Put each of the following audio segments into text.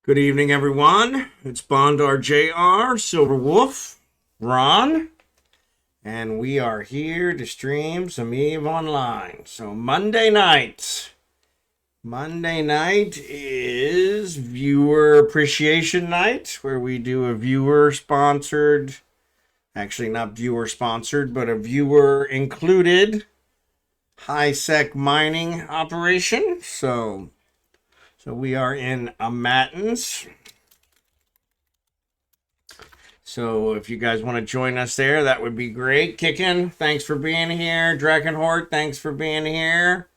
Good evening, everyone. It's Bondar JR, Silver Wolf, Ron, and we are here to stream some eveonline. So Monday night is viewer appreciation night, where we do a viewer sponsored, actually not viewer sponsored, but a viewer included high sec mining operation. So we are in a matins. So if you guys want to join us there, that would be great. Kickin, thanks for being here. Drachenhort, thanks for being here.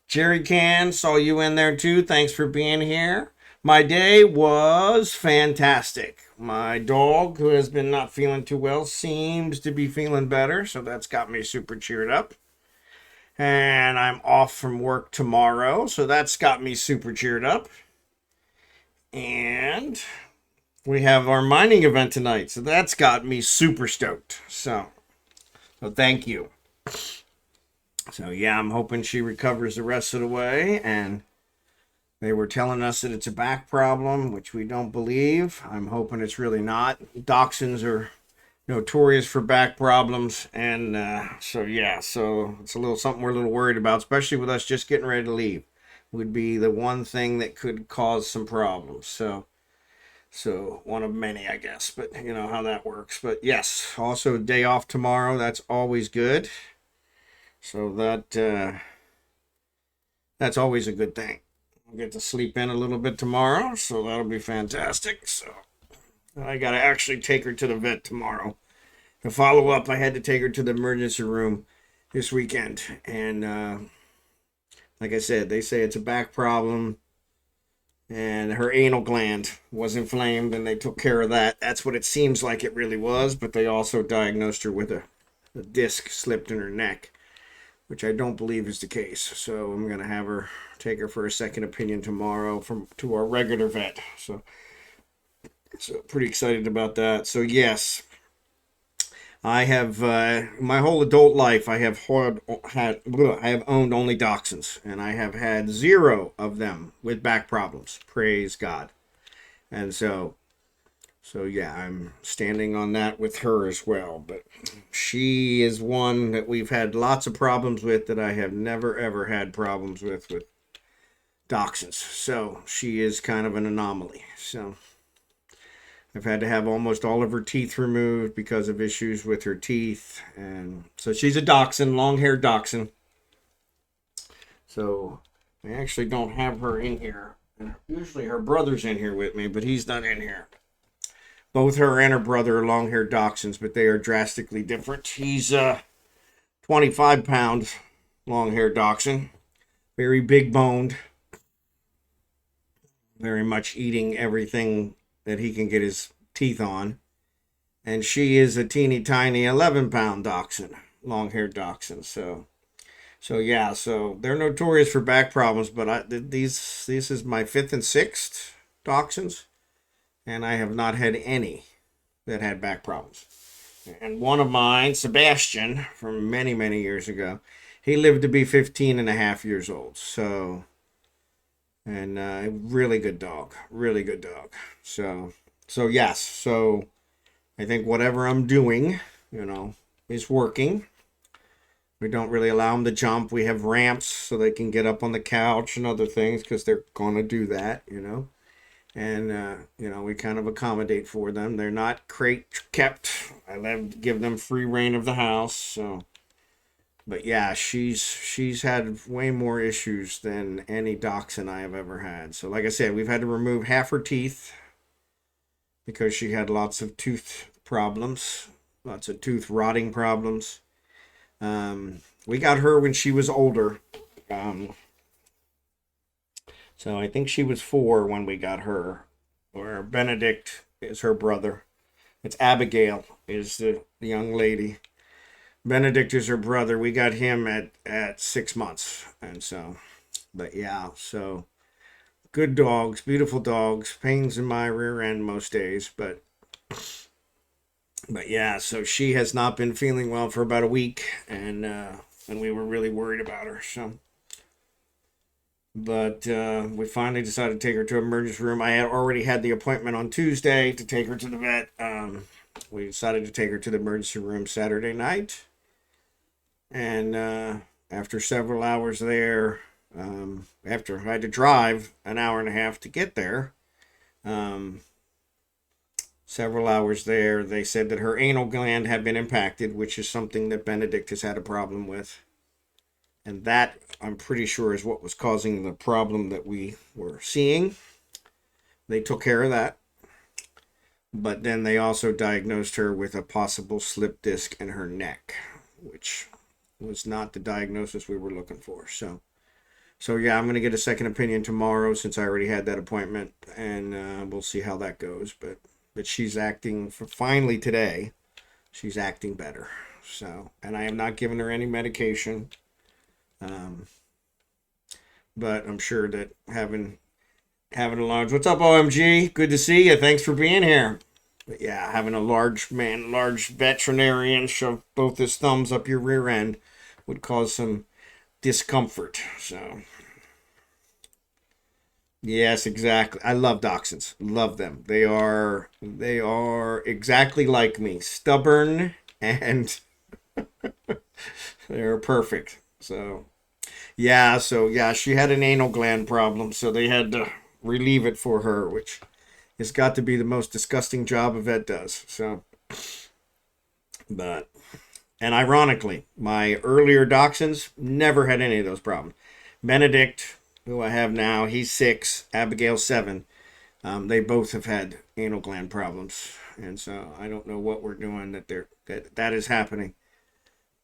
Jerry Can, saw you in there too. Thanks for being here. My day was fantastic. My dog, who has been not feeling too well, seems to be feeling better. So that's got me super cheered up. And I'm off from work tomorrow. So that's got me super cheered up. And we have our mining event tonight. So that's got me super stoked. So thank you. So yeah, I'm hoping she recovers the rest of the way. And they were telling us that it's a back problem, which we don't believe. I'm hoping it's really not. Dachshunds are notorious for back problems. And so it's a little something we're a little worried about, especially with us just getting ready to leave. Would be the one thing that could cause some problems. So one of many, I guess, but you know how that works. But yes, also day off tomorrow. That's always good. So that's always a good thing. I'll get to sleep in a little bit tomorrow, so that'll be fantastic. So I got to actually take her to the vet tomorrow. To follow up, I had to take her to the emergency room this weekend. And like I said, they say it's a back problem. And her anal gland was inflamed, and they took care of that. That's what it seems like it really was. But they also diagnosed her with a disc slipped in her neck, which I don't believe is the case. So I'm going to have her take her for a second opinion tomorrow to our regular vet. So pretty excited about that. So yes, I have my whole adult life I have owned only dachshunds, and I have had 0 of them with back problems. Praise God. And so yeah, I'm standing on that with her as well. But she is one that we've had lots of problems with that I have never ever had problems with dachshunds. So she is kind of an anomaly. So I've had to have almost all of her teeth removed because of issues with her teeth. And so she's a dachshund, long-haired dachshund. So I actually don't have her in here. Usually her brother's in here with me, but he's not in here. Both her and her brother are long-haired dachshunds, but they are drastically different. He's a 25-pound long-haired dachshund. Very big-boned. Very much eating everything that he can get his teeth on. And she is a teeny tiny 11-pound dachshund, long-haired dachshund. So yeah, so they're notorious for back problems, but this is my 5th and 6th dachshunds, and I have not had any that had back problems. And one of mine, Sebastian, from many, many years ago, he lived to be 15 and a half years old. So, and really good dog. So yes, so I think whatever I'm doing, is working. We don't really allow them to jump. We have ramps so they can get up on the couch and other things because they're going to do that, And, we kind of accommodate for them. They're not crate kept. I love to give them free reign of the house. So, but yeah, she's had way more issues than any dachshund I have ever had. So like I said, we've had to remove half her teeth because she had lots of tooth problems, lots of tooth rotting problems. We got her when she was older. So I think she was 4 when we got her. Or Benedict is her brother. It's Abigail is the young lady. Benedict is her brother. We got him at 6 months. And so, but yeah, so good dogs, beautiful dogs. Pains in my rear end most days, but yeah, so she has not been feeling well for about a week, and we were really worried about her. So, But we finally decided to take her to emergency room. I had already had the appointment on Tuesday to take her to the vet. We decided to take her to the emergency room Saturday night. And after several hours there, after I had to drive an hour and a half to get there, several hours there, they said that her anal gland had been impacted, which is something that Benedict has had a problem with. And that, I'm pretty sure, is what was causing the problem that we were seeing. They took care of that. But then they also diagnosed her with a possible slip disc in her neck, which was not the diagnosis we were looking for. So yeah, I'm going to get a second opinion tomorrow since I already had that appointment, and we'll see how that goes. But she's acting, finally today, she's acting better. So, and I am not giving her any medication. But I'm sure that having a large, what's up, OMG? Good to see you. Thanks for being here. But yeah, having a large veterinarian shove both his thumbs up your rear end would cause some discomfort. So yes, exactly. I love dachshunds. Love them. They are exactly like me. Stubborn, and they're perfect. So yeah, she had an anal gland problem, so they had to relieve it for her, which has got to be the most disgusting job a vet does. So, and ironically, my earlier dachshunds never had any of those problems. Benedict, who I have now, he's 6, Abigail 7. They both have had anal gland problems, and so I don't know what we're doing that is happening.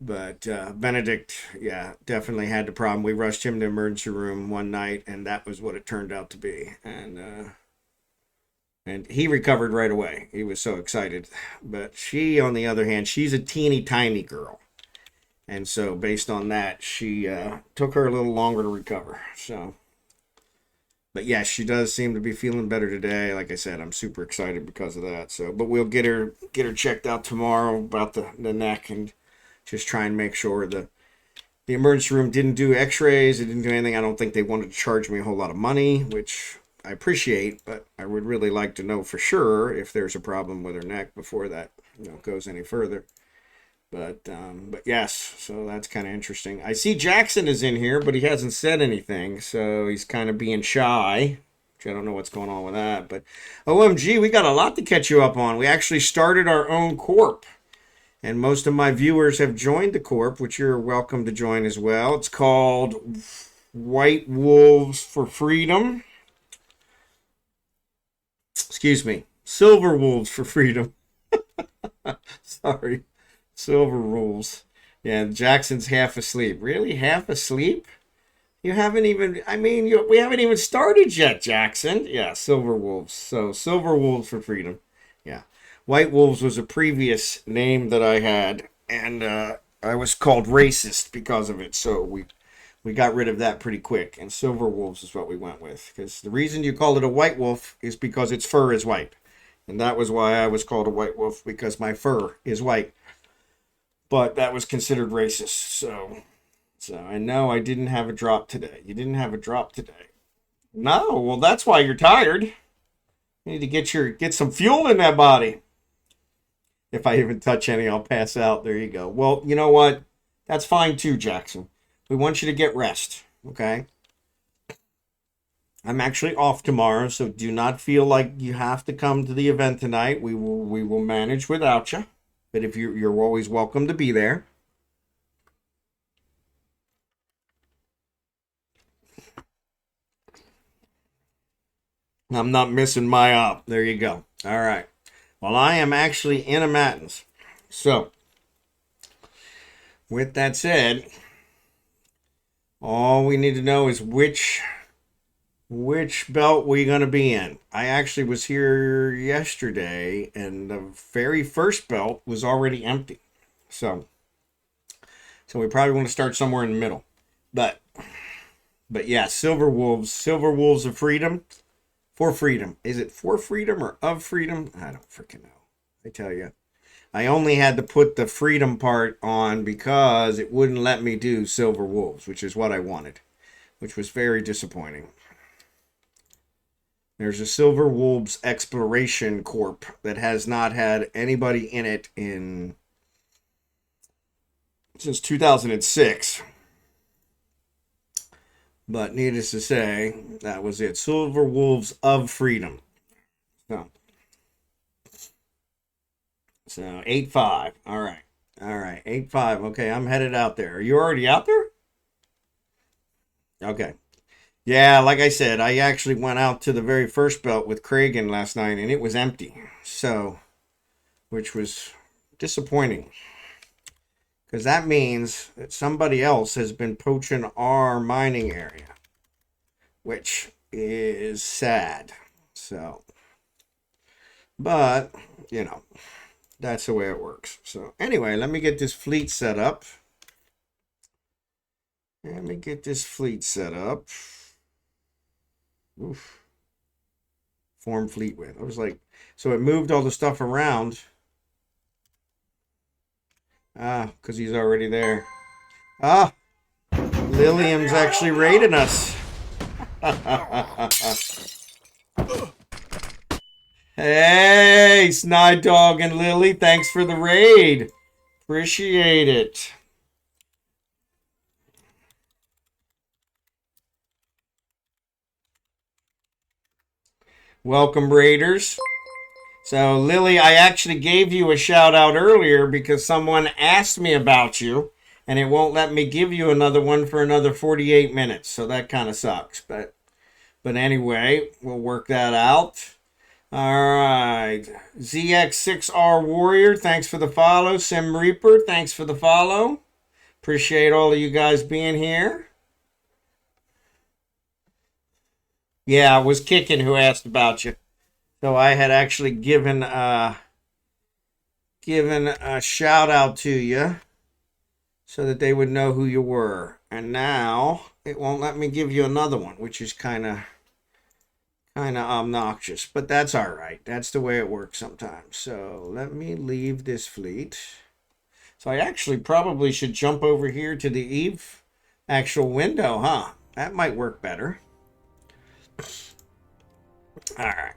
But Benedict, yeah, definitely had the problem. We rushed him to emergency room one night, and that was what it turned out to be. And he recovered right away. He was so excited. But she, on the other hand, she's a teeny tiny girl. And so based on that, she took her a little longer to recover. So, but yeah, she does seem to be feeling better today. Like I said, I'm super excited because of that. So, but we'll get her checked out tomorrow about the neck, and just try and make sure the emergency room didn't do x-rays. It didn't do anything. I don't think they wanted to charge me a whole lot of money, which I appreciate, but I would really like to know for sure if there's a problem with her neck before that goes any further. But yes, so that's kind of interesting. I see Jackson is in here, but he hasn't said anything, so he's kind of being shy, which I don't know what's going on with that. But OMG, we got a lot to catch you up on. We actually started our own corp. And most of my viewers have joined the corp, which you're welcome to join as well. It's called White Wolves for Freedom. Excuse me. Silver Wolves for Freedom. Sorry. Silver Wolves. Yeah, Jackson's half asleep. Really? Half asleep? You haven't even, we haven't even started yet, Jackson. Yeah, Silver Wolves. So, Silver Wolves for Freedom. Yeah. White Wolves was a previous name that I had, and I was called racist because of it, so we got rid of that pretty quick, and Silver Wolves is what we went with, because the reason you call it a white wolf is because its fur is white, and that was why I was called a white wolf, because my fur is white, but that was considered racist, so I know I didn't have a drop today. You didn't have a drop today. No, well, that's why you're tired. You need to get some fuel in that body. If I even touch any, I'll pass out. There you go. Well, you know what? That's fine too, Jackson. We want you to get rest, okay? I'm actually off tomorrow, so do not feel like you have to come to the event tonight. We will manage without you. But if you're always welcome to be there. I'm not missing my op. There you go. All right. Well, I am actually in a matins. So, with that said, all we need to know is which belt we're going to be in. I actually was here yesterday, and the very first belt was already empty. So we probably want to start somewhere in the middle. But yeah, Silver Wolves of Freedom. For freedom. Is it for freedom or of freedom? I don't freaking know. I tell you. I only had to put the freedom part on because it wouldn't let me do Silver Wolves, which is what I wanted. which was very disappointing. There's a Silver Wolves Exploration Corp that has not had anybody in it since 2006. But needless to say, that was it. Silver Wolves of Freedom. So 8-5. All right. 8-5. Okay, I'm headed out there. Are you already out there? Okay. Yeah, like I said, I actually went out to the very first belt with Kragen last night, and it was empty. So, which was disappointing. Because that means that somebody else has been poaching our mining area. Which is sad. So, but, you know, that's the way it works. So, anyway, let me get this fleet set up. Oof. Form fleet with. I was like, so it moved all the stuff around. Because he's already there. Lilium's actually raiding us. Hey, SnideDog and Lily, thanks for the raid. Appreciate it. Welcome, Raiders. So, Lily, I actually gave you a shout out earlier because someone asked me about you, and it won't let me give you another one for another 48 minutes. So that kind of sucks. But anyway, we'll work that out. All right. ZX6R Warrior, thanks for the follow. Sim Reaper, thanks for the follow. Appreciate all of you guys being here. Yeah, it was Kicking who asked about you. So I had actually given a shout out to you so that they would know who you were. And now it won't let me give you another one, which is kind of obnoxious, but that's all right. That's the way it works sometimes. So let me leave this fleet. So I actually probably should jump over here to the Eve actual window, huh? That might work better. All right.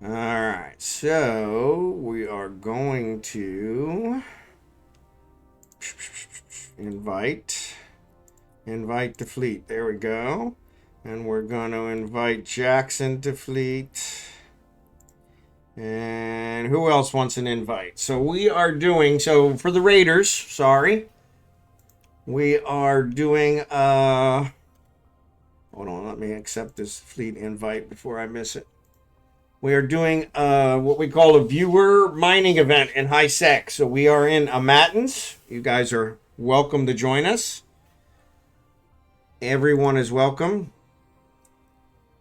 All right. So we are going to invite the fleet. There we go. And we're going to invite Jackson to fleet. And who else wants an invite? So we are doing, so for the Raiders, sorry. We are doing, hold on, let me accept this fleet invite before I miss it. We are doing what we call a viewer mining event in high sec. So we are in Amatins. You guys are welcome to join us. Everyone is welcome.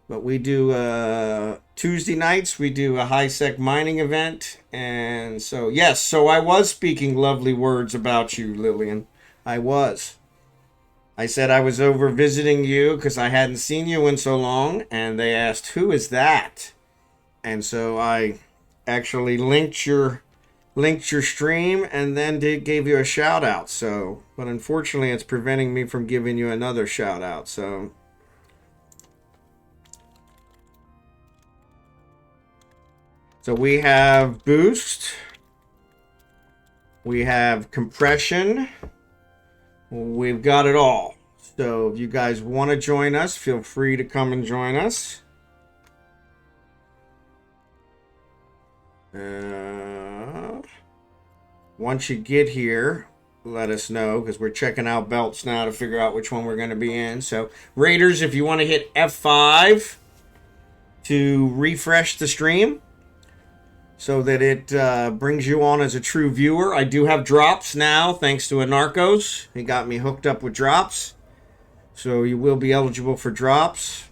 But we do Tuesday nights, we do a high sec mining event. And so, yes, so I was speaking lovely words about you, Lillian. I was. I said I was over visiting you because I hadn't seen you in so long. And they asked, who is that? And so I actually linked your stream and then gave you a shout out. So, but unfortunately, it's preventing me from giving you another shout out. So we have boost, we have compression, we've got it all. So if you guys want to join us, feel free to come and join us. Once you get here, let us know because we're checking out belts now to figure out which one we're going to be in. So Raiders, if you want to hit F5 to refresh the stream so that it brings you on as a true viewer. I do have drops now thanks to Anarchos. He got me hooked up with drops. So you will be eligible for drops.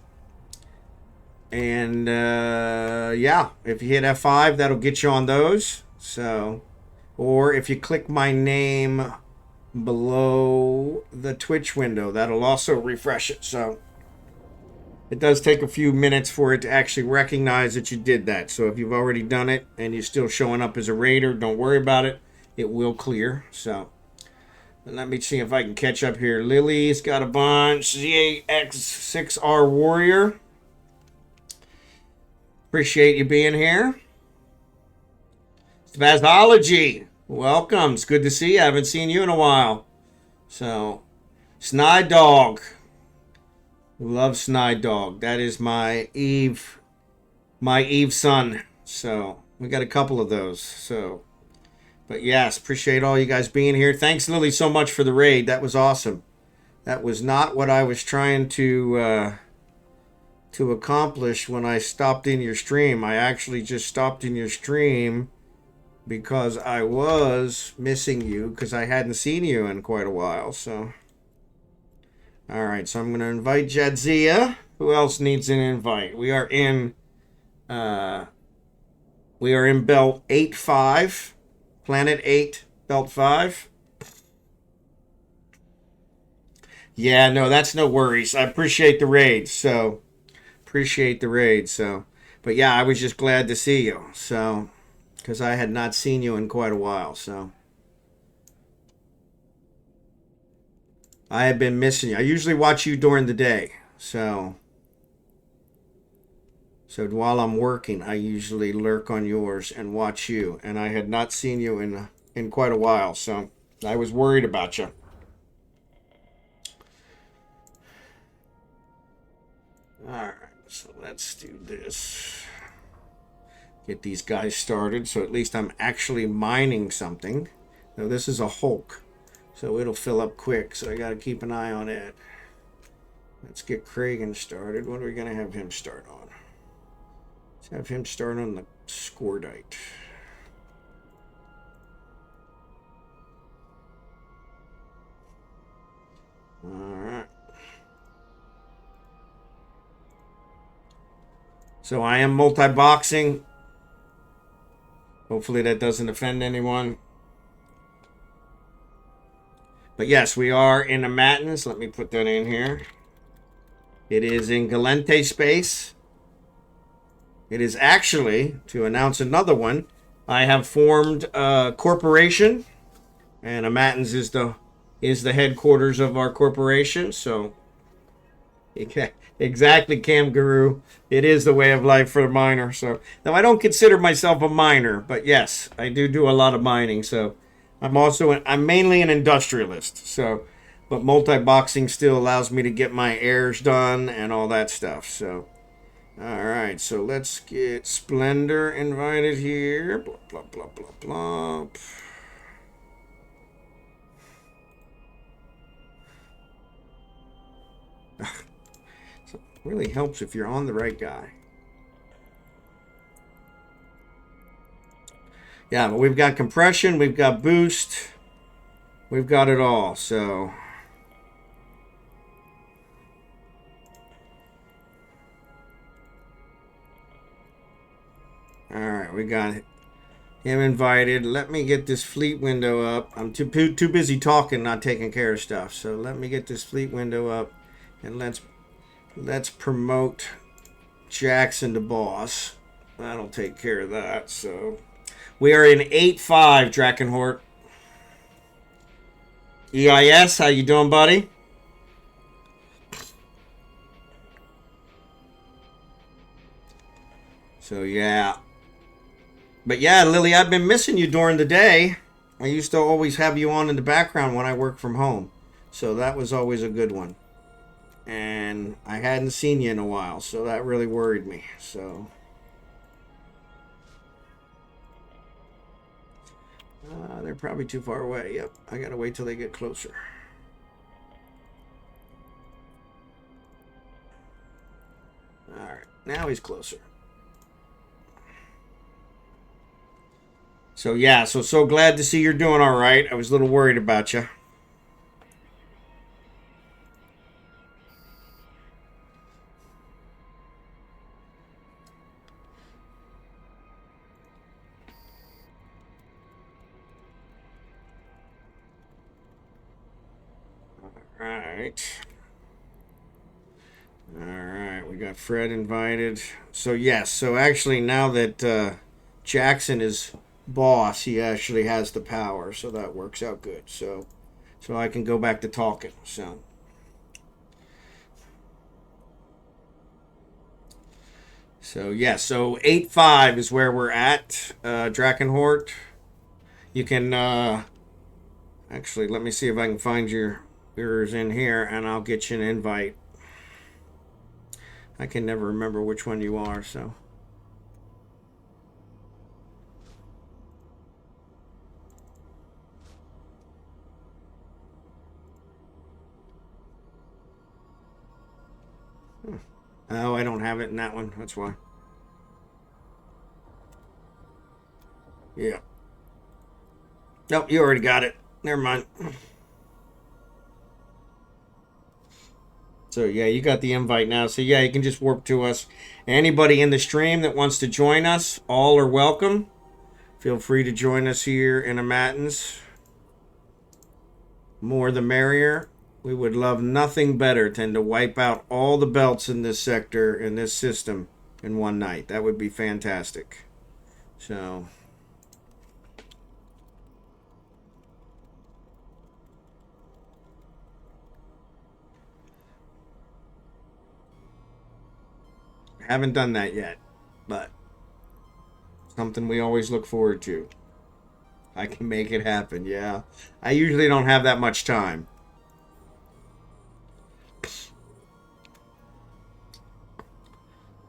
And yeah, if you hit F5, that'll get you on those. So, or if you click my name below the Twitch window, that'll also refresh it. So it does take a few minutes for it to actually recognize that you did that. So if you've already done it and you're still showing up as a raider, don't worry about it. It will clear. So And let me see if I can catch up here. Lily's got a bunch. ZAX6R Warrior. Appreciate you being here. Spazology, welcome. It's good to see you. I haven't seen you in a while. So, SnideDog. Love SnideDog. That is my Eve son. So, we got a couple of those. So, but yes, appreciate all you guys being here. Thanks, Lily, so much for the raid. That was awesome. That was not what I was trying to accomplish when I stopped in your stream. I actually just stopped in your stream because I was missing you because I hadn't seen you in quite a while. So, all right. So I'm going to invite Jadzia. Who else needs an invite? We are in belt 8-5, Planet 8, belt 5. Yeah, no, that's no worries. I appreciate the raid. So, but yeah, I was just glad to see you. So, because I had not seen you in quite a while. So, I have been missing you. I usually watch you during the day. So while I'm working, I usually lurk on yours and watch you. And I had not seen you in quite a while. So, I was worried about you. All right. So, let's do this. Get these guys started. So, at least I'm actually mining something. Now, this is a Hulk. So, it'll fill up quick. So, I got to keep an eye on it. Let's get Kragen started. What are we going to have him start on? Let's have him start on the Scordite. All right. So I am multi-boxing. Hopefully that doesn't offend anyone. But yes, we are in a Matins. Let me put that in here. It is in Galente space. It is actually, to announce another one, I have formed a corporation. And a Matins is the headquarters of our corporation. So exactly, CamGarou. It is the way of life for a miner. So now I don't consider myself a miner, but yes, I do a lot of mining. So I'm mainly an industrialist. So, but multi-boxing still allows me to get my airs done and all that stuff. So, all right. So let's get Splendor invited here. Blah blah blah blah blah. Really helps if you're on the right guy. Yeah, but we've got compression, we've got boost, we've got it all. So, all right, we got him invited. Let me get this fleet window up. I'm too busy talking, not taking care of stuff. So let me get this fleet window up, and let's promote Jackson to boss. That'll take care of that. So we are in 8-5, drachenhort. EIS, how you doing, buddy? So yeah. But yeah, Lily, I've been missing you during the day. I used to always have you on in the background when I work from home. So that was always a good one. And I hadn't seen you in a while, so that really worried me. So they're probably too far away. Yep, I gotta wait till they get closer. All right, now he's closer. So yeah, so glad to see you're doing all right. I was a little worried about you. All right, we got Fred invited. So yes, so actually now that Jackson is boss, he actually has the power, so that works out good. So so I can go back to talking. So yeah, so 8.5 is where we're at. Drachenhort. You can actually, let me see if I can find yours in here, and I'll get you an invite. I can never remember which one you are, so. Oh, I don't have it in that one. That's why. Yeah. Nope, you already got it. Never mind. So yeah, you got the invite now. So yeah, you can just warp to us. Anybody in the stream that wants to join us, all are welcome. Feel free to join us here in a Matins. More the merrier. We would love nothing better than to wipe out all the belts in this sector, in this system, in one night. That would be fantastic. So. Haven't done that yet, but something we always look forward to. I can make it happen, yeah. I usually don't have that much time.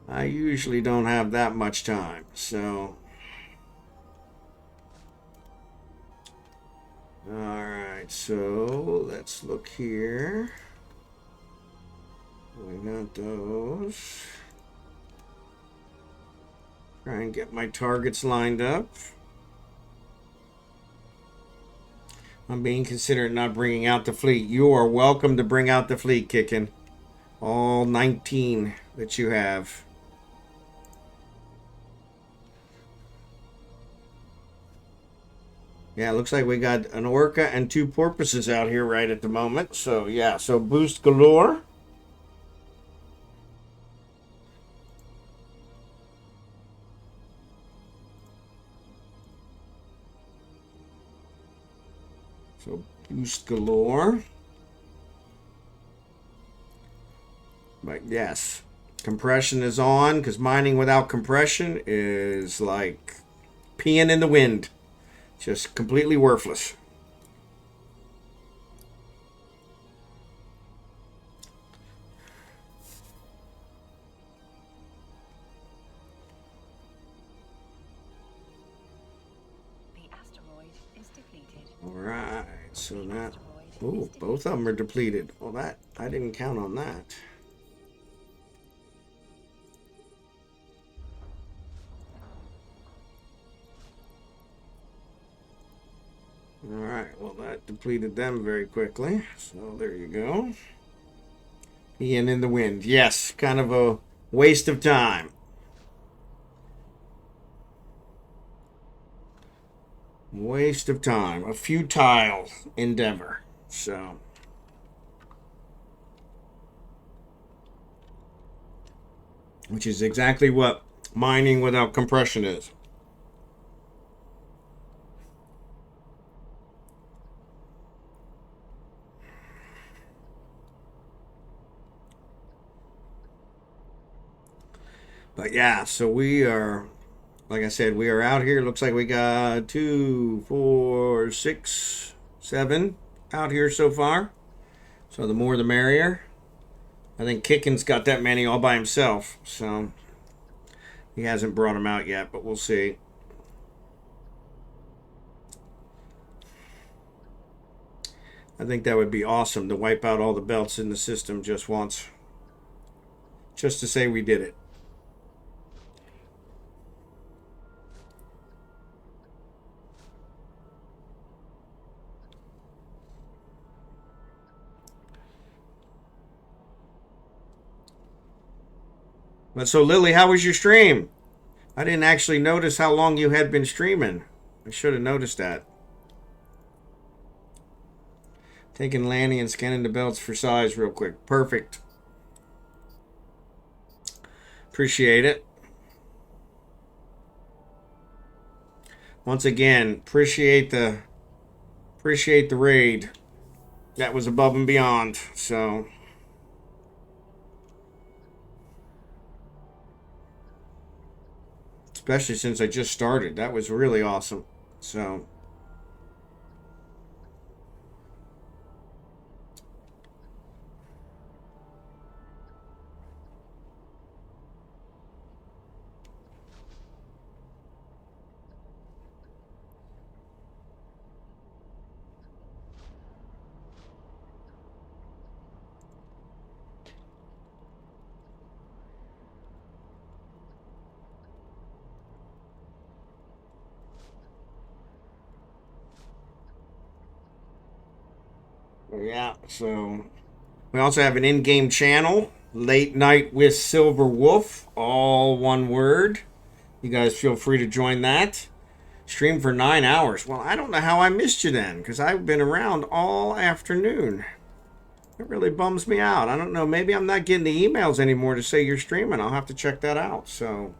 I usually don't have that much time, so. Alright, so let's look here. We got those. Try and get my targets lined up. I'm being considerate not bringing out the fleet. You are welcome to bring out the fleet, Kickin. All 19 that you have. Yeah, it looks like we got an orca and 2 porpoises out here right at the moment. So, yeah, so boost galore. So, boost galore. But, yes, compression is on because mining without compression is like peeing in the wind. Just completely worthless. The asteroid is depleted. All right, so that. Oh, both of them are depleted. Well, that I didn't count on that. All right, well, that depleted them very quickly. So there you go. Ian in the wind. Yes, kind of a waste of time. Waste of time. A futile endeavor. So. Which is exactly what mining without compression is. But yeah, so we are, like I said, we are out here. Looks like we got 2, 4, 6, 7 out here so far. So the more the merrier. I think Kicken's got that many all by himself. So he hasn't brought them out yet, but we'll see. I think that would be awesome to wipe out all the belts in the system just once. Just to say we did it. But so, Lily, how was your stream? I didn't actually notice how long you had been streaming. I should have noticed that. Taking Lanny and scanning the belts for size real quick. Perfect. Appreciate it. Once again, appreciate the raid. That was above and beyond. So, especially since I just started, that was really awesome. So, yeah, so we also have an in-game channel, Late Night with Silverwolf, all one word. You guys feel free to join that. Stream for 9 hours. Well, I don't know how I missed you then, because I've been around all afternoon. It really bums me out. I don't know. Maybe I'm not getting the emails anymore to say you're streaming. I'll have to check that out. So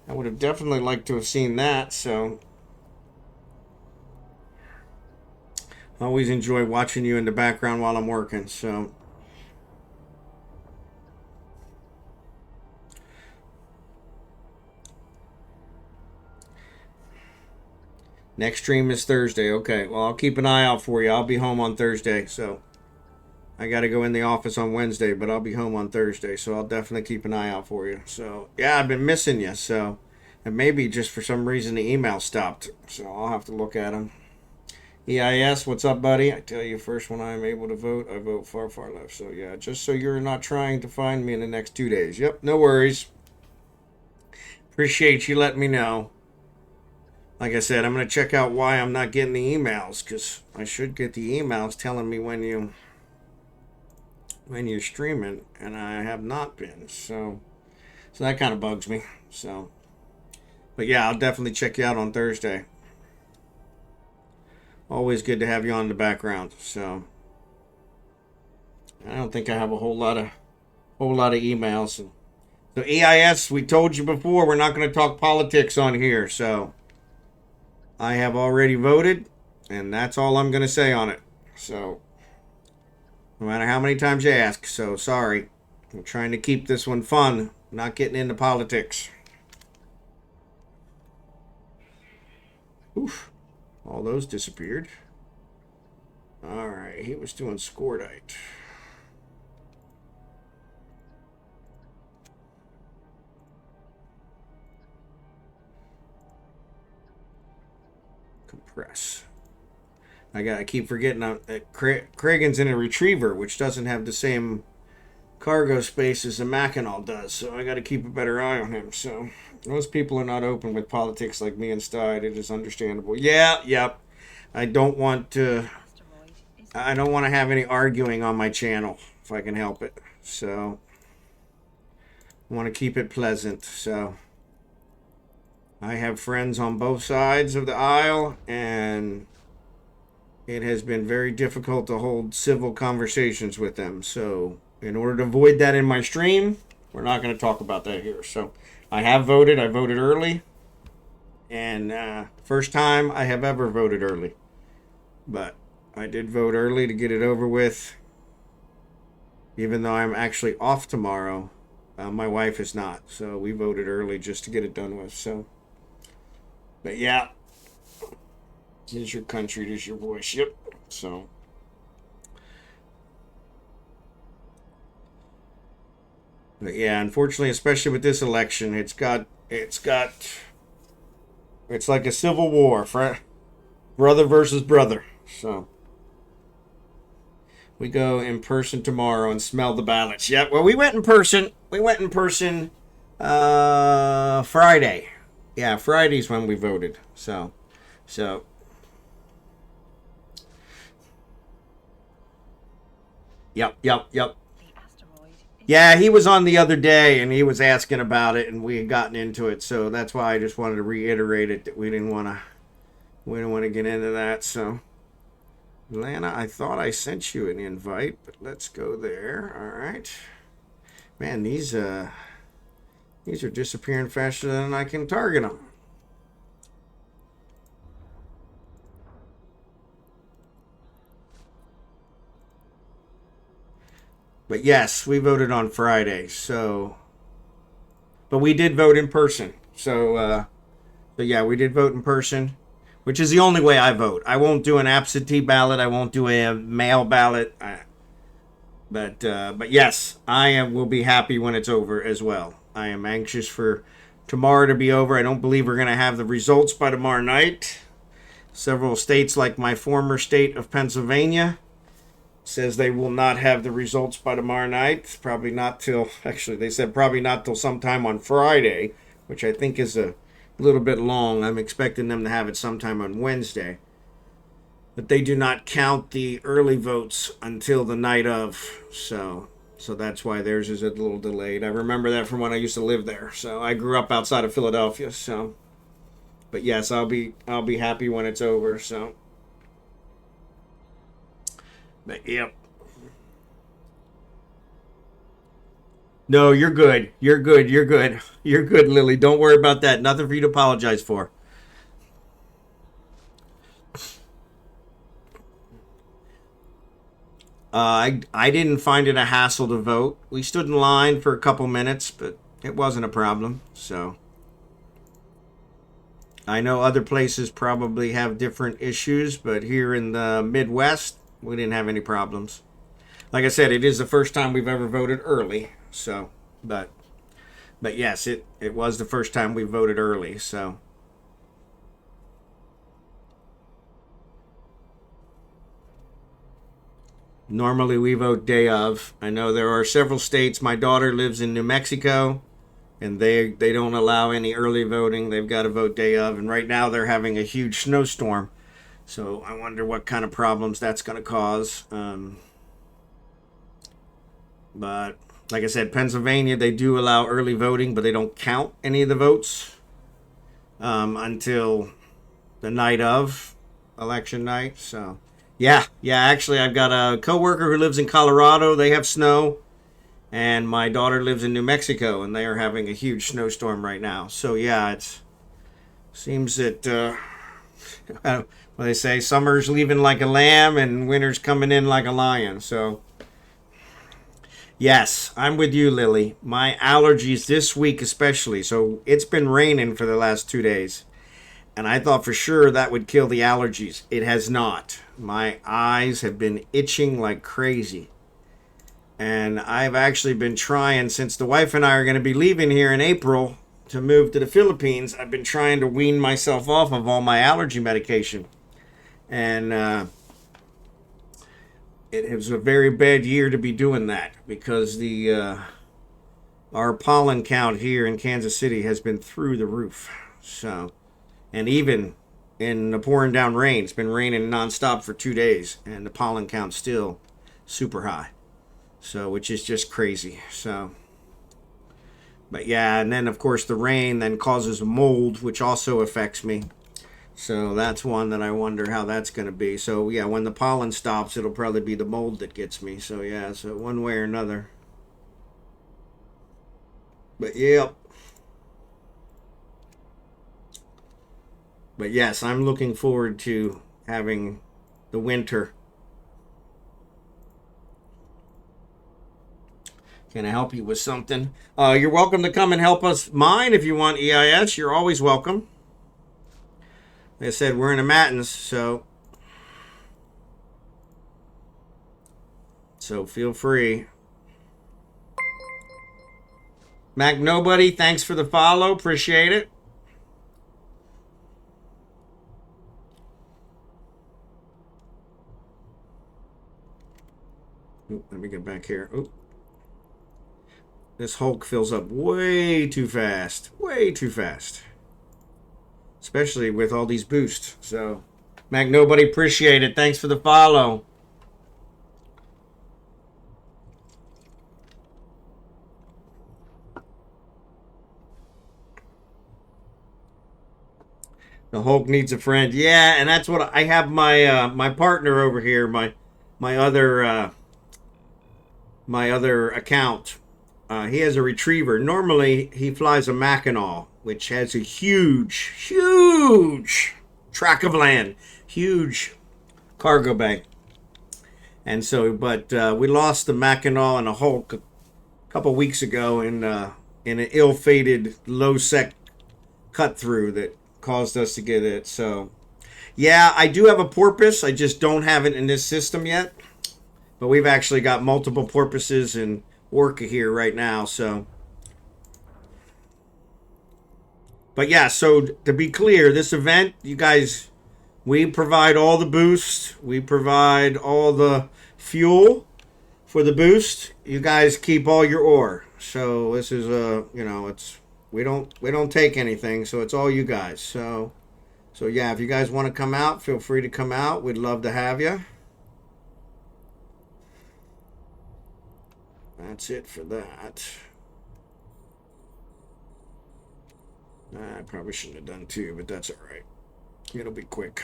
I would have definitely liked to have seen that. So I always enjoy watching you in the background while I'm working. So next stream is Thursday. Okay. Well, I'll keep an eye out for you. I'll be home on Thursday. So I got to go in the office on Wednesday, but I'll be home on Thursday. So I'll definitely keep an eye out for you. So yeah, I've been missing you. So and maybe just for some reason the email stopped. So I'll have to look at them. EIS, what's up, buddy? I tell you first, when I'm able to vote, I vote far, far left. So, yeah, just so you're not trying to find me in the next 2 days. Yep, no worries. Appreciate you letting me know. Like I said, I'm going to check out why I'm not getting the emails, because I should get the emails telling me when you're streaming, and I have not been. So that kind of bugs me. So, but yeah, I'll definitely check you out on Thursday. Always good to have you on in the background. So I don't think I have a whole lot of emails. So EIS, we told you before, we're not going to talk politics on here. So I have already voted, and that's all I'm going to say on it. So no matter how many times you ask. So sorry. I'm trying to keep this one fun, not getting into politics. Oof. All those disappeared. Alright, he was doing Scordite. Compress. I keep forgetting that Kragen's in a retriever, which doesn't have the same cargo space as the Mackinac does, so I gotta keep a better eye on him. So most people are not open with politics like me and Stide. It is understandable. Yeah, yep. I don't want to have any arguing on my channel if I can help it. So I want to keep it pleasant. So I have friends on both sides of the aisle, and it has been very difficult to hold civil conversations with them. So in order to avoid that in my stream, we're not going to talk about that here. So I have voted. I voted early. And first time I have ever voted early. But I did vote early to get it over with. Even though I'm actually off tomorrow, my wife is not. So we voted early just to get it done with. So, but yeah, it is your country, it is your voice. Yep. So, but yeah, unfortunately, especially with this election, it's like a civil war, brother versus brother. So we go in person tomorrow and smell the ballots. Yep. Well, we went in person. Friday. Yeah, Friday's when we voted. So. Yep. Yeah, he was on the other day and he was asking about it, and we had gotten into it. So that's why I just wanted to reiterate it, that we didn't want to get into that. So, Lana, I thought I sent you an invite, but let's go there. All right, man, these are disappearing faster than I can target them. But yes, we voted on Friday. So, but we did vote in person. So yeah, we did vote in person, which is the only way I vote. I won't do an absentee ballot. I won't do a mail ballot. But yes, will be happy when it's over as well. I am anxious for tomorrow to be over. I don't believe we're going to have the results by tomorrow night. Several states, like my former state of Pennsylvania, says they will not have the results by tomorrow night. Probably not till, actually, they said probably not till sometime on Friday, which I think is a little bit long. I'm expecting them to have it sometime on Wednesday. But they do not count the early votes until the night of. So that's why theirs is a little delayed. I remember that from when I used to live there. So I grew up outside of Philadelphia. So, but yes, I'll be happy when it's over. So, but yep. No, you're good. You're good. You're good. You're good, Lily. Don't worry about that. Nothing for you to apologize for. I didn't find it a hassle to vote. We stood in line for a couple minutes, but it wasn't a problem. So I know other places probably have different issues, but here in the Midwest, we didn't have any problems. Like I said, it is the first time we've ever voted early. So, but yes, it was the first time we voted early. So. Normally we vote day of. I know there are several states. My daughter lives in New Mexico, and they don't allow any early voting. They've got to vote day of. And right now they're having a huge snowstorm. So I wonder what kind of problems that's going to cause. But like I said, Pennsylvania, they do allow early voting, but they don't count any of the votes until the night of election night. So. Yeah, actually, I've got a coworker who lives in Colorado. They have snow. And my daughter lives in New Mexico, and they are having a huge snowstorm right now. So, yeah, it seems that, what they say, summer's leaving like a lamb and winter's coming in like a lion. So, yes, I'm with you, Lily. My allergies this week especially. So, it's been raining for the last 2 days. And I thought for sure that would kill the allergies. It has not. My eyes have been itching like crazy. And I've actually been trying, since the wife and I are going to be leaving here in April to move to the Philippines, I've been trying to wean myself off of all my allergy medication. And it was a very bad year to be doing that, because our pollen count here in Kansas City has been through the roof. So... And even in the pouring down rain, it's been raining nonstop for 2 days, and the pollen count's still super high. So, which is just crazy. So, but yeah, and then of course the rain then causes mold, which also affects me. So that's one that I wonder how that's going to be. So yeah, when the pollen stops, it'll probably be the mold that gets me. So yeah, so one way or another. But yep. But yes, I'm looking forward to having the winter. Can I help you with something? You're welcome to come and help us mine if you want EIS. You're always welcome. Like I said, we're in a matins, so feel free. MacNobody, thanks for the follow. Appreciate it. Let me get back here. Oop. This Hulk fills up way too fast. Way too fast. Especially with all these boosts. So, MacNobody, appreciate it. Thanks for the follow. The Hulk needs a friend. Yeah, and that's what I have my partner over here, my other account. He has a retriever. Normally, he flies a Mackinac, which has a huge tract of land, huge cargo bank. And so, but we lost the Mackinac and a Hulk a couple weeks ago in an ill-fated low-sec cut-through that caused us to get it. So, yeah, I do have a porpoise. I just don't have it in this system yet. But we've actually got multiple porpoises in Orca here right now, so. But yeah, so to be clear, this event, you guys, we provide all the boost. We provide all the fuel for the boost. You guys keep all your ore. So this is it's we don't take anything, so it's all you guys. So yeah, if you guys want to come out, feel free to come out. We'd love to have you. That's it for that. I probably shouldn't have done two, but that's all right. It'll be quick.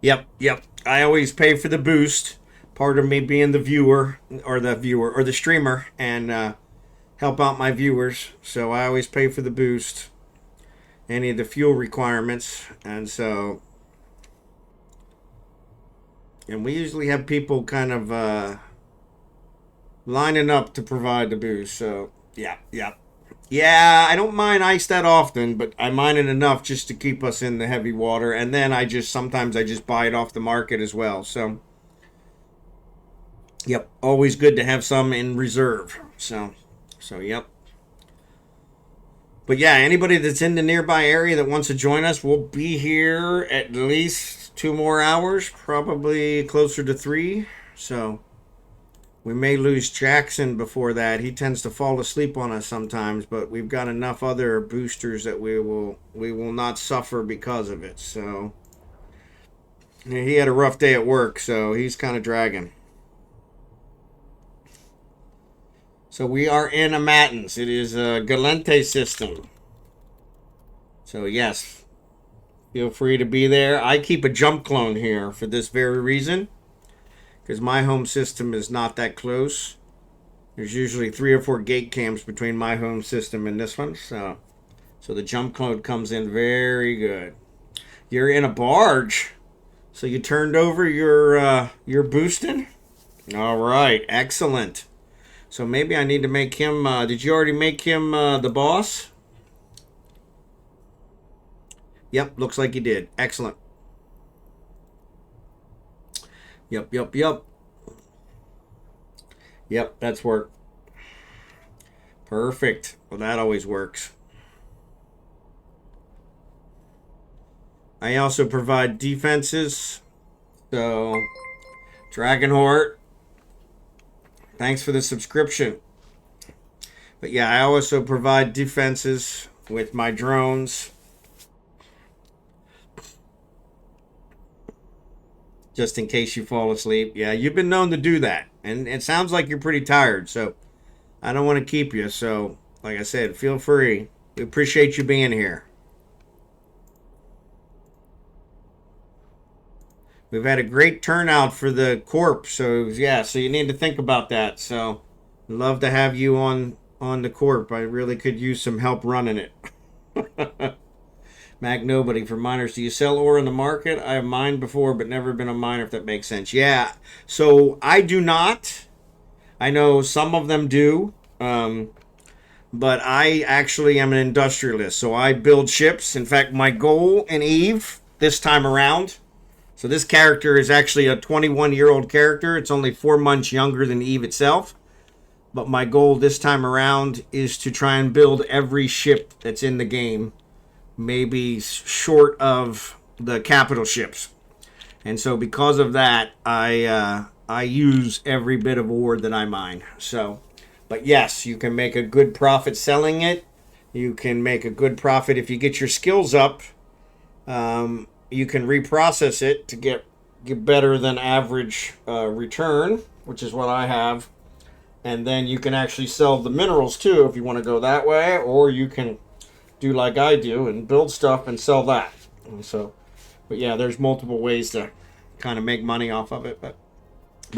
Yep. I always pay for the boost. Part of me being the viewer or the streamer and help out my viewers. So I always pay for the boost, any of the fuel requirements, and so. And we usually have people kind of lining up to provide the boost. So, yeah. Yeah, I don't mine ice that often, but I mine it enough just to keep us in the heavy water. And then sometimes I just buy it off the market as well. So, yep, always good to have some in reserve. So yep. But yeah, anybody that's in the nearby area that wants to join us, we'll be here at least 2 more hours, probably closer to 3. So we may lose Jackson before that. He tends to fall asleep on us sometimes, but we've got enough other boosters that we will not suffer because of it. So he had a rough day at work, so he's kind of dragging. So we are in a Matins. It is a Galente system. So yes, feel free to be there. I keep a jump clone here for this very reason, because my home system is not that close. There's usually 3 or 4 gate cams between my home system and this one, so the jump clone comes in very good. You're in a barge, so you turned over your boosting. All right, excellent. So maybe I need to make him. Did you already make him the boss? Yep, looks like you did. Excellent. Yep. Yep, that's work. Perfect. Well, that always works. I also provide defenses. So, Drachenhort, thanks for the subscription. But yeah, I also provide defenses with my drones. Just in case you fall asleep. Yeah, you've been known to do that. And it sounds like you're pretty tired, so I don't want to keep you. So, like I said, feel free. We appreciate you being here. We've had a great turnout for the corp, so yeah, so you need to think about that. So, love to have you on the corp. I really could use some help running it. MacNobody for miners. Do you sell ore in the market? I have mined before, but never been a miner, if that makes sense. Yeah, so I do not. I know some of them do, but I actually am an industrialist. So I build ships. In fact, my goal in Eve this time around. So this character is actually a 21-year-old character. It's only 4 months younger than Eve itself. But my goal this time around is to try and build every ship that's in the game, maybe short of the capital ships. And so because of that, I use every bit of ore that I mine. So, but yes, you can make a good profit selling it. You can make a good profit if you get your skills up. You can reprocess it to get better than average return, which is what I have. And then you can actually sell the minerals too if you want to go that way, or you can do like I do and build stuff and sell that. And so, but yeah, there's multiple ways to kind of make money off of it. But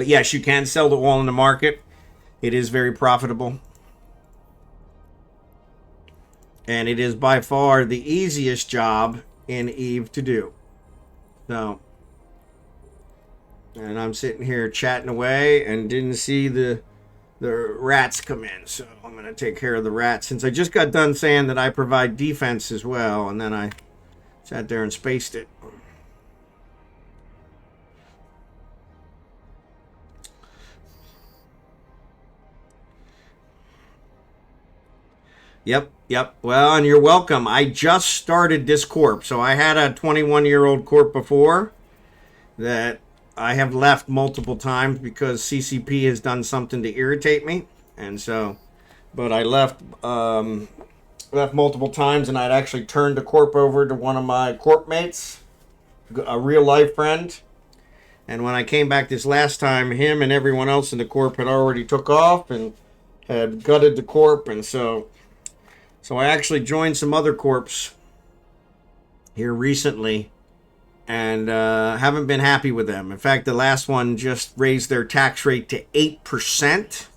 yes, you can sell the oil in the market. It is very profitable. And it is by far the easiest job in Eve to do. So, and I'm sitting here chatting away and didn't see the rats come in. So I'm going to take care of the rats since I just got done saying that I provide defense as well. And then I sat there and spaced it. Yep. Well, and you're welcome. I just started this corp. So I had a 21-year-old corp before that I have left multiple times because CCP has done something to irritate me. And so, but I left multiple times, and I'd actually turned the corp over to one of my corp mates, a real life friend. And when I came back this last time, him and everyone else in the corp had already took off and had gutted the corp. And so I actually joined some other corps here recently and haven't been happy with them. In fact, the last one just raised their tax rate to 8%,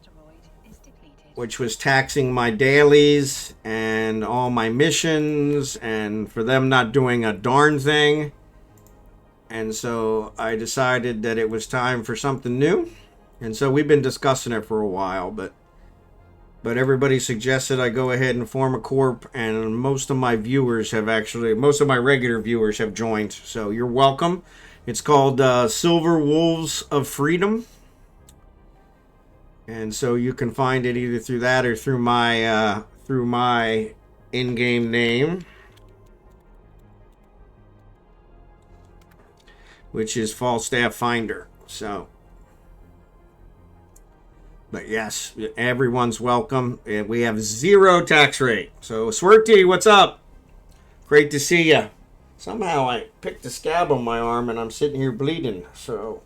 which was taxing my dailies and all my missions, and for them not doing a darn thing. And so I decided that it was time for something new. And so we've been discussing it for a while, but everybody suggested I go ahead and form a corp, and most of my regular viewers have joined. So you're welcome. It's called Silver Wolves of Freedom. And so you can find it either through that or through my in-game name, which is Falstaff Finder. So, but yes, everyone's welcome. We have 0 tax rate. So swerTea, what's up? Great to see you. Somehow I picked a scab on my arm and I'm sitting here bleeding. So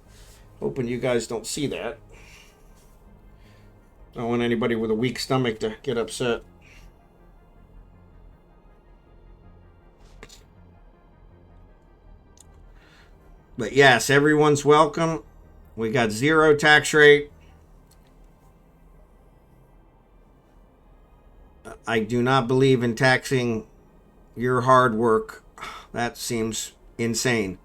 hoping you guys don't see that. I don't want anybody with a weak stomach to get upset. But yes, everyone's welcome. We got 0 tax rate. I do not believe in taxing your hard work. That seems insane.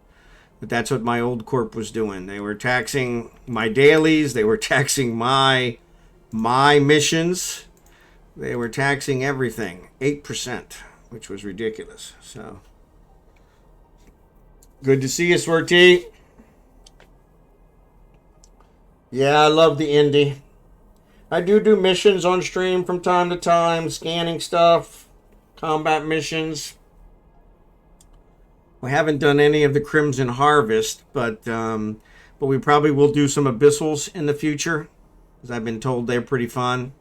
But that's what my old corp was doing. They were taxing my dailies. They were taxing my missions. They were taxing everything. 8%, which was ridiculous. So, good to see you, swerTea. Yeah, I love the indie. I do missions on stream from time to time, scanning stuff, combat missions. We haven't done any of the Crimson Harvest, but we probably will do some abyssals in the future, because I've been told they're pretty fun.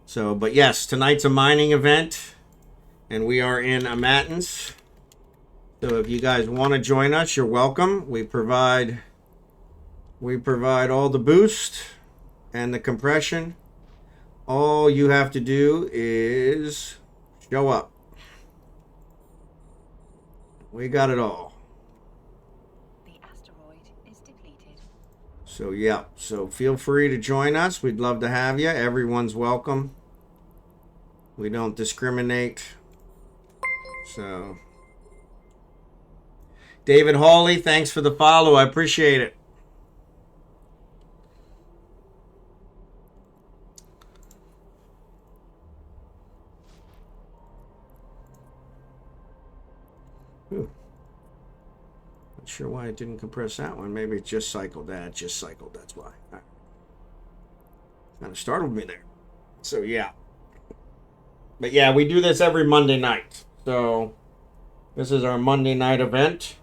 So, but yes, tonight's a mining event, and we are in Amatins. So if you guys want to join us, you're welcome. We provide all the boost and the compression. All you have to do is show up. We got it all. The asteroid is depleted. So yeah, so feel free to join us. We'd love to have you. Everyone's welcome. We don't discriminate. So David Hawley, thanks for the follow. I appreciate it. Not sure why it didn't compress that one. Maybe it just cycled. That just cycled. That's why. Right. Kind of startled me there. So yeah. But yeah, we do this every Monday night. So this is our Monday night event.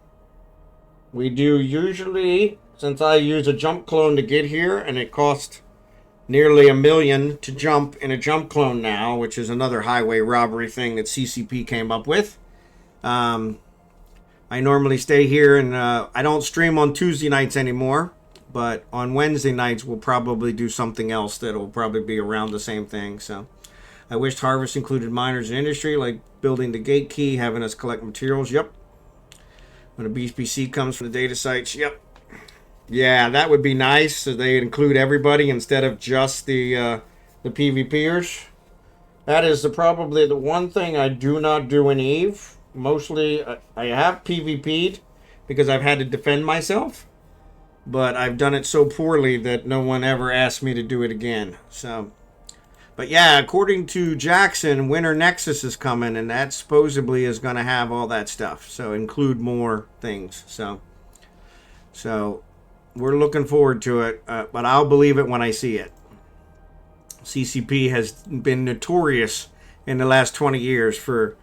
We do usually, since I use a jump clone to get here, and it costs nearly $1 million to jump in a jump clone now, which is another highway robbery thing that CCP came up with. I normally stay here, and I don't stream on Tuesday nights anymore, but on Wednesday nights we'll probably do something else that'll probably be around the same thing. So I wished Harvest included miners in industry, like building the gate key, having us collect materials. Yep. When a BPC comes from the data sites. Yep. Yeah, that would be nice. So they include everybody instead of just the PvPers. That is probably the one thing I do not do in Eve Mostly, I have PvP'd because I've had to defend myself, but I've done it so poorly that no one ever asked me to do it again. So, but yeah, according to Jackson, Winter Nexus is coming, and that supposedly is going to have all that stuff. So include more things. So we're looking forward to it, but I'll believe it when I see it. CCP has been notorious in the last 20 years for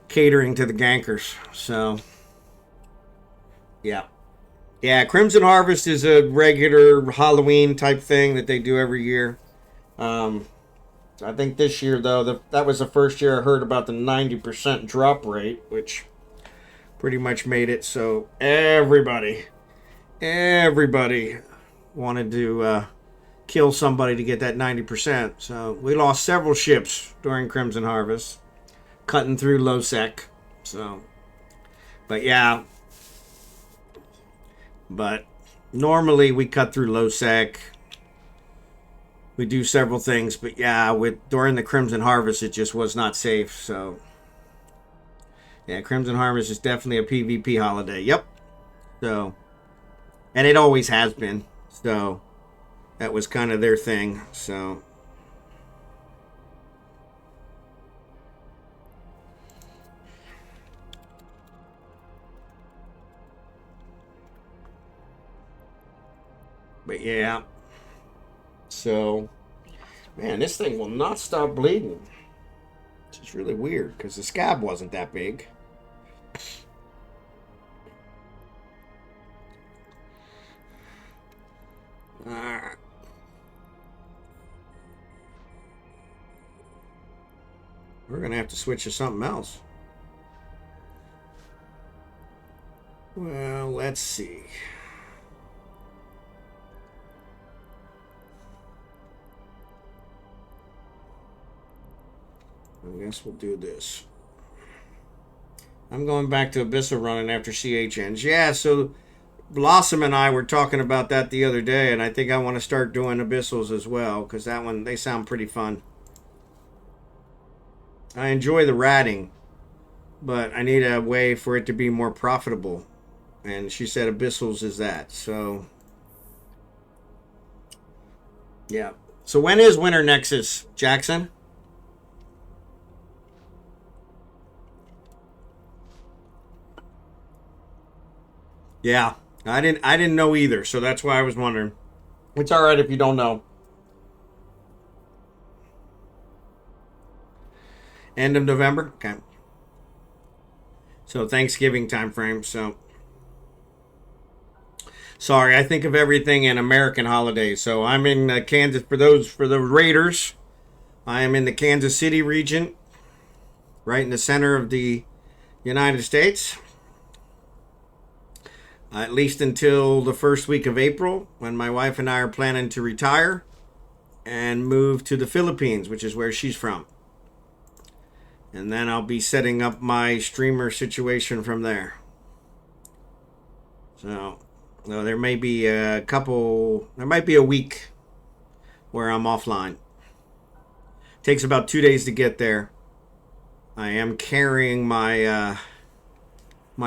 catering to the gankers. So, yeah. Yeah, Crimson Harvest is a regular Halloween type thing that they do every year. I think this year, though, that was the first year I heard about the 90% drop rate, which pretty much made it so everybody wanted to kill somebody to get that 90%. So we lost several ships during Crimson Harvest, cutting through low sec. So, but yeah. But normally we cut through low sec. We do several things, but yeah, during the Crimson Harvest, it just was not safe. So, yeah, Crimson Harvest is definitely a PvP holiday. Yep. So, and it always has been. So, that was kind of their thing. So, but yeah. So, man, this thing will not stop bleeding. Which is really weird because the scab wasn't that big. Alright. We're going to have to switch to something else. Well, let's see. I guess we'll do this. I'm going back to Abyssal running after CH ends. Yeah, so Blossom and I were talking about that the other day, and I think I want to start doing Abyssals as well, because that one, they sound pretty fun. I enjoy the ratting, but I need a way for it to be more profitable. And she said Abyssals is that, so... yeah. So when is Winter Nexus, Jackson? Yeah, I didn't know either, so that's why I was wondering. It's all right if you don't know. End of November? Okay. So Thanksgiving time frame, so sorry, I think of everything in American holidays. So I'm in Kansas for the Raiders. I am in the Kansas City region, right in the center of the United States. At least until the first week of April, when my wife and I are planning to retire and move to the Philippines, which is where she's from. And then I'll be setting up my streamer situation from there. So, there may be there might be a week where I'm offline. Takes about 2 days to get there. I am carrying my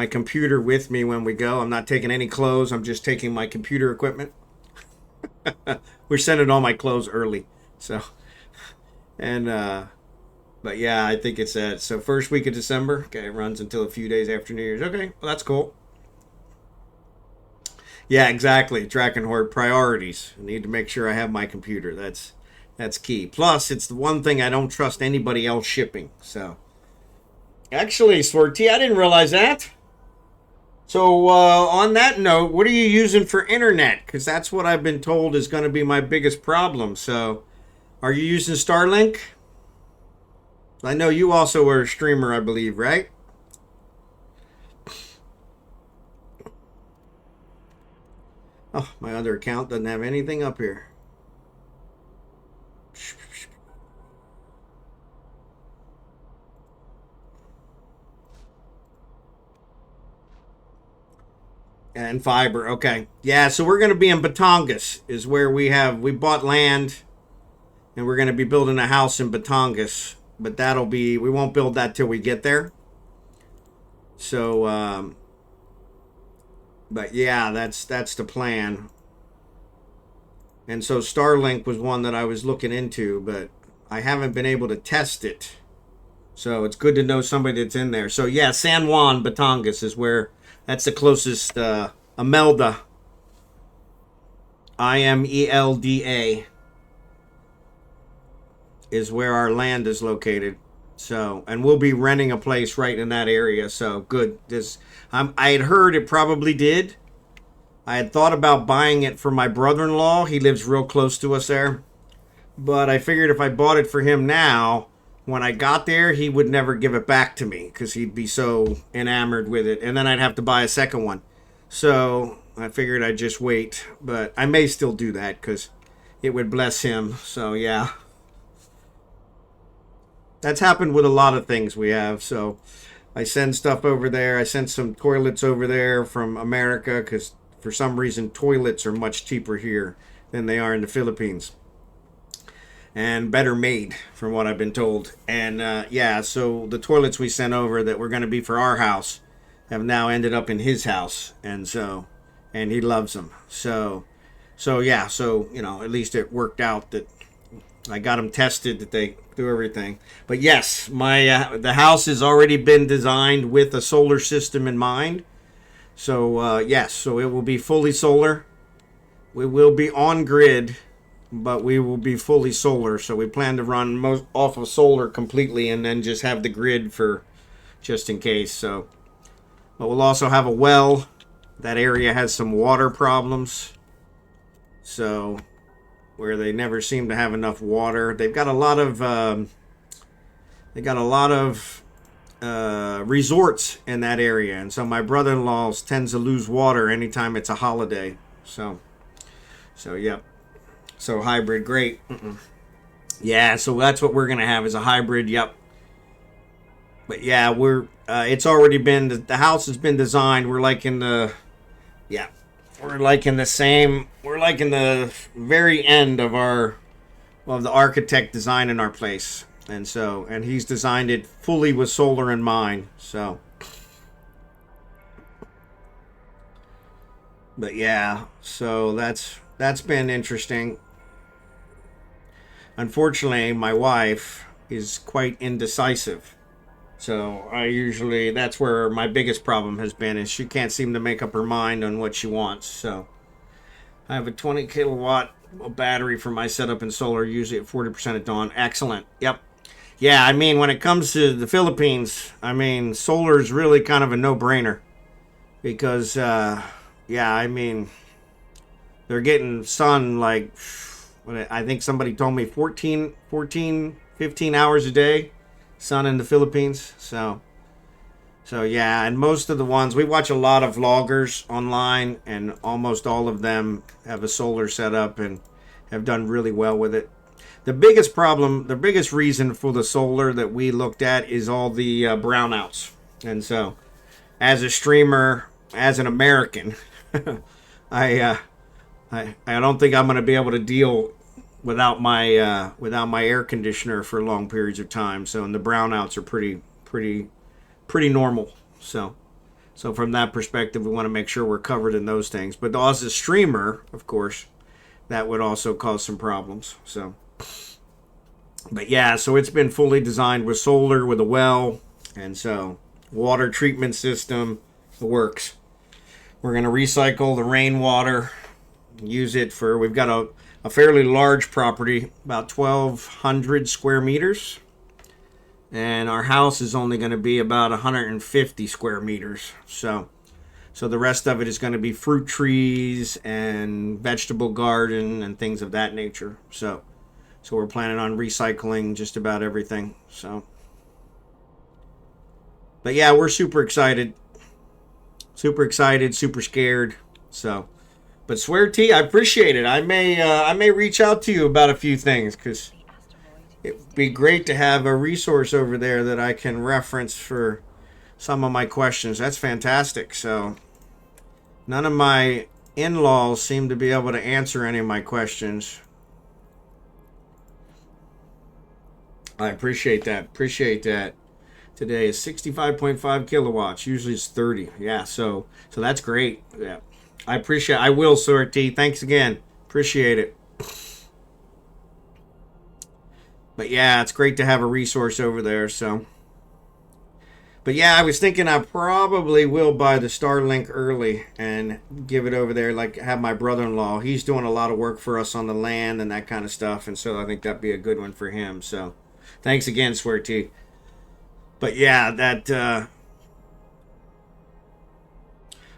computer with me when we go. I'm not taking any clothes. I'm just taking my computer equipment. We're sending all my clothes early. So, and, but yeah, I think it's so first week of December. Okay, it runs until a few days after New Year's. Okay, well, that's cool. Yeah, exactly. Drachenhort priorities. I need to make sure I have my computer. That's key. Plus, it's the one thing I don't trust anybody else shipping. So, actually, swerTea, I didn't realize that. So, on that note, what are you using for internet? Because that's what I've been told is going to be my biggest problem. So, are you using Starlink? I know you also are a streamer, I believe, right? Oh, my other account doesn't have anything up here. And fiber, okay. Yeah, so we're going to be in Batangas, is where we bought land, and we're going to be building a house in Batangas. But we won't build that till we get there. So, but yeah, that's the plan. And so Starlink was one that I was looking into, but I haven't been able to test it. So it's good to know somebody that's in there. So yeah, San Juan, Batangas is where, that's the closest, Imelda, IMELDA, is where our land is located. So, and we'll be renting a place right in that area. So good. I had heard it probably did. I had thought about buying it for my brother-in-law. He lives real close to us there. But I figured if I bought it for him now, when I got there, he would never give it back to me because he'd be so enamored with it. And then I'd have to buy a second one. So I figured I'd just wait. But I may still do that because it would bless him. So yeah. That's happened with a lot of things we have. So I send stuff over there. I sent some toilets over there from America because for some reason toilets are much cheaper here than they are in the Philippines. And better made, from what I've been told. And yeah, so the toilets we sent over that were going to be for our house have now ended up in his house, and he loves them. So yeah, so at least it worked out that I got them tested, that they do everything. But yes, my the house has already been designed with a solar system in mind. So yes, so it will be fully solar. We will be on grid, but we will be fully solar. So we plan to run off of solar completely, and then just have the grid for just in case. So, but we'll also have a well. That area has some water problems. So, where they never seem to have enough water. They've got a lot of resorts in that area, and so my brother-in-law tends to lose water anytime it's a holiday. So yep. So hybrid, great. Yeah, so that's what we're gonna have, is a hybrid. Yep. But yeah, it's already been, the house has been designed. We're like in the very end of the architect designing our place, and he's designed it fully with solar in mind. So, but yeah, so that's been interesting. Unfortunately, my wife is quite indecisive. So that's where my biggest problem has been, is she can't seem to make up her mind on what she wants. So I have a 20 kilowatt battery for my setup in solar, usually at 40% at dawn. Excellent. Yep. Yeah, I mean, when it comes to the Philippines, I mean, solar is really kind of a no-brainer because, yeah, I mean, they're getting sun like, I think somebody told me 14, 15 hours a day, sun in the Philippines. So yeah, and most of the ones, we watch a lot of vloggers online, and almost all of them have a solar setup and have done really well with it. The biggest reason for the solar that we looked at is all the brownouts. And so, as a streamer, as an American, I don't think I'm going to be able to deal without my air conditioner for long periods of time. So, and the brownouts are pretty normal. So from that perspective, we want to make sure we're covered in those things. But as a streamer, of course, that would also cause some problems. So, but yeah, so it's been fully designed with solar, with a well, and so water treatment system, the works. We're going to recycle the rainwater, use it for, we've got a fairly large property, about 1,200 square meters. And our house is only going to be about 150 square meters. So the rest of it is going to be fruit trees and vegetable garden and things of that nature. So we're planning on recycling just about everything. So, but yeah, we're super excited, super scared. So, but swerTea, I appreciate it. I may reach out to you about a few things, because it would be great to have a resource over there that I can reference for some of my questions. That's fantastic. So none of my in-laws seem to be able to answer any of my questions. I appreciate that. Today is 65.5 kilowatts. Usually it's 30. Yeah, so that's great. Yeah, I will, swerTea. Thanks again. Appreciate it. But yeah, it's great to have a resource over there. So, but yeah, I was thinking I probably will buy the Starlink early and give it over there. Like have my brother-in-law. He's doing a lot of work for us on the land and that kind of stuff, and so I think that'd be a good one for him. So, thanks again, swerTea. But yeah, that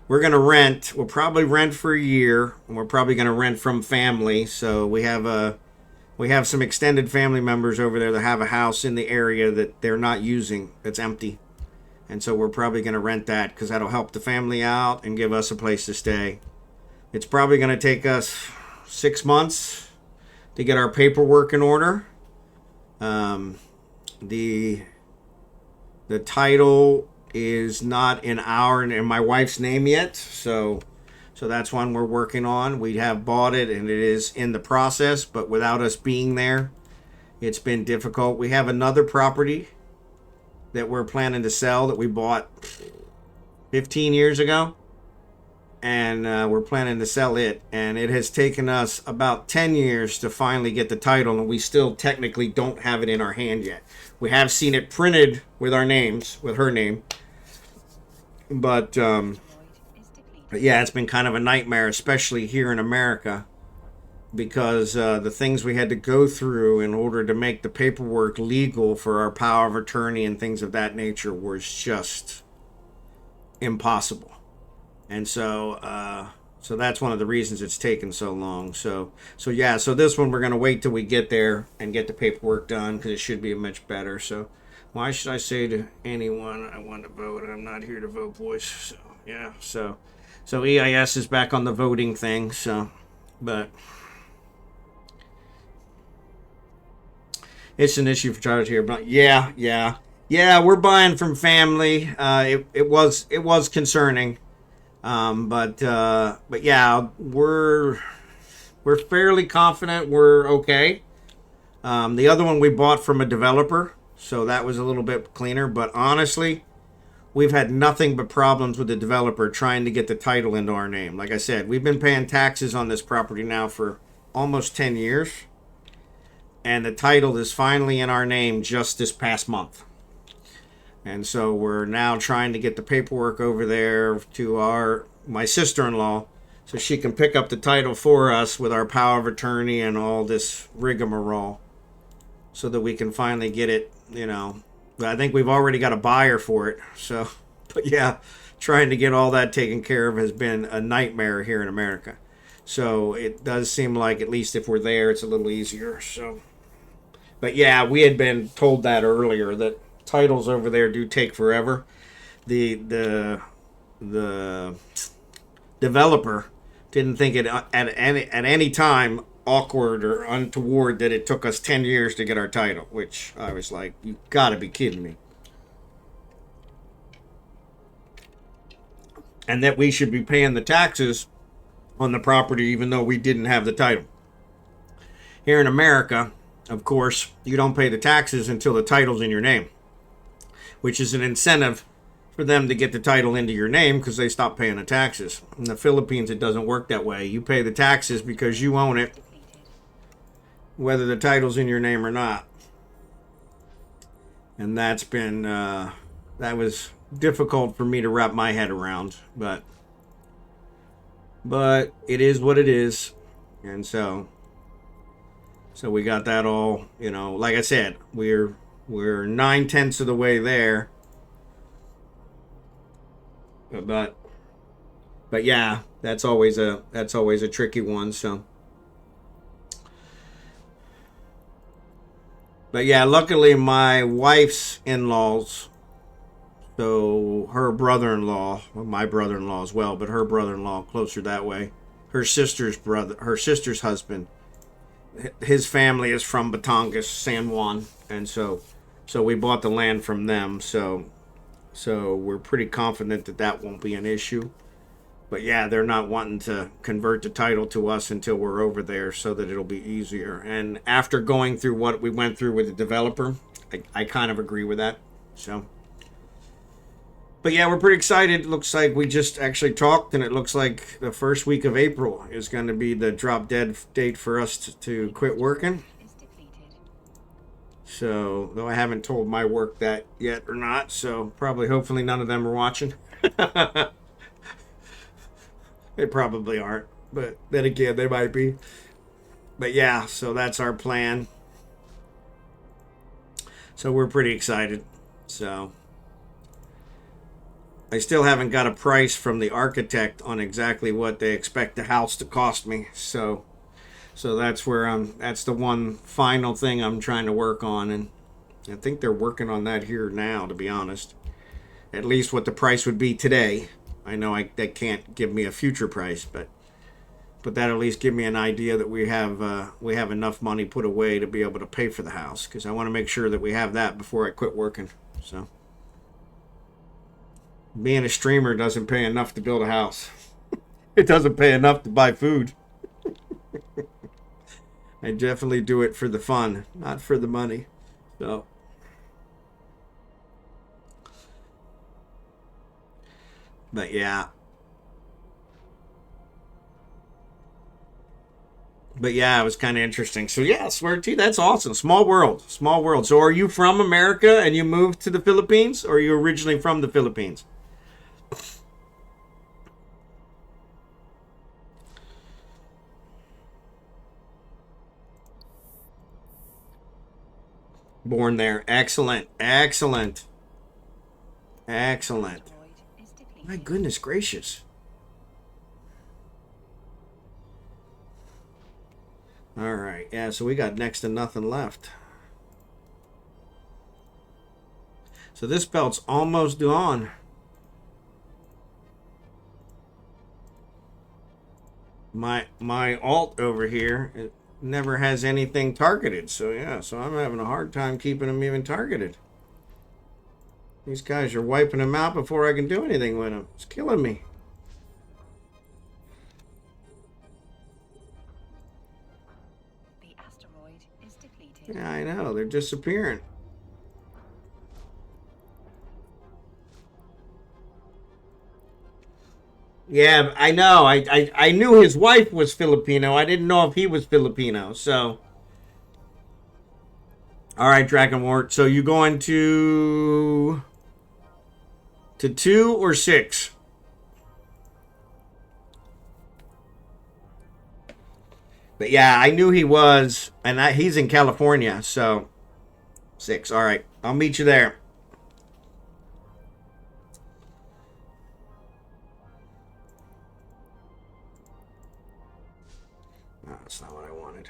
we're gonna rent. We'll probably rent for a year, and we're probably gonna rent from family. So we have some extended family members over there that have a house in the area that they're not using. That's empty, and so we're probably gonna rent that because that'll help the family out and give us a place to stay. It's probably gonna take us 6 months to get our paperwork in order. The title is not in our and in my wife's name yet, so that's one we're working on. We have bought it and it is in the process, but without us being there, it's been difficult. We have another property that we're planning to sell that we bought 15 years ago, and we're planning to sell it, and it has taken us about 10 years to finally get the title, and we still technically don't have it in our hand yet. We have seen it printed with our names, with her name, but yeah, it's been kind of a nightmare, especially here in America, because the things we had to go through in order to make the paperwork legal for our power of attorney and things of that nature was just impossible. And so that's one of the reasons it's taken so long. So yeah, so this one we're going to wait till we get there and get the paperwork done because it should be much better. So why should I say to anyone I want to vote? I'm not here to vote, boys. So yeah, so EIS is back on the voting thing. So, but it's an issue for charge here. But yeah, we're buying from family. It was concerning. But yeah, we're fairly confident we're okay. The other one we bought from a developer, so that was a little bit cleaner. But honestly, we've had nothing but problems with the developer trying to get the title into our name. Like I said, we've been paying taxes on this property now for almost 10 years. And the title is finally in our name just this past month. And so we're now trying to get the paperwork over there to my sister-in-law so she can pick up the title for us with our power of attorney and all this rigmarole so that we can finally get it, I think we've already got a buyer for it. So, but yeah, trying to get all that taken care of has been a nightmare here in America. So it does seem like, at least if we're there, it's a little easier. So, but yeah, we had been told that earlier, that titles over there do take forever. The developer didn't think it at any time awkward or untoward that it took us 10 years to get our title, which I was like, you gotta be kidding me. And that we should be paying the taxes on the property even though we didn't have the title. Here in America, of course, you don't pay the taxes until the title's in your name, which is an incentive for them to get the title into your name because they stop paying the taxes. In the Philippines, it doesn't work that way. You pay the taxes because you own it, whether the title's in your name or not. And that's been, that was difficult for me to wrap my head around, but it is what it is. And so we got that all, like I said, we're 9/10 of the way there. But yeah, that's always a tricky one. So, but yeah, luckily my wife's in-laws, so her brother-in-law, my brother-in-law as well, but her brother-in-law closer that way, her sister's husband, his family is from Batangas, San Juan, and so we bought the land from them. So we're pretty confident that won't be an issue. But yeah, they're not wanting to convert the title to us until we're over there so that it'll be easier. And after going through what we went through with the developer, I kind of agree with that. So, But yeah, we're pretty excited. Looks like we just actually talked, and it looks like the first week of April is going to be the drop dead date for us to quit working. Is depleted. So, though I haven't told my work that yet or not, so probably, hopefully, none of them are watching. They probably aren't, but then again, they might be. But yeah, so that's our plan. So we're pretty excited. So I still haven't got a price from the architect on exactly what they expect the house to cost me. So that's where that's the one final thing I'm trying to work on, and I think they're working on that here now, to be honest. At least what the price would be today. I know they can't give me a future price, but that at least give me an idea that we have enough money put away to be able to pay for the house, because I want to make sure that we have that before I quit working. So being a streamer doesn't pay enough to build a house. It doesn't pay enough to buy food. I definitely do it for the fun, not for the money. So but yeah. But yeah, it was kind of interesting. So yeah, swerTea, that's awesome. Small world, small world. So are you from America and you moved to the Philippines, or are you originally from the Philippines? Born there. Excellent, excellent, excellent. Asteroid is depleted. My goodness gracious. All right, yeah. So we got next to nothing left. So this belt's almost gone. My alt over here, it never has anything targeted. So yeah, so I'm having a hard time keeping them even targeted. These guys are wiping them out before I can do anything with them. It's killing me. The asteroid is depleted. Yeah, I know. They're disappearing. Yeah, I know. I knew his wife was Filipino. I didn't know if he was Filipino. So, all right, drachenhort. So you going to 2 or 6? But yeah, I knew he was, and he's in California. So 6. All right, I'll meet you there. No, that's not what I wanted.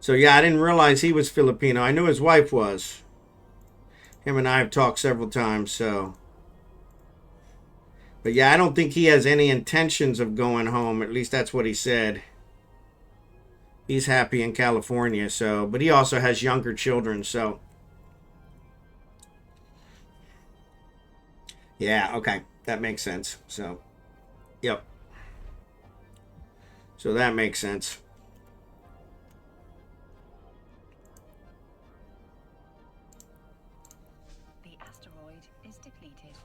So yeah, I didn't realize he was Filipino. I knew his wife was. Him and I have talked several times, so. But yeah, I don't think he has any intentions of going home. At least that's what he said. He's happy in California, so. But he also has younger children, so. Yeah, okay. That makes sense. So, yep. So that makes sense. The asteroid is depleted.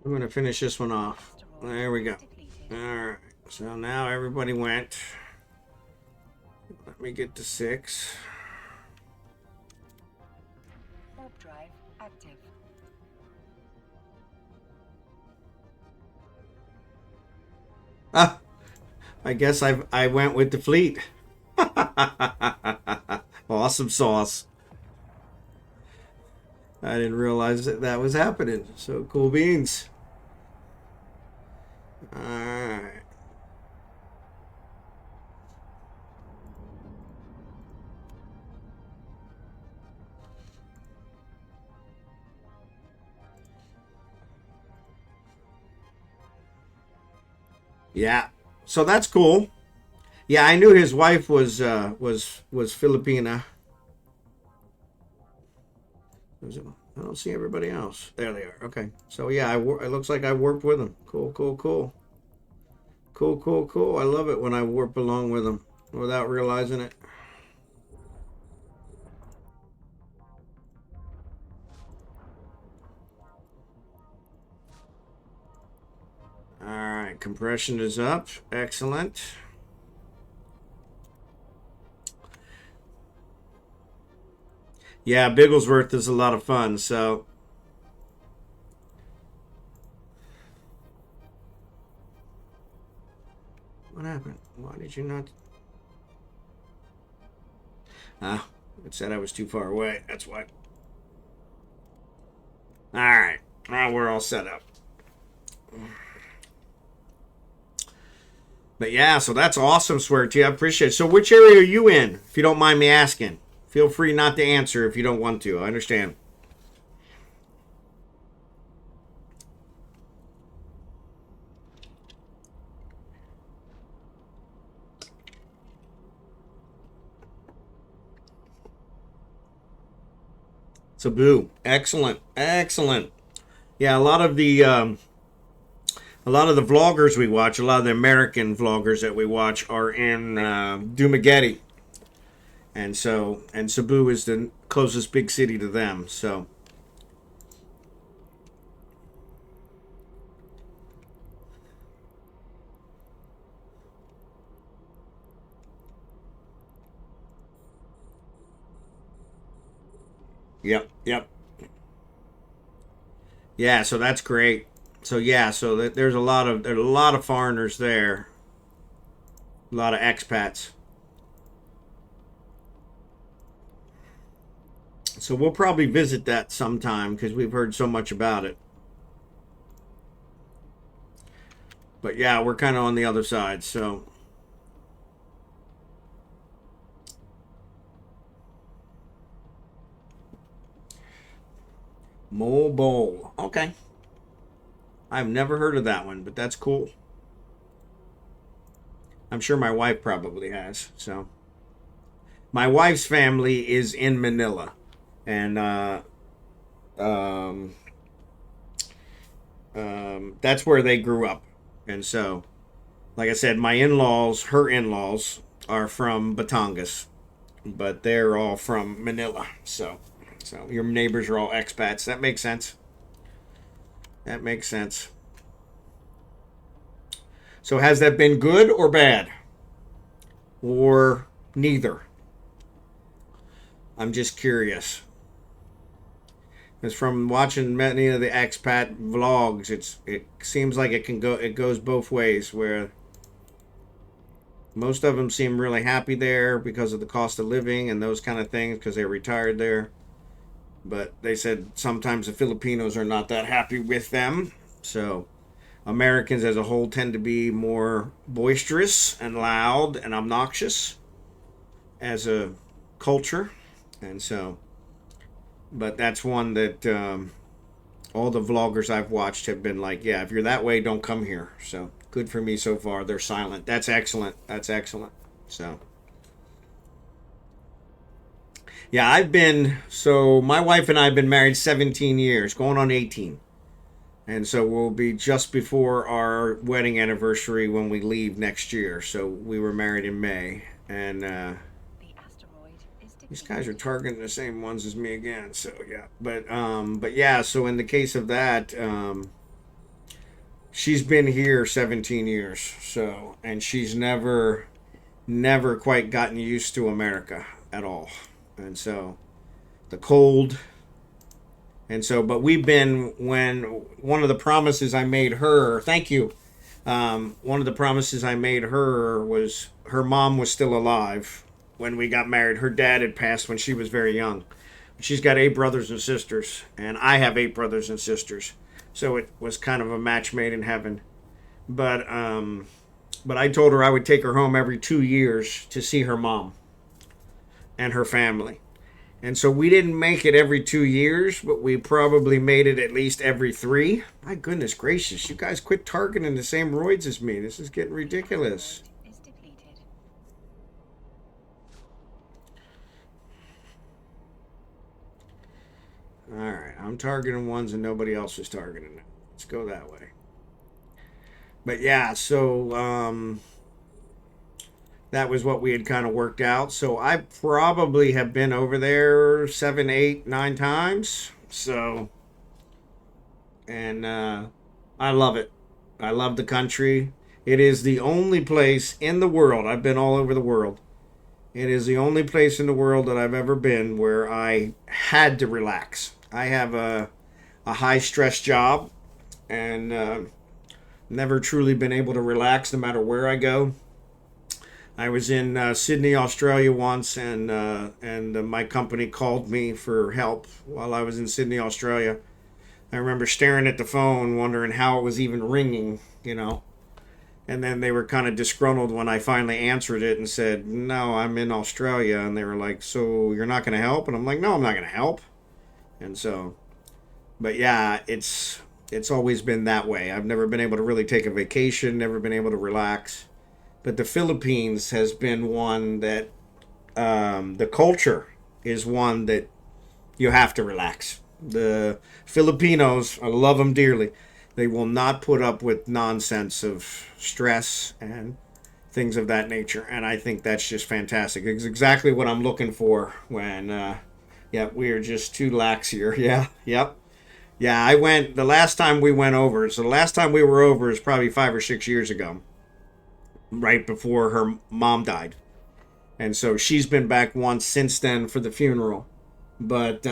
I'm going to finish this one off. Asteroid There we go. is depleted. Alright. So now everybody went. Let me get to 6. Warp drive active. Ah, I guess I went with the fleet. Awesome sauce. I didn't realize that was happening. So cool beans. Alright. Yeah. So that's cool. Yeah, I knew his wife was Filipina. I don't see everybody else. There they are. Okay. So yeah, it looks like I warped with him. Cool, cool, cool. Cool, cool, cool. I love it when I warp along with him without realizing it. All right, compression is up. Excellent. Yeah, Bigglesworth is a lot of fun. So, what happened? Why did you not? Ah, it said I was too far away. That's why. All right, now we're all set up. But yeah, so that's awesome, swerTea. I appreciate it. So, which area are you in, if you don't mind me asking? Feel free not to answer if you don't want to. I understand. So, boo. Excellent, excellent. Yeah, a lot of the vloggers we watch, a lot of the American vloggers that we watch are in Dumageddon, and Cebu is the closest big city to them. So, yep, yep, yeah. So that's great. So yeah, so there's a lot of foreigners there, a lot of expats. So we'll probably visit that sometime because we've heard so much about it. But yeah, we're kind of on the other side. So Mobile. Okay. I've never heard of that one, but that's cool. I'm sure my wife probably has. So my wife's family is in Manila, and um, that's where they grew up. And so, like I said, my in-laws, her in-laws, are from Batangas, but they're all from Manila. So your neighbors are all expats. That makes sense. That makes sense. So has that been good or bad? Or neither? I'm just curious. Because from watching many of the expat vlogs, it seems like it goes both ways. Where most of them seem really happy there because of the cost of living and those kind of things because they retired there. But they said sometimes the Filipinos are not that happy with them. So Americans as a whole tend to be more boisterous and loud and obnoxious as a culture. And so, but that's one that all the vloggers I've watched have been like, yeah, if you're that way, don't come here. So good for me so far. They're silent. That's excellent. That's excellent. So, yeah, so my wife and I have been married 17 years, going on 18. And so we'll be just before our wedding anniversary when we leave next year. So we were married in May. And The asteroid is these guys are depleted. targeting the same ones as me again. So yeah. But yeah, so in the case of that, she's been here 17 years. So and she's never quite gotten used to America at all. And so the cold, and so, but we've been, when one of the promises I made her, thank you. One of the promises I made her was her mom was still alive when we got married. Her dad had passed when she was very young. She's got 8 brothers and sisters, and I have 8 brothers and sisters. So it was kind of a match made in heaven. But I told her I would take her home every 2 years to see her mom and her family. And so we didn't make it every 2 years, but we probably made it at least every 3. My goodness gracious, you guys quit targeting the same roids as me. This is getting ridiculous. Asteroid is depleted. Alright, I'm targeting ones and nobody else is targeting them. Let's go that way. But yeah, so that was what we had kind of worked out. So I probably have been over there 7, 8, 9 times. So, and I love it. I love the country. It is the only place in the world. I've been all over the world. It is the only place in the world that I've ever been where I had to relax. I have a high stress job and never truly been able to relax no matter where I go. I was in Sydney, Australia once, and my company called me for help while I was in Sydney, Australia. I remember staring at the phone, wondering how it was even ringing, you know. And then they were kind of disgruntled when I finally answered it and said, "No, I'm in Australia." And they were like, "So you're not going to help?" And I'm like, "No, I'm not going to help." And so, but yeah, it's always been that way. I've never been able to really take a vacation, never been able to relax. But the Philippines has been one that the culture is one that you have to relax. The Filipinos, I love them dearly. They will not put up with nonsense of stress and things of that nature. And I think that's just fantastic. It's exactly what I'm looking for when, yeah, we are just too lax here. Yeah, yep. Yeah, I went, the last time we went over, so the last time we were over is probably 5 or 6 years ago, right before her mom died. And so she's been back once since then for the funeral. But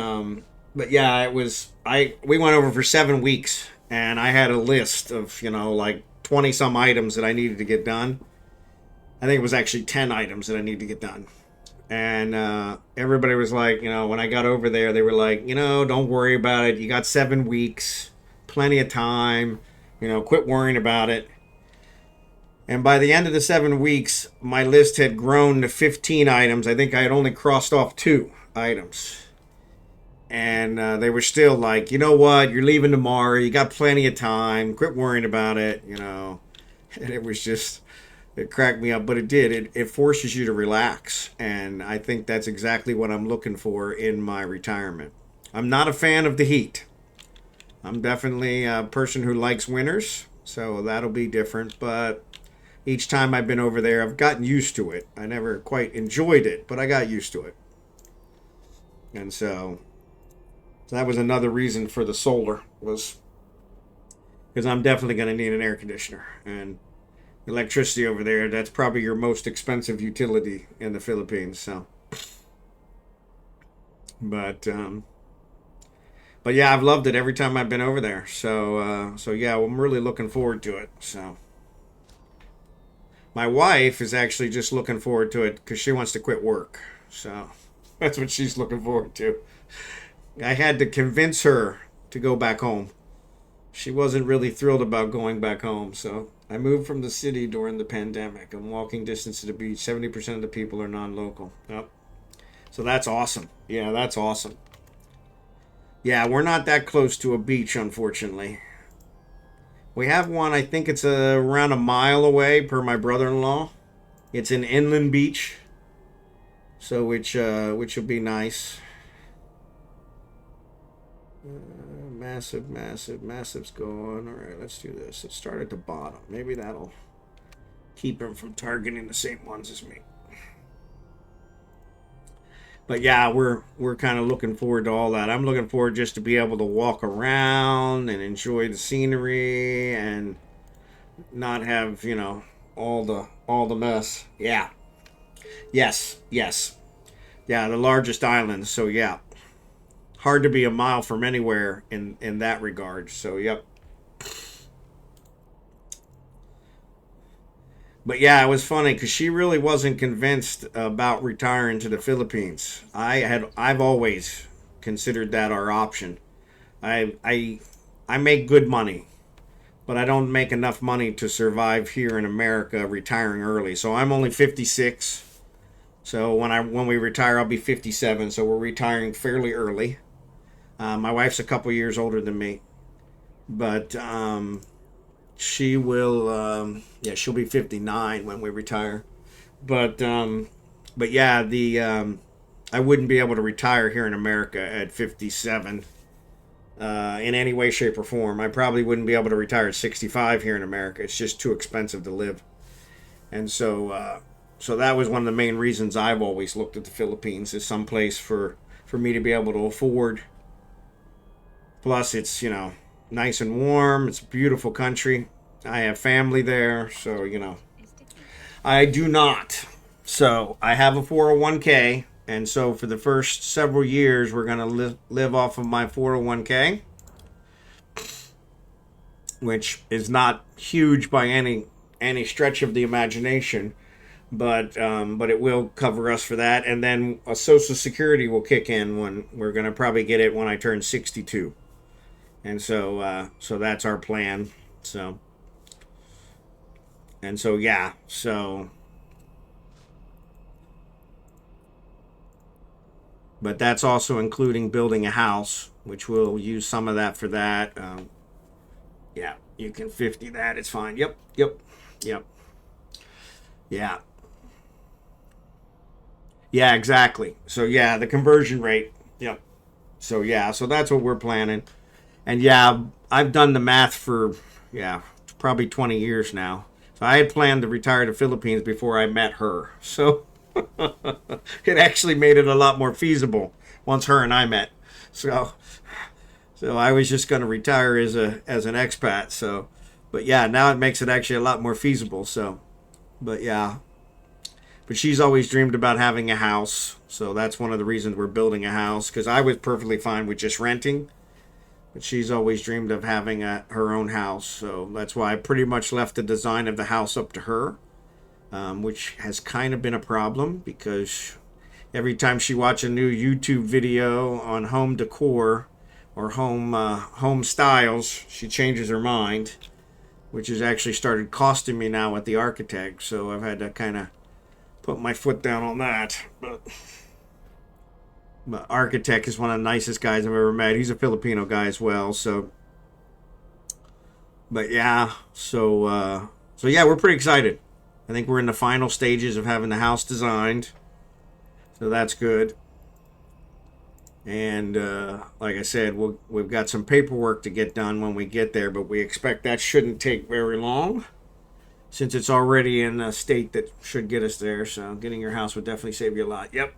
yeah, we went over for 7 weeks and I had a list of, like 20 some items that I needed to get done. I think it was actually 10 items that I needed to get done. And everybody was like, when I got over there, they were like, don't worry about it. You got 7 weeks, plenty of time, quit worrying about it. And by the end of the 7 weeks, my list had grown to 15 items. I think I had only crossed off 2 items. And they were still like, you know what? You're leaving tomorrow. You got plenty of time. Quit worrying about it, And it was just, it cracked me up. But it did. It forces you to relax. And I think that's exactly what I'm looking for in my retirement. I'm not a fan of the heat. I'm definitely a person who likes winters. So that'll be different. But each time I've been over there, I've gotten used to it. I never quite enjoyed it, but I got used to it. And so that was another reason for the solar, was because I'm definitely going to need an air conditioner. And electricity over there, that's probably your most expensive utility in the Philippines. So, but yeah, I've loved it every time I've been over there. So yeah, I'm really looking forward to it. So my wife is actually just looking forward to it because she wants to quit work. So that's what she's looking forward to. I had to convince her to go back home. She wasn't really thrilled about going back home. So I moved from the city during the pandemic. I'm walking distance to the beach. 70% of the people are non-local. Yep. So that's awesome. Yeah, that's awesome. Yeah, we're not that close to a beach, unfortunately. We have one, I think it's around a mile away per my brother-in-law. It's an inland beach. So which will be nice. Massive's going. All right, let's do this. Let's start at the bottom. Maybe that'll keep him from targeting the same ones as me. But yeah, we're kind of looking forward to all that. I'm looking forward just to be able to walk around and enjoy the scenery and not have, all the mess. Yeah. Yes. Yeah, the largest island. So yeah. Hard to be a mile from anywhere in that regard. So yep. But yeah, it was funny because she really wasn't convinced about retiring to the Philippines. I've always considered that our option. I make good money, but I don't make enough money to survive here in America retiring early. So I'm only 56. So when we retire, I'll be 57. So we're retiring fairly early. My wife's a couple years older than me, but she will. Yeah, she'll be 59 when we retire. But yeah, I wouldn't be able to retire here in America at 57 in any way, shape, or form. I probably wouldn't be able to retire at 65 here in America. It's just too expensive to live. And so that was one of the main reasons I've always looked at the Philippines as some place for me to be able to afford. Plus, it's, nice and warm. It's a beautiful country. I have family there, so, I do not. So I have a 401k, and so for the first several years, we're going to live off of my 401k, which is not huge by any stretch of the imagination, but it will cover us for that. And then a Social Security will kick in when we're going to probably get it when I turn 62, and so that's our plan. So yeah, so. But that's also including building a house, which we'll use some of that for that. Yeah, you can 50 that. It's fine. Yep. Yeah. Yeah, exactly. So, yeah, the conversion rate. Yep. So, yeah, so that's what we're planning. And, yeah, I've done the math for, probably 20 years now. So I had planned to retire to the Philippines before I met her. So it actually made it a lot more feasible once her and I met. So I was just going to retire as an expat. So, but yeah, now it makes it actually a lot more feasible. So, but yeah, but she's always dreamed about having a house. So that's one of the reasons we're building a house, because I was perfectly fine with just renting. But she's always dreamed of having her own house. So that's why I pretty much left the design of the house up to her. Which has kind of been a problem, because every time she watches a new YouTube video on home decor or home styles, she changes her mind, which has actually started costing me now with the architect. So I've had to kind of put my foot down on that. But architect is one of the nicest guys I've ever met. He's a Filipino guy as well. So, but yeah, so yeah, we're pretty excited. I think we're in the final stages of having the house designed. So that's good. And like I said, we've got some paperwork to get done when we get there, but we expect that shouldn't take very long, since it's already in a state that should get us there. So getting your house would definitely save you a lot. Yep.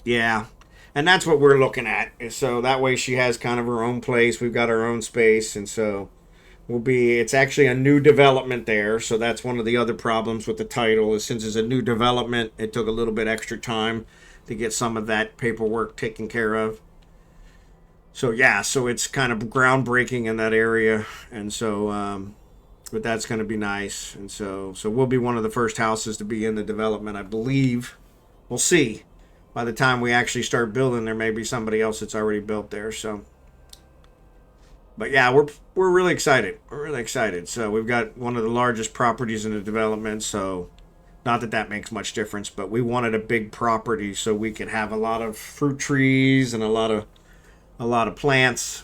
Yeah. And that's what we're looking at. So that way she has kind of her own place. We've got our own space. And so it's actually a new development there. So that's one of the other problems with the title, is since it's a new development, it took a little bit extra time to get some of that paperwork taken care of. So yeah, so it's kind of groundbreaking in that area. And so, but that's going to be nice. And so we'll be one of the first houses to be in the development, I believe. We'll see. By the time we actually start building, there may be somebody else that's already built there. So, but yeah, we're really excited. We're really excited. So we've got one of the largest properties in the development. So, not that that makes much difference, but we wanted a big property so we could have a lot of fruit trees and a lot of plants.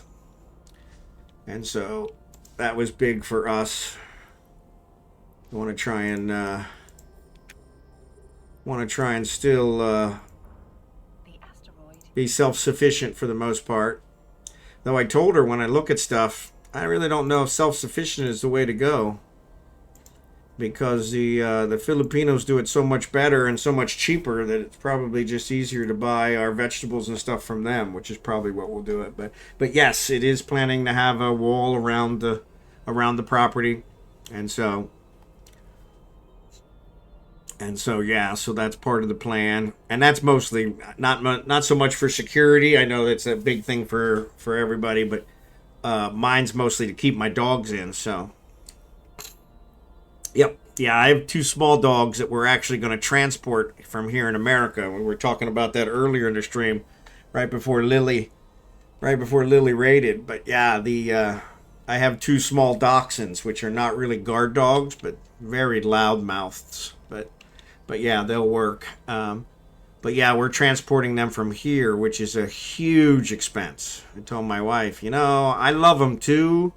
And so that was big for us. We want to try and still be self-sufficient for the most part. Though I told her, when I look at stuff, I really don't know if self-sufficient is the way to go, because the Filipinos do it so much better and so much cheaper that it's probably just easier to buy our vegetables and stuff from them, which is probably what we'll do it. But yes, it is planning to have a wall around the property, and so yeah, so that's part of the plan, and that's mostly not so much for security. I know that's a big thing for everybody, but mine's mostly to keep my dogs in. So, yep, yeah, I have 2 small dogs that we're actually going to transport from here in America. We were talking about that earlier in the stream, right before Lily raided. But yeah, I have 2 small dachshunds, which are not really guard dogs, but very loud mouths. But yeah, they'll work. But yeah, we're transporting them from here, which is a huge expense. I told my wife, I love them too,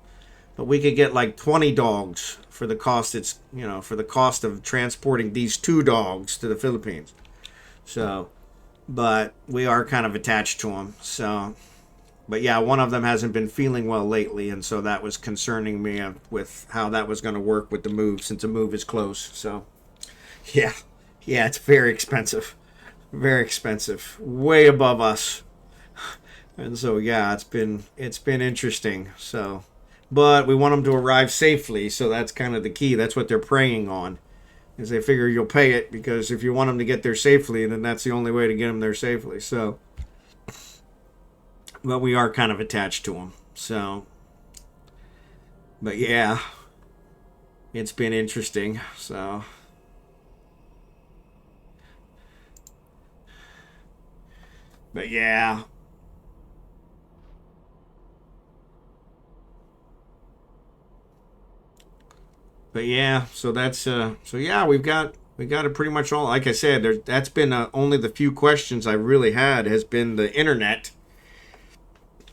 but we could get like 20 dogs for the cost for the cost of transporting these 2 dogs to the Philippines. So, but we are kind of attached to them. So, but yeah, one of them hasn't been feeling well lately, and so that was concerning me with how that was going to work with the move, since the move is close. So, yeah, yeah, it's very expensive. Very expensive, way above us, and so yeah, it's been interesting. So, but we want them to arrive safely, so that's kind of the key. That's what they're preying on, is they figure you'll pay it, because if you want them to get there safely, then that's the only way to get them there safely. So, but we are kind of attached to them. So, but yeah, it's been interesting. So. But yeah. But yeah, so that's so yeah, we got it pretty much all. Like I said, that's been only the few questions I really had has been the internet,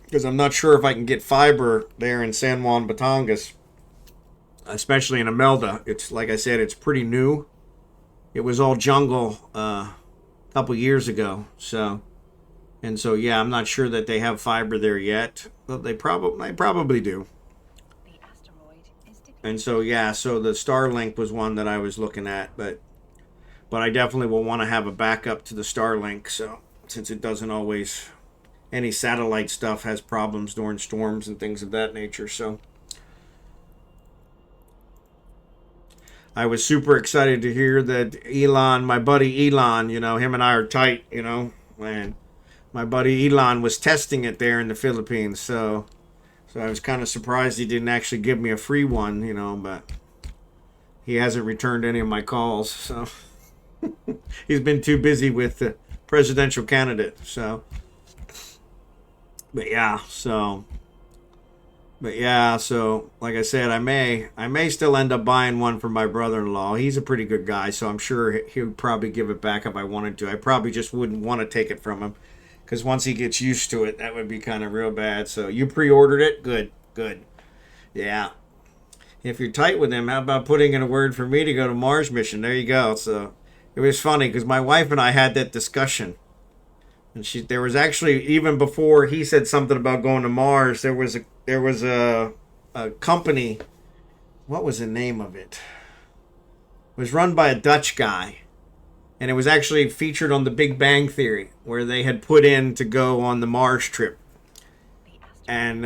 because I'm not sure if I can get fiber there in San Juan Batangas, especially in Imelda. It's like I said, it's pretty new. It was all jungle a couple years ago, so. And so, yeah, I'm not sure that they have fiber there yet. But they probably do. The asteroid is depleted. And so, yeah, so the Starlink was one that I was looking at, but I definitely will want to have a backup to the Starlink. So, since it doesn't always, any satellite stuff has problems during storms and things of that nature. So, I was super excited to hear that Elon, my buddy Elon, him and I are tight, and my buddy Elon was testing it there in the Philippines. So I was kind of surprised he didn't actually give me a free one, but he hasn't returned any of my calls. So he's been too busy with the presidential candidate. So, but yeah, so like I said, I may still end up buying one for my brother-in-law. He's a pretty good guy, so I'm sure he would probably give it back if I wanted to. I probably just wouldn't want to take it from him, because once he gets used to it, that would be kind of real bad. So you pre-ordered it? Good. Yeah. If you're tight with him, how about putting in a word for me to go to Mars mission? There you go. So it was funny, because my wife and I had that discussion. And there was actually, even before he said something about going to Mars, there was a company. What was the name of it? It was run by a Dutch guy. And it was actually featured on the Big Bang Theory, where they had put in to go on the Mars trip and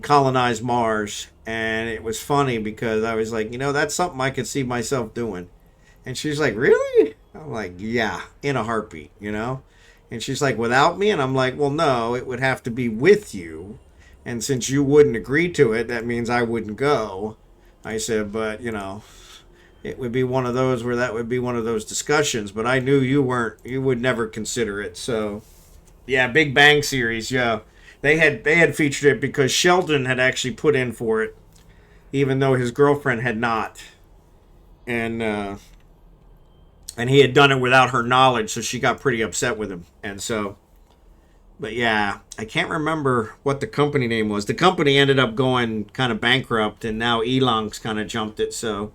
colonize Mars. And it was funny, because I was like, that's something I could see myself doing. And she's like, really? I'm like, yeah, in a heartbeat, And she's like, without me? And I'm like, well, no, it would have to be with you. And since you wouldn't agree to it, that means I wouldn't go. I said, but, it would be one of those where that would be one of those discussions, but I knew you would never consider it. So, yeah, Big Bang series, yeah. They had featured it because Sheldon had actually put in for it, even though his girlfriend had not. And he had done it without her knowledge, so she got pretty upset with him. And so, but yeah, I can't remember what the company name was. The company ended up going kind of bankrupt, and now Elon's kind of jumped it, so.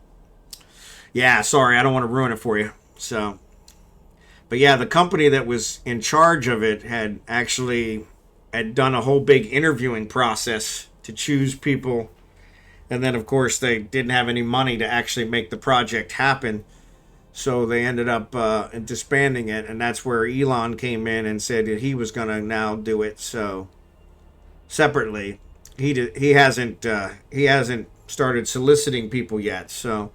Yeah, sorry, I don't want to ruin it for you. So, but yeah, the company that was in charge of it had done a whole big interviewing process to choose people. And then, of course, they didn't have any money to actually make the project happen. So they ended up disbanding it. And that's where Elon came in and said that he was going to now do it. So separately, he hasn't started soliciting people yet. So.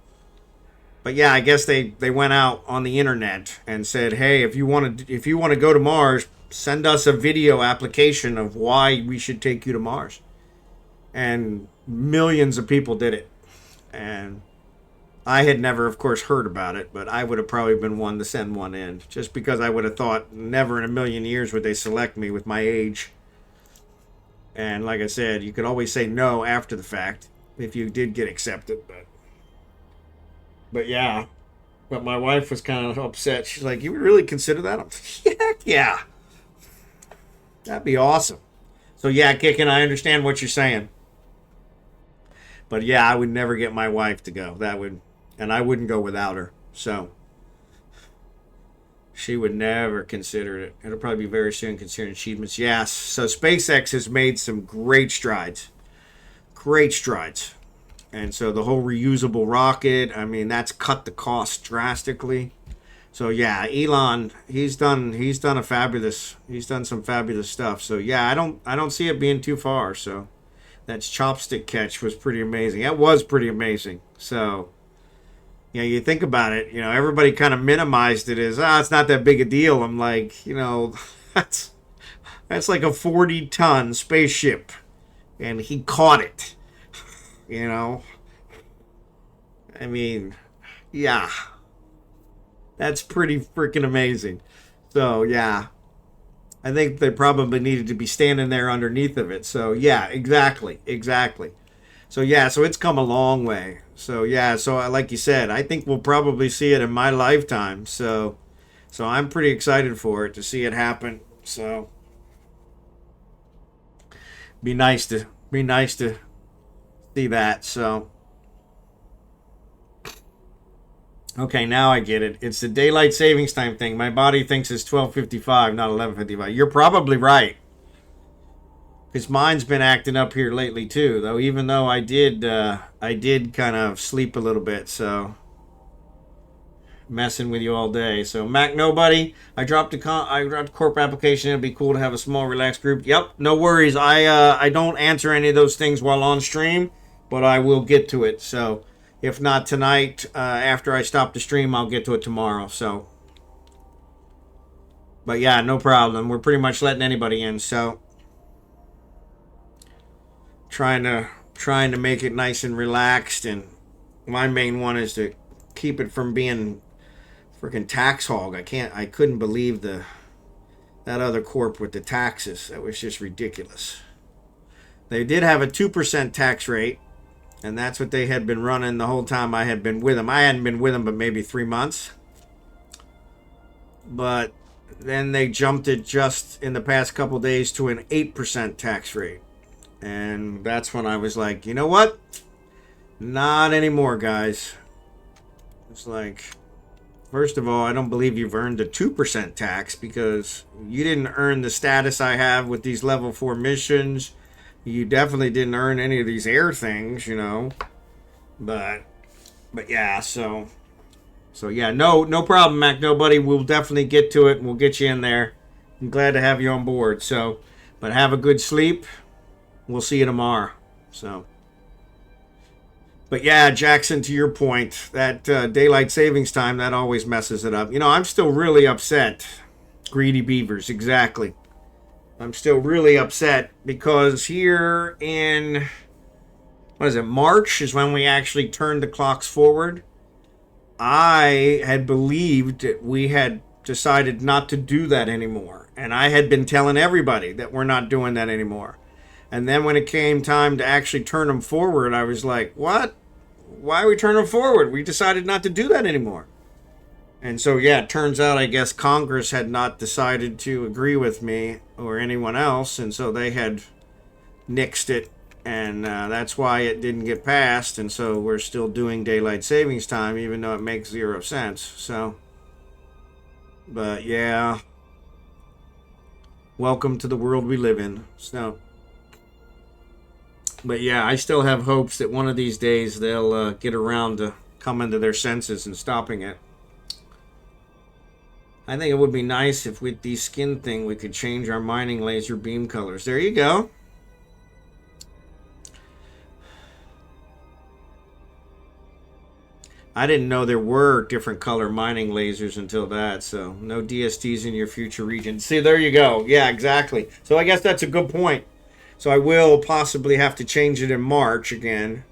But yeah, I guess they went out on the internet and said, "Hey, if you want to go to Mars, send us a video application of why we should take you to Mars." And millions of people did it. And I had never, of course, heard about it, but I would have probably been one to send one in, just because I would have thought never in a million years would they select me with my age. And like I said, you could always say no after the fact if you did get accepted, but yeah. But my wife was kind of upset. She's like, "You would really consider that?" I'm like, "Heck yeah, that'd be awesome." So yeah, Kickin, I understand what you're saying. But yeah, I would never get my wife to go. That would, and I wouldn't go without her. So she would never consider it. It'll probably be very soon considering achievements. Yes. So SpaceX has made some great strides. Great strides. And so the whole reusable rocket, I mean, that's cut the cost drastically. So yeah, Elon, he's done some fabulous stuff. So yeah, I don't see it being too far. So that chopstick catch was pretty amazing. That was pretty amazing. So yeah, you think about it, everybody kind of minimized it as, it's not that big a deal. I'm like, that's like a 40-ton spaceship, and he caught it. I mean, yeah, that's pretty freaking amazing. So yeah, I think they probably needed to be standing there underneath of it. So yeah, exactly. So yeah, so it's come a long way. So yeah, so like you said, I think we'll probably see it in my lifetime. So I'm pretty excited for it to see it happen. So be nice to see that. So okay, now I get it. It's the daylight savings time thing. My body thinks it's 12:55, not 11:55. You're probably right. Because mine's been acting up here lately too, though. Even though I did kind of sleep a little bit, so messing with you all day. So MacNobody, I dropped a corp application. It'd be cool to have a small, relaxed group. Yep, no worries. I don't answer any of those things while on stream, but I will get to it. So if not tonight, after I stop the stream, I'll get to it tomorrow. So, but yeah, no problem. We're pretty much letting anybody in. So. Trying to make it nice and relaxed, and my main one is to keep it from being freaking tax hog. I couldn't believe that other corp with the taxes. That was just ridiculous. They did have a 2% tax rate, and that's what they had been running the whole time I had been with them. I hadn't been with them but maybe 3 months. But then they jumped it just in the past couple days to an 8% tax rate. And that's when I was like, you know what? Not anymore, guys. It's like, first of all, I don't believe you've earned the 2% tax, because you didn't earn the status I have with these level 4 missions. You definitely didn't earn any of these air things, But yeah, so yeah, no problem, MacNobody. We'll definitely get to it, and we'll get you in there. I'm glad to have you on board. So, but have a good sleep. We'll see you tomorrow. So, but yeah, Jackson, to your point, that daylight savings time, that always messes it up. I'm still really upset. Greedy beavers, exactly. I'm still really upset because here in, March is when we actually turned the clocks forward. I had believed that we had decided not to do that anymore. And I had been telling everybody that we're not doing that anymore. And then when it came time to actually turn them forward, I was like, what? Why are we turning them forward? We decided not to do that anymore. And so, yeah, it turns out, I guess, Congress had not decided to agree with me or anyone else. And so they had nixed it. And that's why it didn't get passed. And so we're still doing daylight savings time, even though it makes 0 sense. So, but yeah. Welcome to the world we live in. So. But yeah, I still have hopes that one of these days they'll get around to coming to their senses and stopping it. I think it would be nice if with the skin thing we could change our mining laser beam colors. There you go. I didn't know there were different color mining lasers until that, so no DSTs in your future region. See, there you go. Yeah, exactly. So I guess that's a good point. So I will possibly have to change it in March again.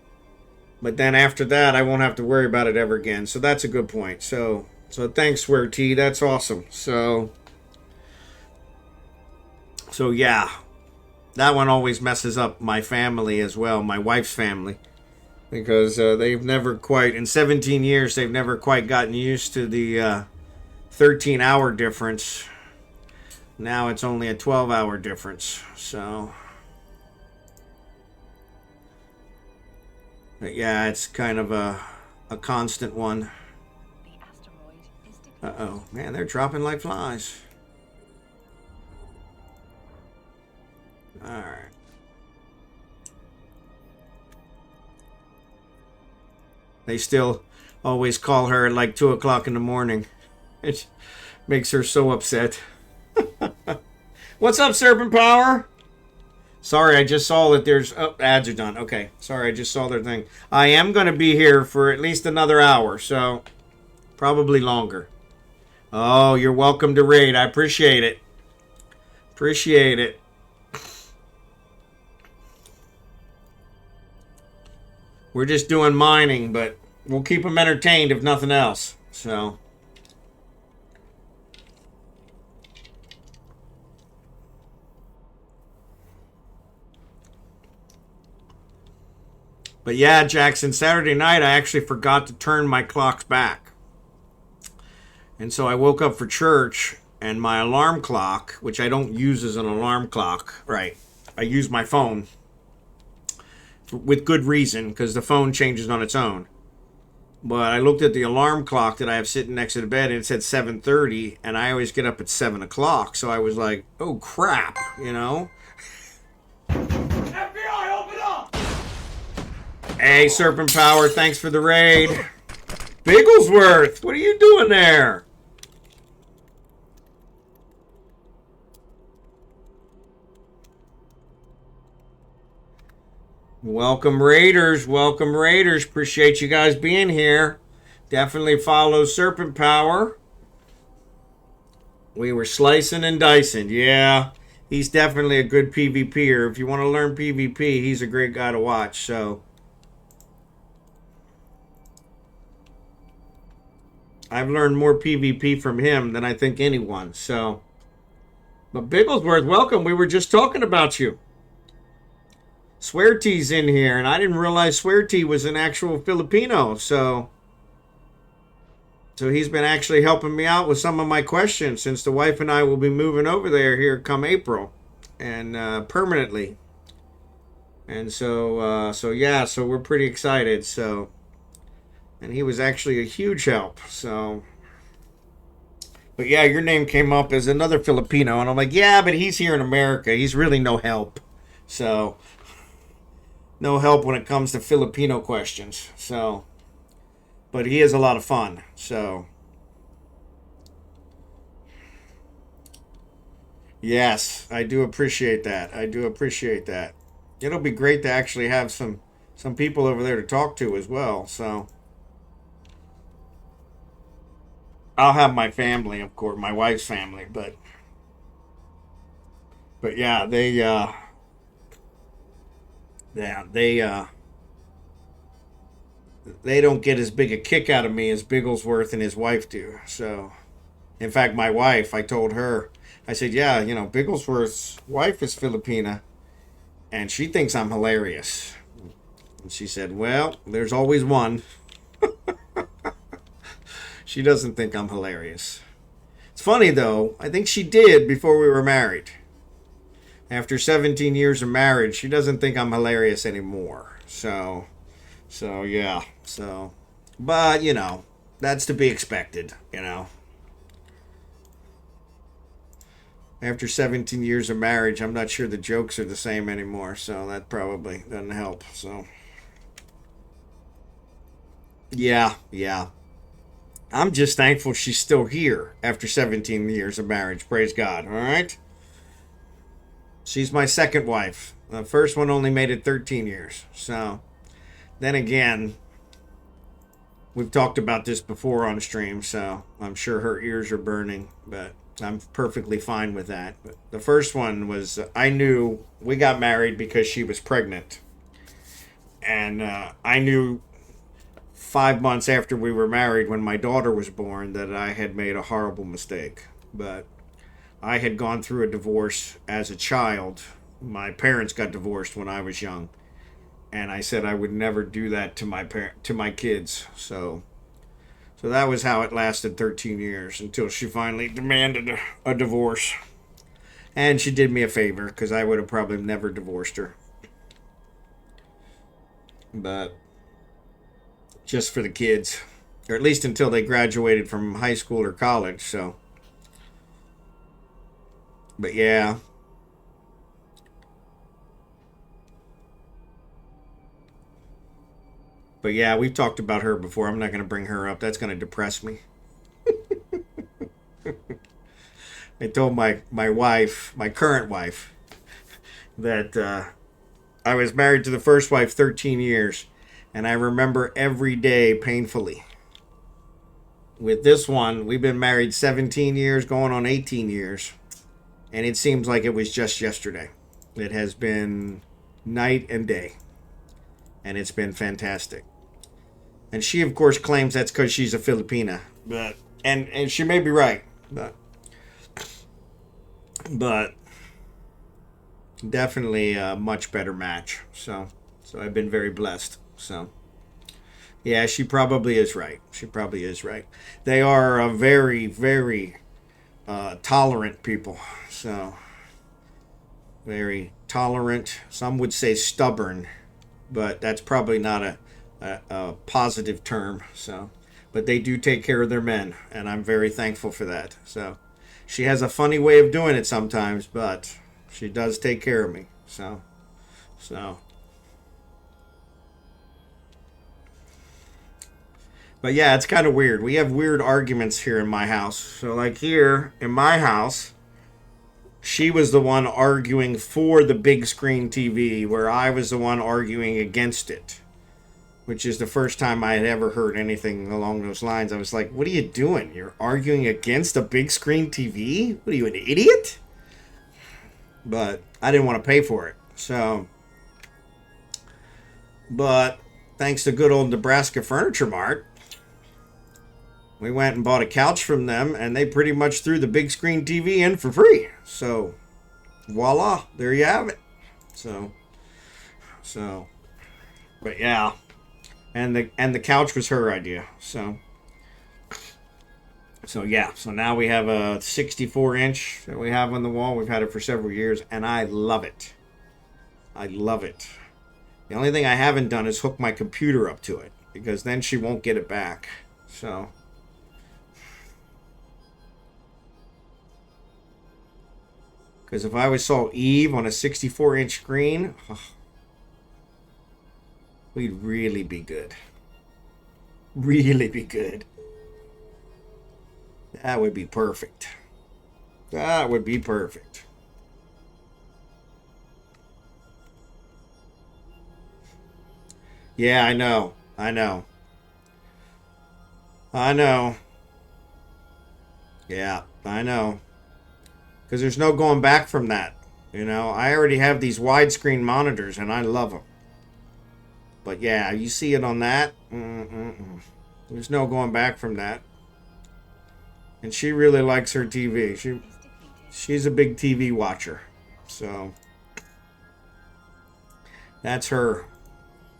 But then after that, I won't have to worry about it ever again. So that's a good point. So thanks, swerTea. That's awesome. So yeah, that one always messes up my family as well, my wife's family. because they've never quite, in 17 years, they've never quite gotten used to the 13-hour difference. Now it's only a 12-hour difference. So, but yeah, it's kind of a constant one. The asteroid is depleted. Uh-oh. Man, they're dropping like flies. Alright. They still always call her at like 2 o'clock in the morning. It makes her so upset. What's up, Serpent Power? Sorry, I just saw that there's... Oh, ads are done. Okay. Sorry, I just saw their thing. I am going to be here for at least another hour, so probably longer. Oh, you're welcome to raid. I appreciate it. Appreciate it. We're just doing mining, but we'll keep them entertained if nothing else. So... But yeah, Jackson, Saturday night I actually forgot to turn my clocks back. And so I woke up for church and my alarm clock, which I don't use as an alarm clock, right? I use my phone with good reason because the phone changes on its own. But I looked at the alarm clock that I have sitting next to the bed and it said 7:30 and I always get up at 7 o'clock. So I was like, oh crap, you know? FBI, open up! Hey, Serpent Power, thanks for the raid. BigglesWorth, what are you doing there? Welcome, Raiders. Welcome, Raiders. Appreciate you guys being here. Definitely follow Serpent Power. We were slicing and dicing. Yeah, he's definitely a good PvPer. If you want to learn PvP, he's a great guy to watch, so... I've learned more PvP from him than I think anyone, so... But BigglesWorth, welcome. We were just talking about you. swerTea's in here, and I didn't realize swerTea was an actual Filipino, so... So he's been actually helping me out with some of my questions, since the wife and I will be moving over there here come April, and permanently. And so, yeah, so we're pretty excited, so... And he was actually a huge help, so... But yeah, your name came up as another Filipino, and I'm like, yeah, but he's here in America. He's really no help. So, no help when it comes to Filipino questions. So, but he is a lot of fun, so... Yes, I do appreciate that. I do appreciate that. It'll be great to actually have some people over there to talk to as well, so... I'll have my family, of course, my wife's family, but yeah, they don't get as big a kick out of me as BigglesWorth and his wife do. So, in fact, my wife, I told her, I said, yeah, you know, BigglesWorth's wife is Filipina, and she thinks I'm hilarious. And she said, well, there's always one. She doesn't think I'm hilarious. It's funny, though. I think she did before we were married. After 17 years of marriage, she doesn't think I'm hilarious anymore. So yeah. So, but, you know, that's to be expected, you know. After 17 years of marriage, I'm not sure the jokes are the same anymore. So that probably doesn't help. So, yeah. I'm just thankful she's still here after 17 years of marriage. Praise God. All right? She's my second wife. The first one only made it 13 years. So, then again, we've talked about this before on stream, so I'm sure her ears are burning, but I'm perfectly fine with that. But the first one was, I knew we got married because she was pregnant. And I knew 5 months after we were married, when my daughter was born, that I had made a horrible mistake. But I had gone through a divorce as a child. My parents got divorced when I was young. and I said I would never do that to my kids. So that was how it lasted 13 years until she finally demanded a divorce. And she did me a favor because I would have probably never divorced her. But just for the kids, or at least until they graduated from high school or college. So, but yeah. But yeah, we've talked about her before. I'm not going to bring her up. That's going to depress me. I told my wife, my current wife, that I was married to the first wife 13 years, and I remember every day painfully. With this one, we've been married 17 years, going on 18 years, and it seems like it was just yesterday. It has been night and day, and it's been fantastic. And she, of course, claims that's because she's a Filipina, but and she may be right, but definitely a much better match. So I've been very blessed. So yeah, she probably is right. She probably is right. They are a very, very tolerant people. So very tolerant. Some would say stubborn, but that's probably not a positive term. So, but they do take care of their men, and I'm very thankful for that. So she has a funny way of doing it sometimes, but she does take care of me. So. But yeah, it's kind of weird. We have weird arguments here in my house. So, like here in my house, she was the one arguing for the big screen TV, where I was the one arguing against it, which is the first time I had ever heard anything along those lines. I was like, what are you doing? You're arguing against a big screen TV? What are you, an idiot? But I didn't want to pay for it. So, but thanks to good old Nebraska Furniture Mart, we went and bought a couch from them, and they pretty much threw the big screen TV in for free. So, voila, there you have it. So, but yeah, and the couch was her idea. So yeah, so now we have a 64-inch that we have on the wall. We've had it for several years, and I love it. I love it. The only thing I haven't done is hook my computer up to it, because then she won't get it back. So. Because if I saw Eve on a 64-inch screen, we'd really be good. Really be good. That would be perfect. That would be perfect. Yeah, I know. I know. I know. Yeah, I know. Because there's no going back from that. You know, I already have these widescreen monitors, and I love them. But yeah, you see it on that. There's no going back from that. And she really likes her TV. She's a big TV watcher. So that's her.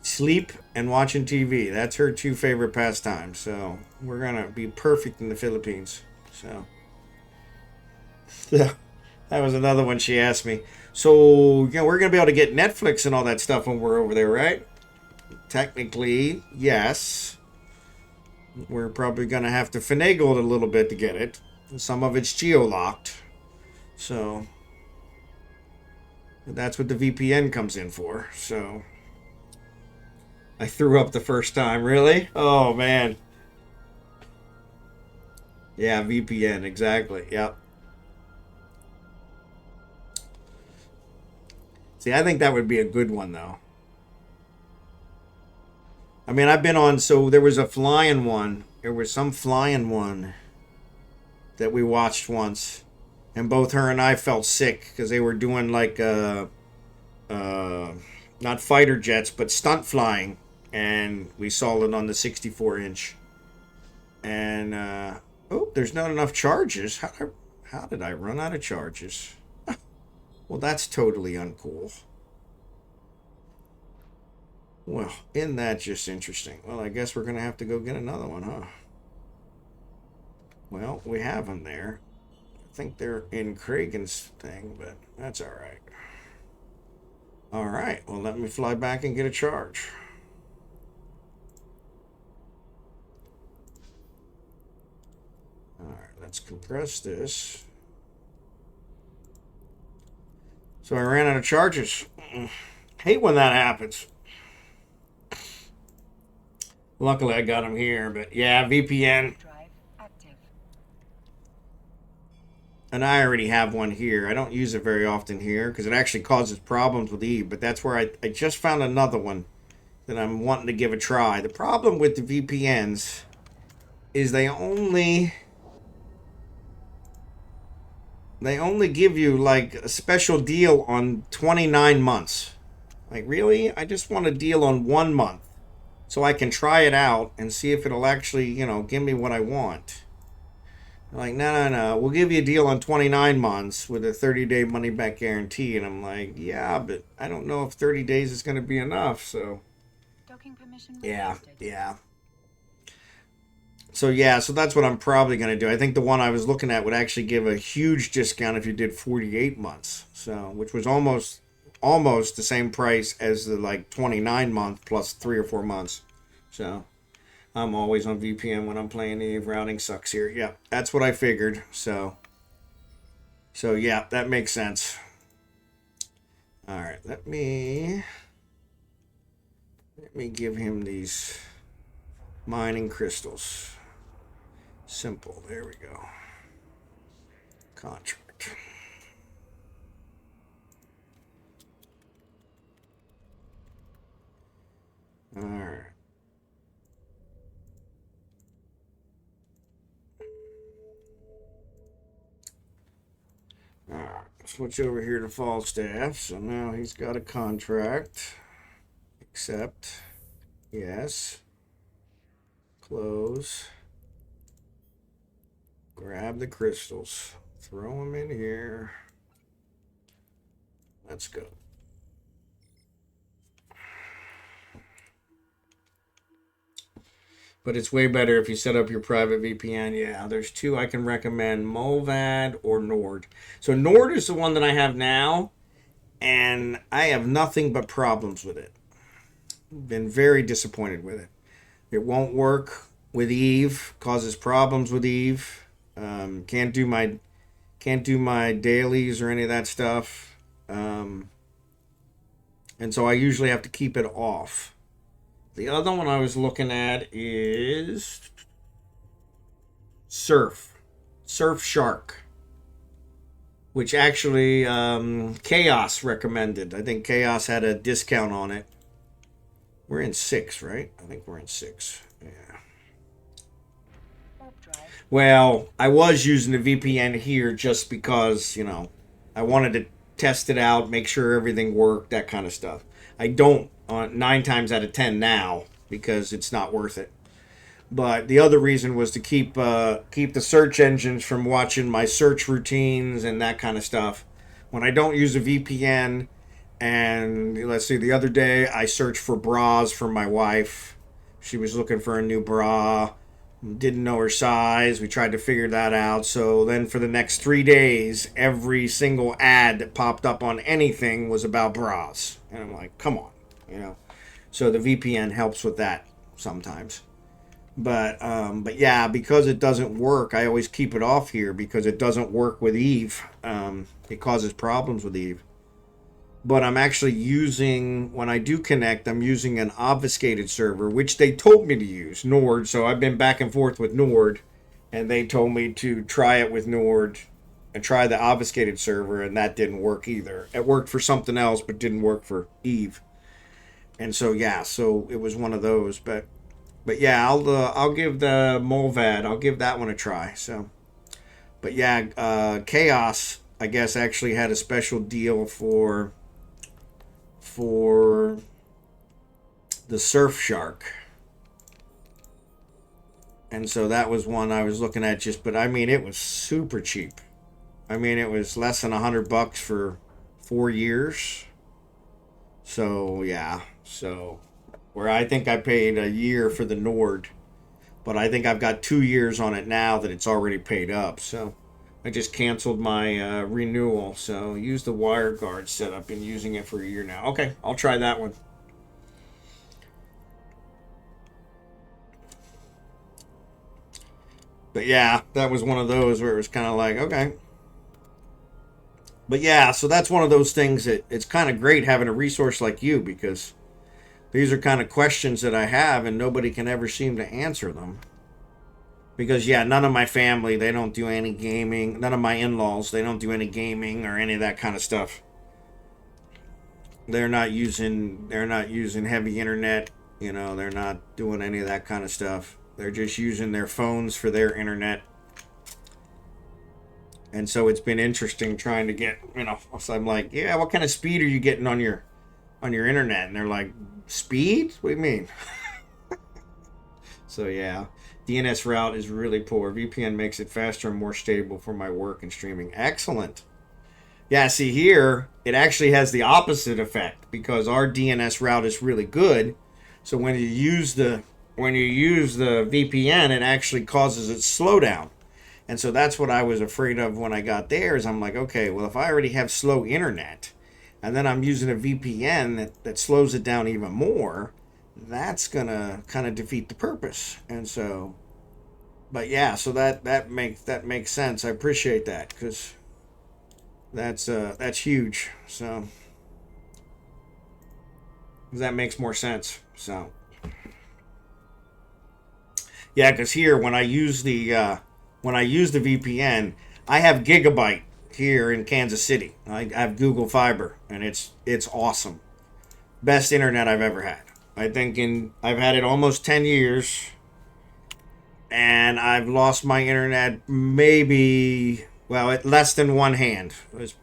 Sleep and watching TV. That's her two favorite pastimes. So we're going to be perfect in the Philippines. So. Yeah, that was another one she asked me. So, you know, we're going to be able to get Netflix and all that stuff when we're over there, right? Technically, yes. We're probably going to have to finagle it a little bit to get it. Some of it's geo-locked. So, that's what the VPN comes in for. So, I threw up the first time. Really? Oh, man. Yeah, VPN, exactly. Yep. See, I think that would be a good one, though. I mean, I've been on, so there was a flying one. There was some flying one that we watched once. And both her and I felt sick because they were doing like, not fighter jets, but stunt flying. And we saw it on the 64-inch. And, oh, there's not enough charges. How did I run out of charges? Well, that's totally uncool. Well, isn't that just interesting? Well, I guess we're going to have to go get another one, huh? Well, we have them there. I think they're in Kragen's thing, but that's all right. All right, well, let me fly back and get a charge. All right, let's compress this. So I ran out of charges. Hate when that happens. Luckily, I got them here, but yeah, VPN. Drive active. And I already have one here. I don't use it very often here because it actually causes problems with Eve, but that's where I just found another one that I'm wanting to give a try. The problem with the VPNs is they only give you like a special deal on 29 months. Like, really? I just want a deal on 1 month so I can try it out and see if it'll actually, give me what I want. Like, no. We'll give you a deal on 29 months with a 30-day money-back guarantee. And I'm like, yeah, but I don't know if 30 days is going to be enough. So, Docking permission yeah. requested. So that's what I'm probably going to do. I think the one I was looking at would actually give a huge discount if you did 48 months. So, which was almost the same price as the like 29 month plus 3 or 4 months. So, I'm always on VPN when I'm playing Eve. Routing sucks here. Yeah, that's what I figured. So yeah, that makes sense. All right, let me give him these mining crystals. Simple. There we go. Contract. All right. All right. Switch over here to Falstaff. So now he's got a contract. Accept. Yes. Close. Grab the crystals. Throw them in here. Let's go. But it's way better if you set up your private VPN. Yeah, there's two I can recommend, Mulvad or Nord. So Nord is the one that I have now, and I have nothing but problems with it. Been very disappointed with it. It won't work with Eve, causes problems with Eve. Can't do my dailies or any of that stuff. And so I usually have to keep it off. The other one I was looking at is Surfshark, which actually Chaos recommended. I think Chaos had a discount on it. We're in 6, right? I think we're in 6. Yeah. Well, I was using the VPN here just because, I wanted to test it out, make sure everything worked, that kind of stuff. I don't 9 times out of 10 now because it's not worth it. But the other reason was to keep the search engines from watching my search routines and that kind of stuff. When I don't use a VPN, and let's see, the other day I searched for bras for my wife. She was looking for a new bra. Didn't know her size. We tried to figure that out. So then for the next 3 days, every single ad that popped up on anything was about bras. And I'm like, come on, So the VPN helps with that sometimes. But yeah, because it doesn't work, I always keep it off here because it doesn't work with Eve. It causes problems with Eve. But I'm actually using, when I do connect, I'm using an obfuscated server, which they told me to use, Nord. So I've been back and forth with Nord, and they told me to try it with Nord and try the obfuscated server, and that didn't work either. It worked for something else, but didn't work for Eve. And so, yeah, so it was one of those. But yeah, I'll give the Mulvad, I'll give that one a try. So, but yeah, Chaos, I guess, actually had a special deal for the Surfshark. And so that was one I was looking at but I mean, it was super cheap. I mean, it was less than $100 for 4 years. So, yeah. So, where I think I paid a year for the Nord, but I think I've got 2 years on it now that it's already paid up. So I just canceled my renewal. So use the WireGuard setup. Been using it for a year now. Okay, I'll try that one. But yeah, that was one of those where it was kind of like, okay. But yeah, so that's one of those things that it's kind of great having a resource like you, because these are kind of questions that I have and nobody can ever seem to answer them. Because yeah, none of my family, they don't do any gaming. None of my in-laws, they don't do any gaming or any of that kind of stuff. They're not using heavy internet, they're not doing any of that kind of stuff. They're just using their phones for their internet. And so it's been interesting trying to get, so I'm like, yeah, what kind of speed are you getting on your internet? And they're like, speed? What do you mean? So yeah, DNS route is really poor. VPN makes it faster and more stable for my work and streaming. Excellent. Yeah, see here, it actually has the opposite effect because our DNS route is really good. So when you use the VPN, it actually causes it to slow down. And so that's what I was afraid of when I got there is I'm like, okay, well, if I already have slow internet and then I'm using a VPN that slows it down even more, that's going to kind of defeat the purpose. And so, but yeah, so that makes sense. I appreciate that because that's huge. So that makes more sense. So yeah, because here when I use the VPN, I have Gigabyte here in Kansas City. I have Google Fiber, and it's awesome. Best internet I've ever had. I've had it almost 10 years, and I've lost my internet maybe at less than one hand.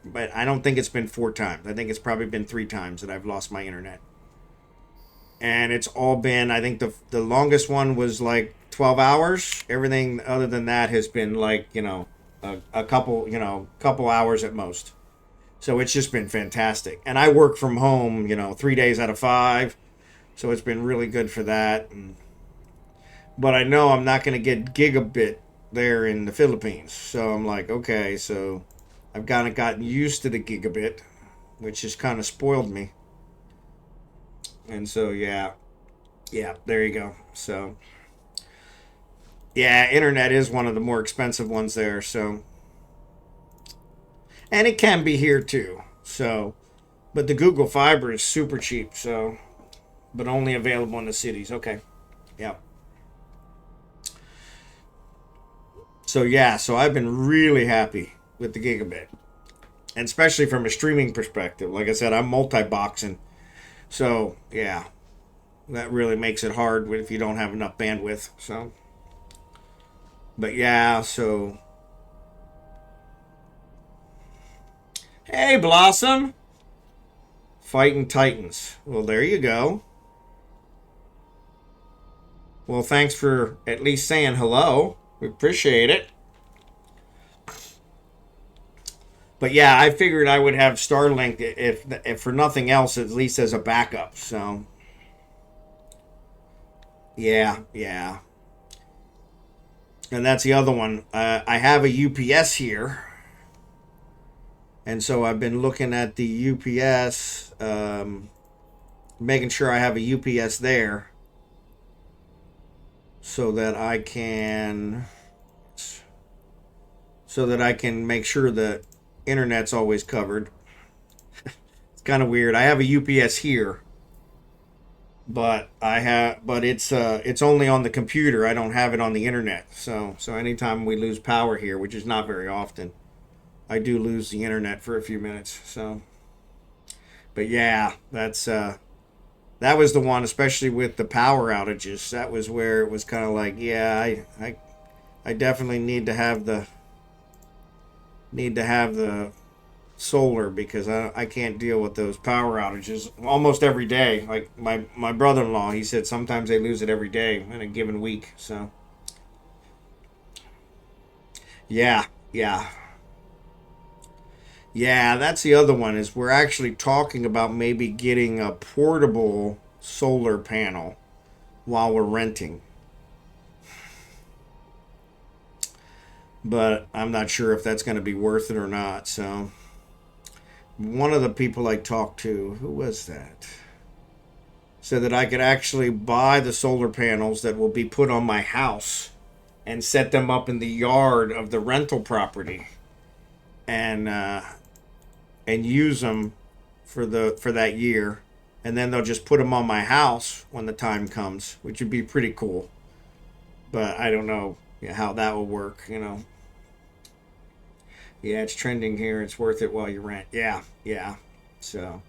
But I don't think it's been 4 times. I think it's probably been 3 times that I've lost my internet. And it's all been, I think the longest one was like 12 hours. Everything other than that has been like, a couple hours at most. So it's just been fantastic. And I work from home, 3 days out of 5. So it's been really good for that. But I know I'm not going to get gigabit there in the Philippines. So I'm like, okay, so I've kind of gotten used to the gigabit, which has kind of spoiled me. And so, yeah, there you go. So, yeah, internet is one of the more expensive ones there. So, and it can be here too. So, but the Google Fiber is super cheap. So, but only available in the cities. Okay, yeah. So yeah, so I've been really happy with the gigabit, and especially from a streaming perspective. Like I said, I'm multi-boxing. So yeah, that really makes it hard if you don't have enough bandwidth. So, but yeah, so hey, Blossom, fighting Titans. Well, there you go. Well, thanks for at least saying hello. We appreciate it. But yeah, I figured I would have Starlink if for nothing else, at least as a backup. So yeah. And that's the other one. I have a UPS here. And so I've been looking at the UPS, making sure I have a UPS there so that I can make sure the internet's always covered. It's kind of weird. I have a UPS here, but it's only on the computer. I don't have it on the internet. So anytime we lose power here, which is not very often, I do lose the internet for a few minutes. So, but yeah, that was the one, especially with the power outages. That was where it was kind of like, yeah, I definitely need to have the solar because I can't deal with those power outages almost every day. Like my brother-in-law, he said sometimes they lose it every day in a given week. So yeah. Yeah, that's the other one is we're actually talking about maybe getting a portable solar panel while we're renting. But I'm not sure if that's going to be worth it or not. So one of the people I talked to, who was that? Said that I could actually buy the solar panels that will be put on my house and set them up in the yard of the rental property, and use them for that year, and then they'll just put them on my house when the time comes, which would be pretty cool. But I don't know how that will work. Yeah, it's trending here. It's worth it while you rent. Yeah. So,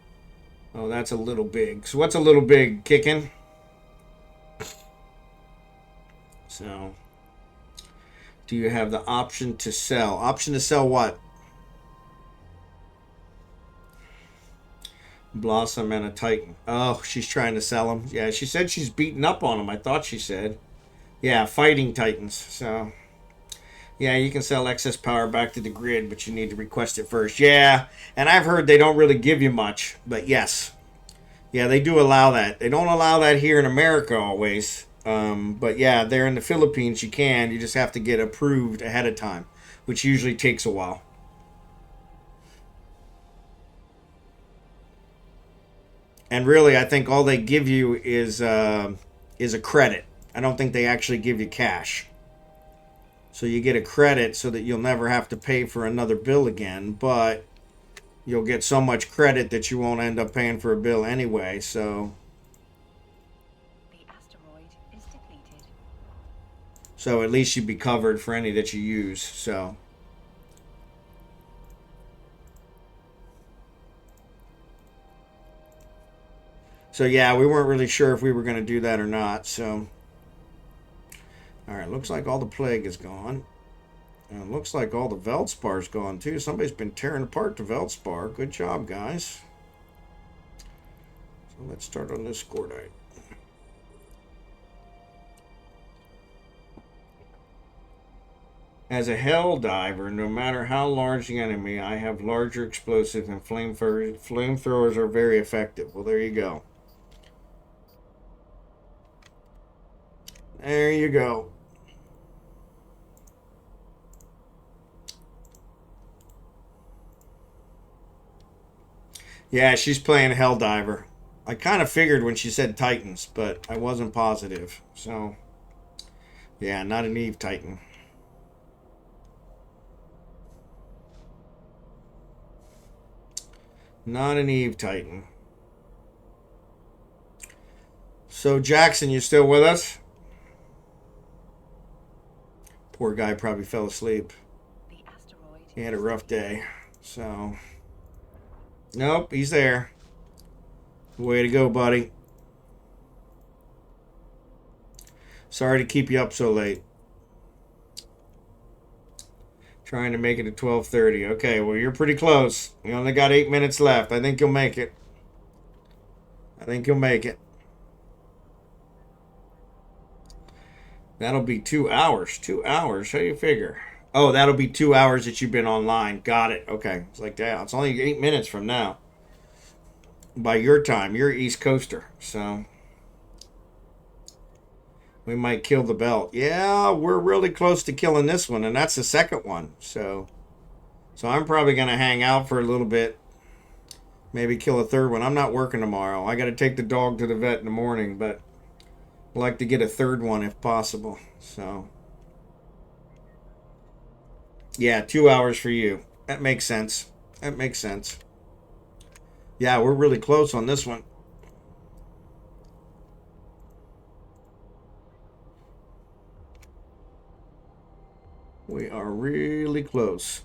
oh, that's a little big. So what's a little big, kicking? So, do you have the option to sell? Option to sell what? Blossom and a Titan. Oh, she's trying to sell them. Yeah, she said she's beating up on them. I thought she said. Yeah, fighting Titans. So, yeah, you can sell excess power back to the grid, but you need to request it first. Yeah, and I've heard they don't really give you much, but yes. Yeah, they do allow that. They don't allow that here in America always. But yeah, there in the Philippines you can. You just have to get approved ahead of time, which usually takes a while. And really, I think all they give you is a credit. I don't think they actually give you cash. So you get a credit so that you'll never have to pay for another bill again, but you'll get so much credit that you won't end up paying for a bill anyway. So The asteroid is depleted. So at least you'd be covered for any that you use. So yeah, we weren't really sure if we were going to do that or not. So, all right, looks like all the plague is gone. And it looks like all the Veldspar's gone too. Somebody's been tearing apart the Veldspar. Good job, guys. So let's start on this Scordite. As a hell diver, no matter how large the enemy, I have larger explosives, and flamethrowers are very effective. Well, there you go. There you go. Yeah, she's playing Helldiver. I kind of figured when she said Titans, but I wasn't positive. So, yeah, not an Eve Titan. Not an Eve Titan. So, Jackson, you still with us? Poor guy probably fell asleep. The asteroid. He had a rough day. So, nope, he's there. Way to go, buddy. Sorry to keep you up so late. Trying to make it at 12:30. Okay, well, you're pretty close. You only got 8 minutes left. I think you'll make it. I think you'll make it. That'll be 2 hours. 2 hours. How do you figure? Oh, that'll be 2 hours that you've been online. Got it. Okay. It's like, yeah, it's only 8 minutes from now. By your time. You're East Coaster. So we might kill the belt. Yeah, we're really close to killing this one, and that's the second one. So I'm probably going to hang out for a little bit. Maybe kill a third one. I'm not working tomorrow. I got to take the dog to the vet in the morning, but I'd like to get a third one if possible. So yeah, 2 hours for you. That makes sense. That makes sense. Yeah, we're really close on this one. We are really close.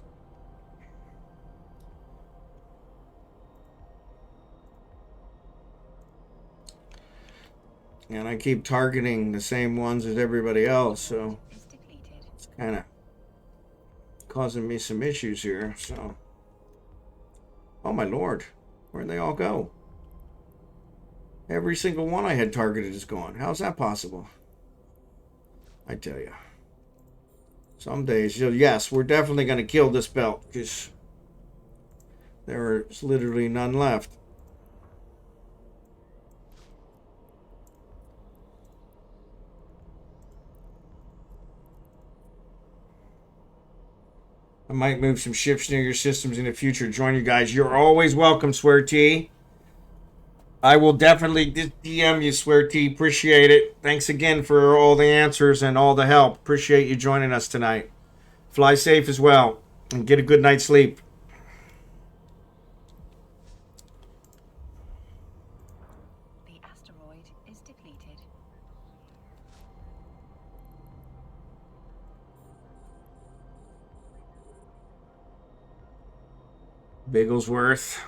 And I keep targeting the same ones as everybody else, so it's kind of causing me some issues here. So, oh my lord, where'd they all go? Every single one I had targeted is gone. How's that possible? I tell you. Some days, yes, we're definitely going to kill this belt because there is literally none left. I might move some ships near your systems in the future. Join you guys. You're always welcome, swerTea. I will definitely DM you, swerTea. Appreciate it. Thanks again for all the answers and all the help. Appreciate you joining us tonight. Fly safe as well and get a good night's sleep. The asteroid is depleted. BigglesWorth.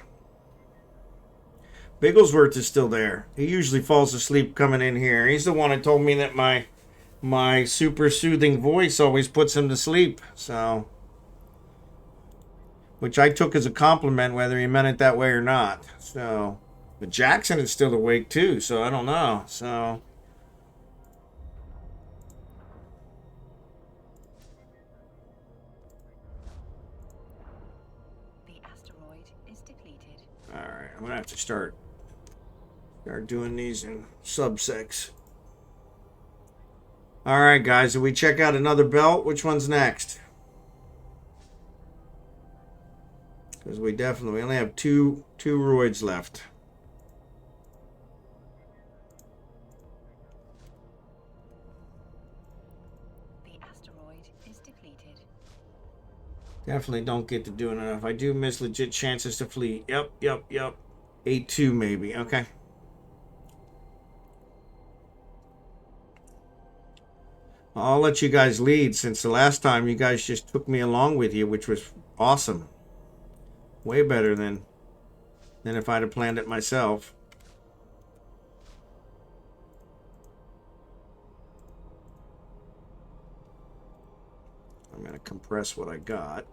BigglesWorth is still there. He usually falls asleep coming in here. He's the one that told me that my super soothing voice always puts him to sleep. So, which I took as a compliment, whether he meant it that way or not. So, but Jackson is still awake too. So I don't know. So. The asteroid is depleted. All right, I'm gonna have to start doing these in subsects. All right, guys, did we check out another belt? Which one's next? Because we only have two roids left. The asteroid is depleted. Definitely don't get to doing enough. I do miss legit chances to flee. Yep. 8-2 maybe. Okay. I'll let you guys lead since the last time you guys just took me along with you, which was awesome. Way better than if I'd have planned it myself. I'm going to compress what I got.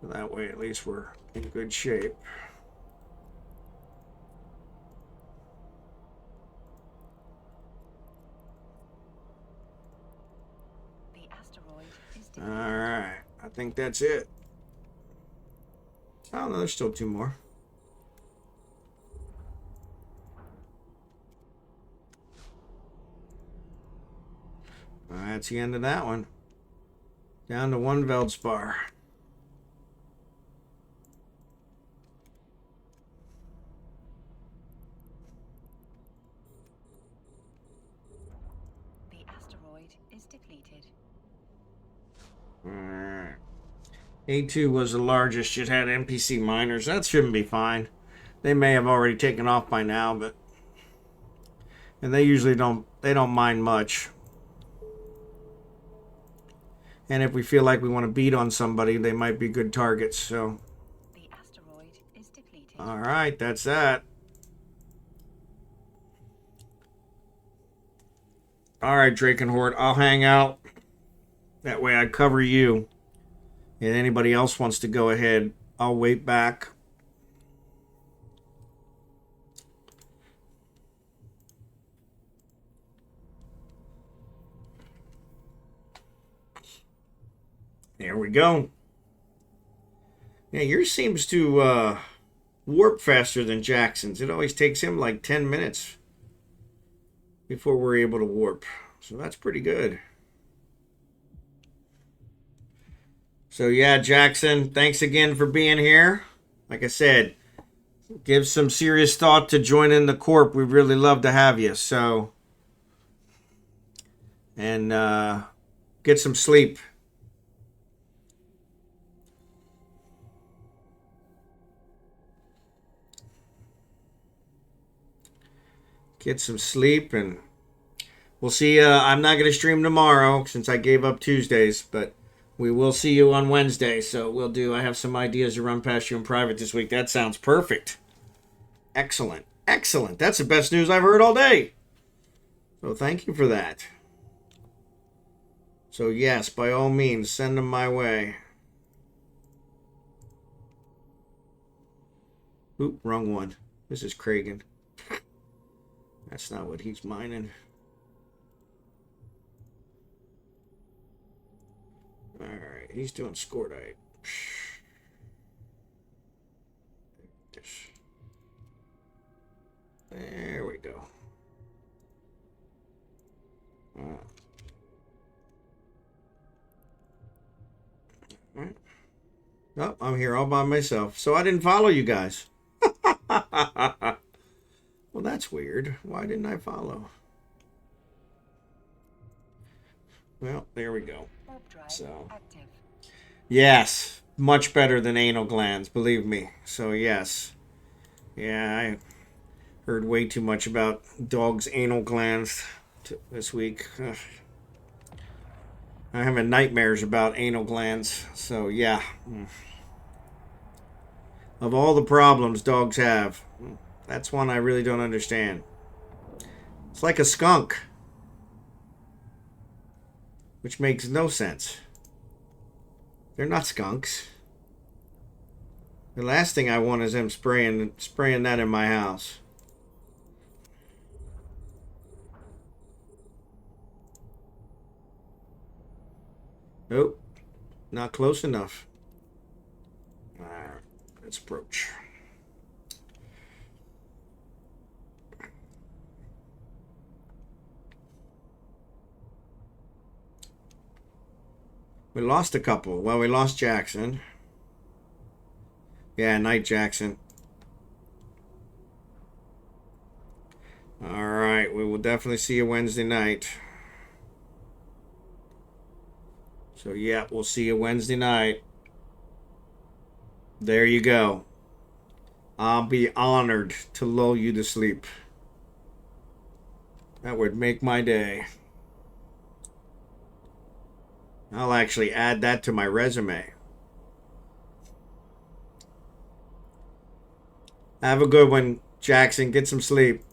That way at least we're in good shape. The asteroid is All depleted. right. I think that's it. Oh, no, there's still two more. All right, that's the end of that one. Down to one Veldspar. The asteroid is depleted. Alright. A2 was the largest. It had NPC miners. That shouldn't be fine. They may have already taken off by now, but and they usually don't mind much. And if we feel like we want to beat on somebody, they might be good targets. So The asteroid is depleted. alright, that's that. Alright, Drachenhort, I'll hang out. That way I cover you. And anybody else wants to go ahead, I'll wait back. There we go. Yeah, yours seems to warp faster than Jackson's. It always takes him like 10 minutes before we're able to warp. So that's pretty good. So yeah, Jackson, thanks again for being here. Like I said, give some serious thought to joining the Corp. We'd really love to have you. So, and get some sleep. Get some sleep, and we'll see. I'm not going to stream tomorrow since I gave up Tuesdays, but we will see you on Wednesday. So we'll do. I have some ideas to run past you in private this week. That sounds perfect. Excellent. Excellent. That's the best news I've heard all day. So thank you for that. So yes, by all means, send them my way. Oop, wrong one. This is Kragen. That's not what he's mining. Alright, he's doing Scordite. There we go. Oh, I'm here all by myself. So I didn't follow you guys. Well, that's weird. Why didn't I follow? Well, there we go. So, yes, much better than anal glands, believe me. So, yes. Yeah, I heard way too much about dogs' anal glands this week. Ugh. I'm having nightmares about anal glands. So, yeah. Of all the problems dogs have, that's one I really don't understand. It's like a skunk, which makes no sense. They're not skunks. The last thing I want is them spraying that in my house. Nope, not close enough. Alright, let's approach. We lost a couple. Well, we lost Jackson. Yeah, Night Jackson. Alright, we will definitely see you Wednesday night. So, yeah, we'll see you Wednesday night. There you go. I'll be honored to lull you to sleep. That would make my day. I'll actually add that to my resume. Have a good one, Jackson. Get some sleep.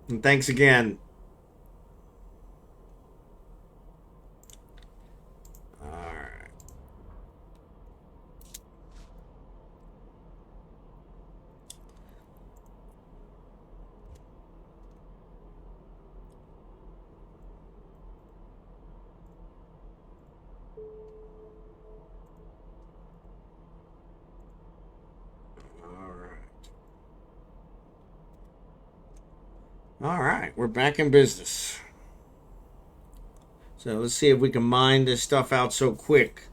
And thanks again. Alright. Alright, we're back in business. So let's see if we can mine this stuff out so quick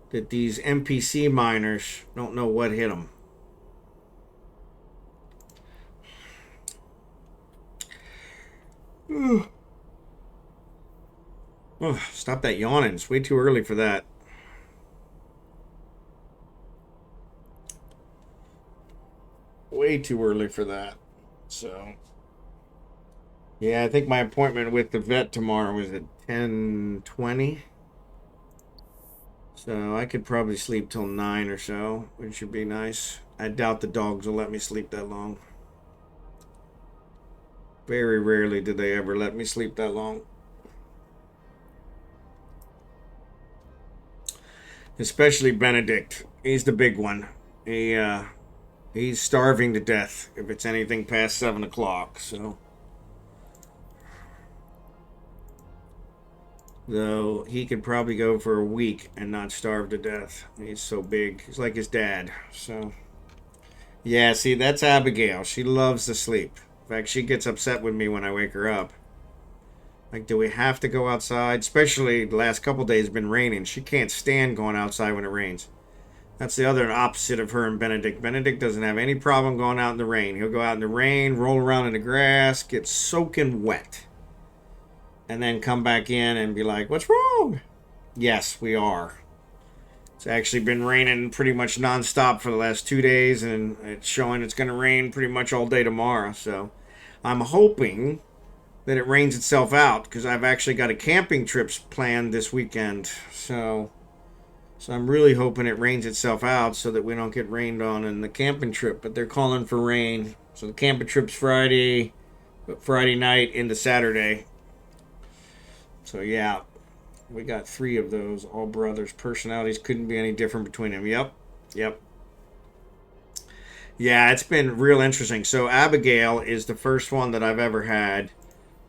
that these NPC miners don't know what hit them. Oh, stop that yawning. It's way too early for that. Way too early for that. So, yeah, I think my appointment with the vet tomorrow is at 10:20. So I could probably sleep till 9 or so, which should be nice. I doubt the dogs will let me sleep that long. Very rarely do they ever let me sleep that long. Especially Benedict. He's the big one. He's starving to death if it's anything past 7 o'clock, so. Though he could probably go for a week and not starve to death. He's so big. He's like his dad, so. Yeah, see, that's Abigail. She loves to sleep. In fact, she gets upset with me when I wake her up. Like, do we have to go outside? Especially the last couple days it's been raining. She can't stand going outside when it rains. That's the other opposite of her and Benedict. Benedict doesn't have any problem going out in the rain. He'll go out in the rain, roll around in the grass, get soaking wet, and then come back in and be like, what's wrong? Yes, we are. It's actually been raining pretty much nonstop for the last 2 days, and it's showing it's going to rain pretty much all day tomorrow. So I'm hoping that it rains itself out, because I've actually got a camping trip planned this weekend. So I'm really hoping it rains itself out so that we don't get rained on in the camping trip. But they're calling for rain. So the camping trip's Friday night into Saturday. So yeah, we got 3 of those. All brothers. Personalities couldn't be any different between them. Yep. Yeah, it's been real interesting. So Abigail is the first one that I've ever had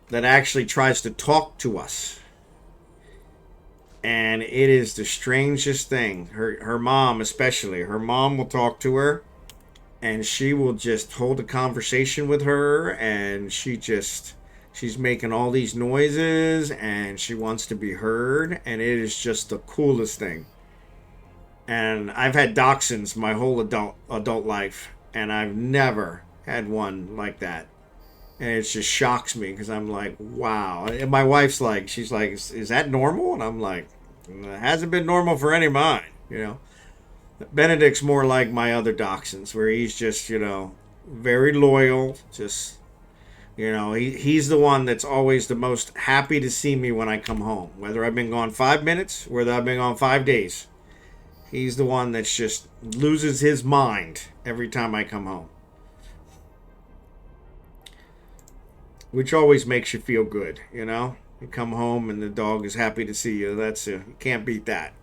that actually tries to talk to us. And it is the strangest thing. Her mom especially. Her mom will talk to her, and she will just hold a conversation with her, and she's making all these noises, and she wants to be heard, and it is just the coolest thing. And I've had dachshunds my whole adult life, and I've never had one like that. And it just shocks me because I'm like, wow. And my wife's like, she's like, is that normal? And I'm like, it hasn't been normal for any of mine, you know. Benedict's more like my other dachshunds, where he's just, very loyal. Just, he's the one that's always the most happy to see me when I come home. Whether I've been gone 5 minutes, whether I've been gone 5 days. He's the one that's just loses his mind every time I come home. Which always makes you feel good, you know? You come home and the dog is happy to see you. You can't beat that.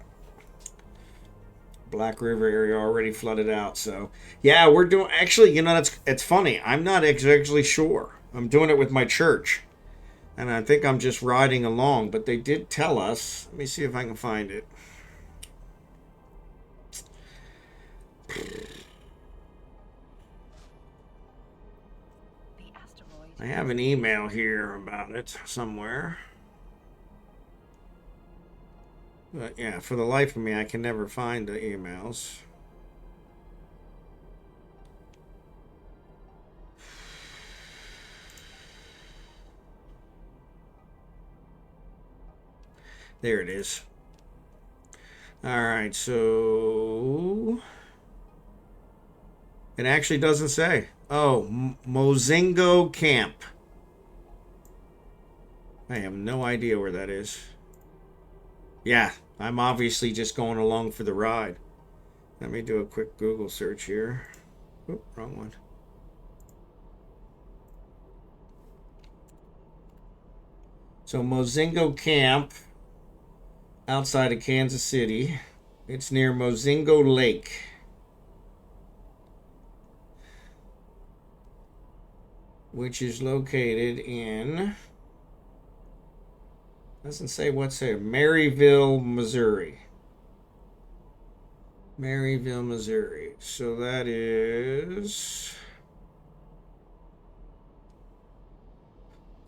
Black River area already flooded out. So, yeah, we're doing. Actually, it's funny. I'm not exactly sure. I'm doing it with my church. And I think I'm just riding along. But they did tell us. Let me see if I can find it. I have an email here about it somewhere. But yeah, for the life of me, I can never find the emails. There it is. All right, so it actually doesn't say. Oh, Mozingo Camp. I have no idea where that is. Yeah, I'm obviously just going along for the ride. Let me do a quick Google search here. Oop, wrong one. So Mozingo Camp, outside of Kansas City. It's near Mozingo Lake. Which is located in, doesn't say what's there, Maryville, Missouri. Maryville, Missouri. So that is,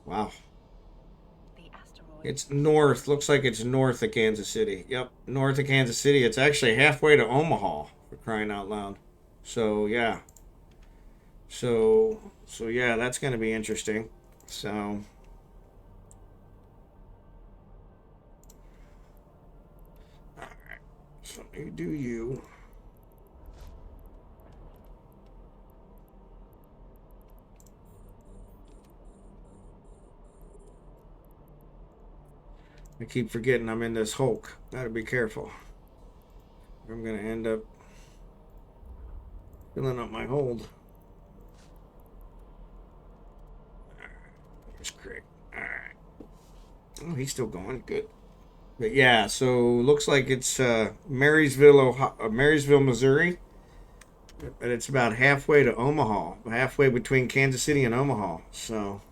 wow. It's north. Looks like it's north of Kansas City. Yep, north of Kansas City. It's actually halfway to Omaha, for crying out loud. So yeah. So yeah, that's going to be interesting. So all right. So you do you. I keep forgetting I'm in this Hulk. Gotta be careful. I'm gonna end up filling up my hold. There's Craig. Alright. Oh, he's still going. Good. But yeah, so looks like it's Marysville, Missouri. But it's about halfway to Omaha. Halfway between Kansas City and Omaha. So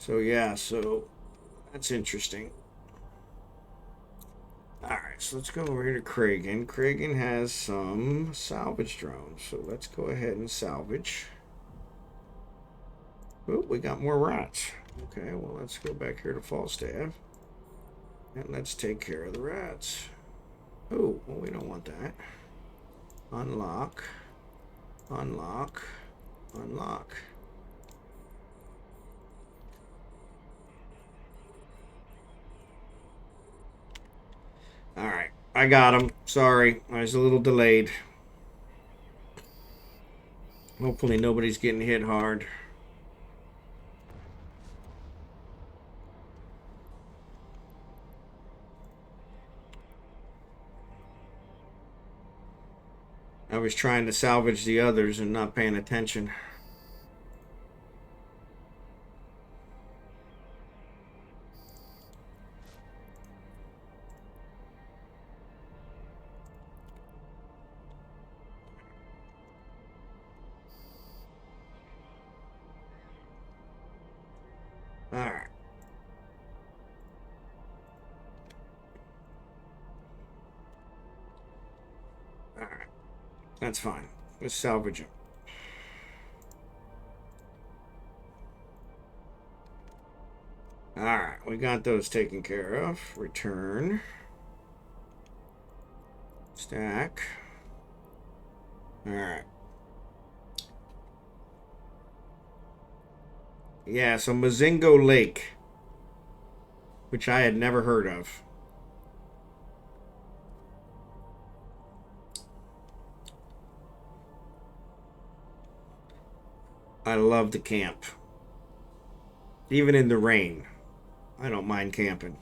yeah, so that's interesting. Alright, so let's go over here to Kragen. Kragen has some salvage drones. So let's go ahead and salvage. Oh, we got more rats. Okay, well, let's go back here to Falstaff. And let's take care of the rats. Oh, well, we don't want that. Unlock. Unlock. Unlock. Alright, I got him. Sorry, I was a little delayed. Hopefully nobody's getting hit hard. I was trying to salvage the others and not paying attention. Alright. Alright. That's fine. Let's salvage them. Alright, we got those taken care of. Return. Stack. All right. Yeah, so Mozingo Lake, which I had never heard of. I love to camp. Even in the rain. I don't mind camping.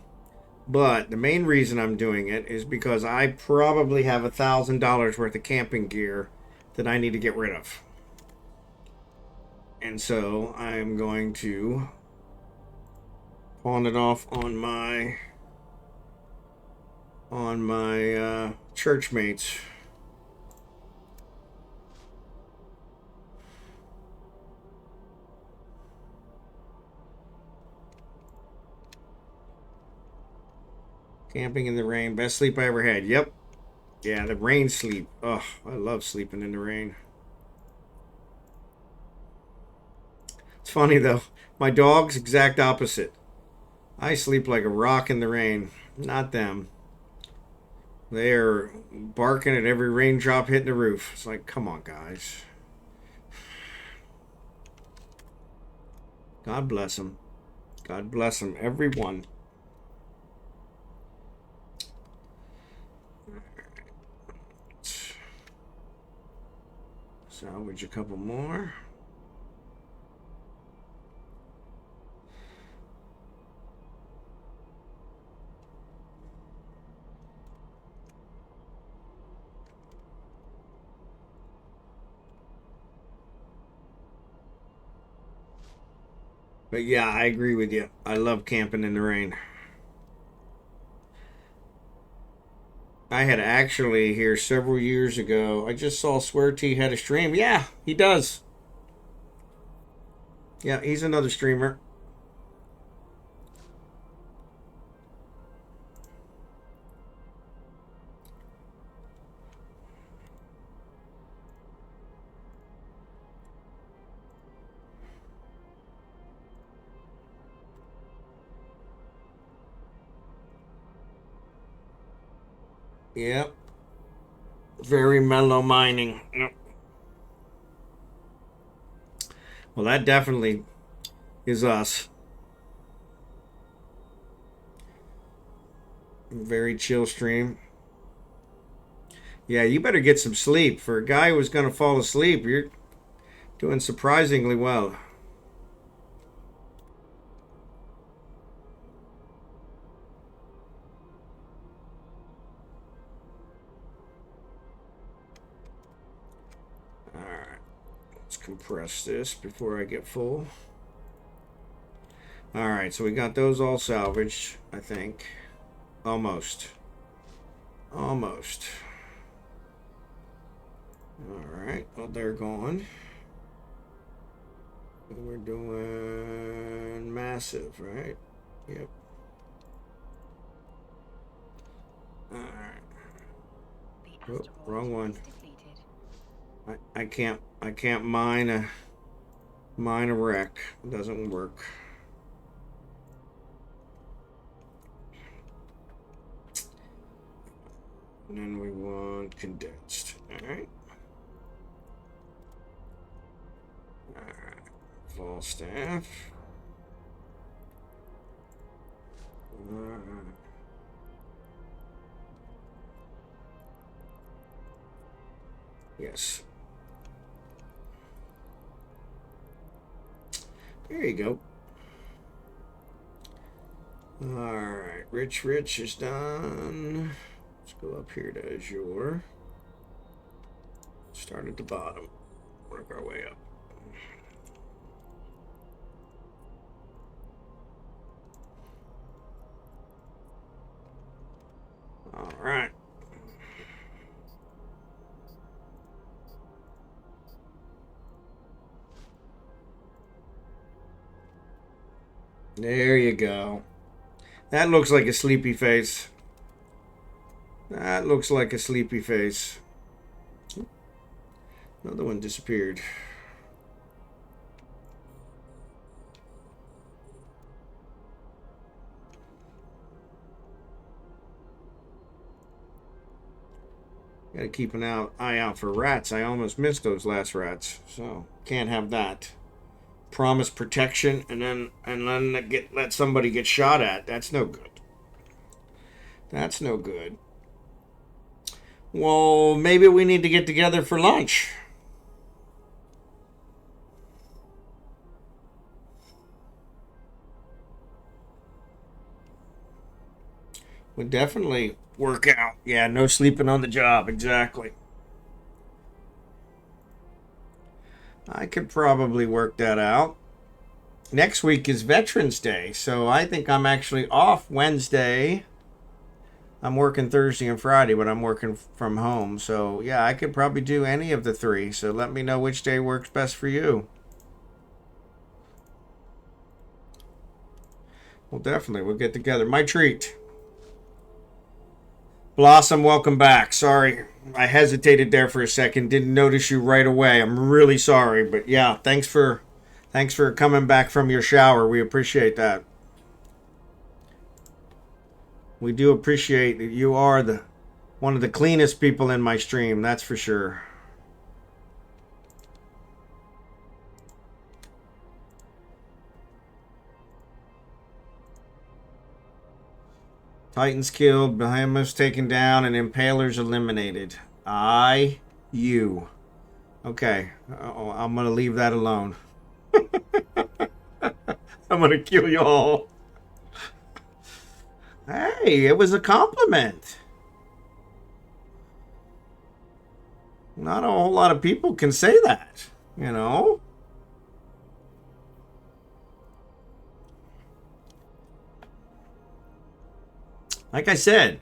But the main reason I'm doing it is because I probably have $1,000 worth of camping gear that I need to get rid of. And so I'm going to pawn it off on my church mates. Camping in the rain, best sleep I ever had. Yep. Yeah, the rain sleep. Oh, I love sleeping in the rain. It's funny though. My dog's exact opposite. I sleep like a rock in the rain. Not them. They're barking at every raindrop hitting the roof. It's like, come on, guys. God bless them. God bless them, everyone. Salvage a couple more. But yeah, I agree with you. I love camping in the rain. I had actually here several years ago. I just saw swerTea had a stream. Yeah, he does. Yeah, he's another streamer. Yep. Very mellow mining. Yep. Well, that definitely is us. Very chill stream. Yeah, you better get some sleep. For a guy who's going to fall asleep, you're doing surprisingly well. Alright. Let's compress this before I get full. Alright, so we got those all salvaged, I think. Almost. Almost. Alright, well, they're gone. We're doing massive, right? Yep. Alright. Oh, wrong one. I can't mine a wreck. It doesn't work. And then we want condensed. Alright. Alright. Fall staff. Yes. There you go. Alright. Rich is done. Let's go up here to Azure. Start at the bottom. Work our way up. All right. There you go. That looks like a sleepy face. That looks like a sleepy face. Another one disappeared. Got to keep an eye out for rats. I almost missed those last rats, so can't have that. Promise protection and then let somebody get shot at. That's no good. That's no good. Well, maybe we need to get together for lunch. Would definitely work out. Yeah, no sleeping on the job. Exactly. I could probably work that out. Next week is Veterans Day, so I think I'm actually off Wednesday. I'm working Thursday and Friday, but I'm working from home. So, yeah, I could probably do any of the three. So let me know which day works best for you. Well, definitely. We'll get together. My treat. Blossom, welcome back. Sorry, I hesitated there for a second. Didn't notice you right away. I'm really sorry, but yeah, thanks for coming back from your shower. We appreciate that. We do appreciate that you are one of the cleanest people in my stream. That's for sure. Titans killed, Behemoths taken down, and Impalers eliminated. You. Okay, I'm going to leave that alone. I'm going to kill you all. Hey, it was a compliment. Not a whole lot of people can say that, you know? Like I said,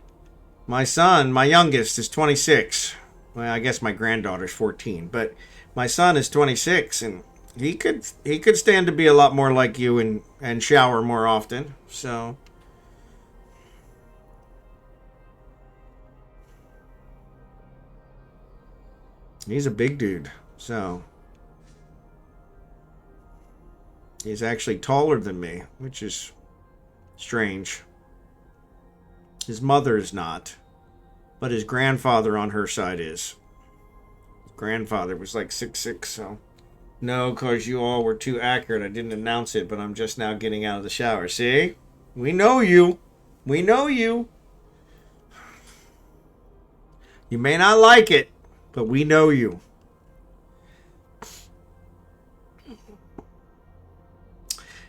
my son, my youngest, is 26. Well, I guess my granddaughter's 14, but my son is 26, and he could stand to be a lot more like you and shower more often. So he's a big dude. So he's actually taller than me, which is strange. His mother is not, but his grandfather on her side is. His grandfather was like 6'6", so. No, because you all were too accurate. I didn't announce it, but I'm just now getting out of the shower. See? We know you. We know you. You may not like it, but we know you.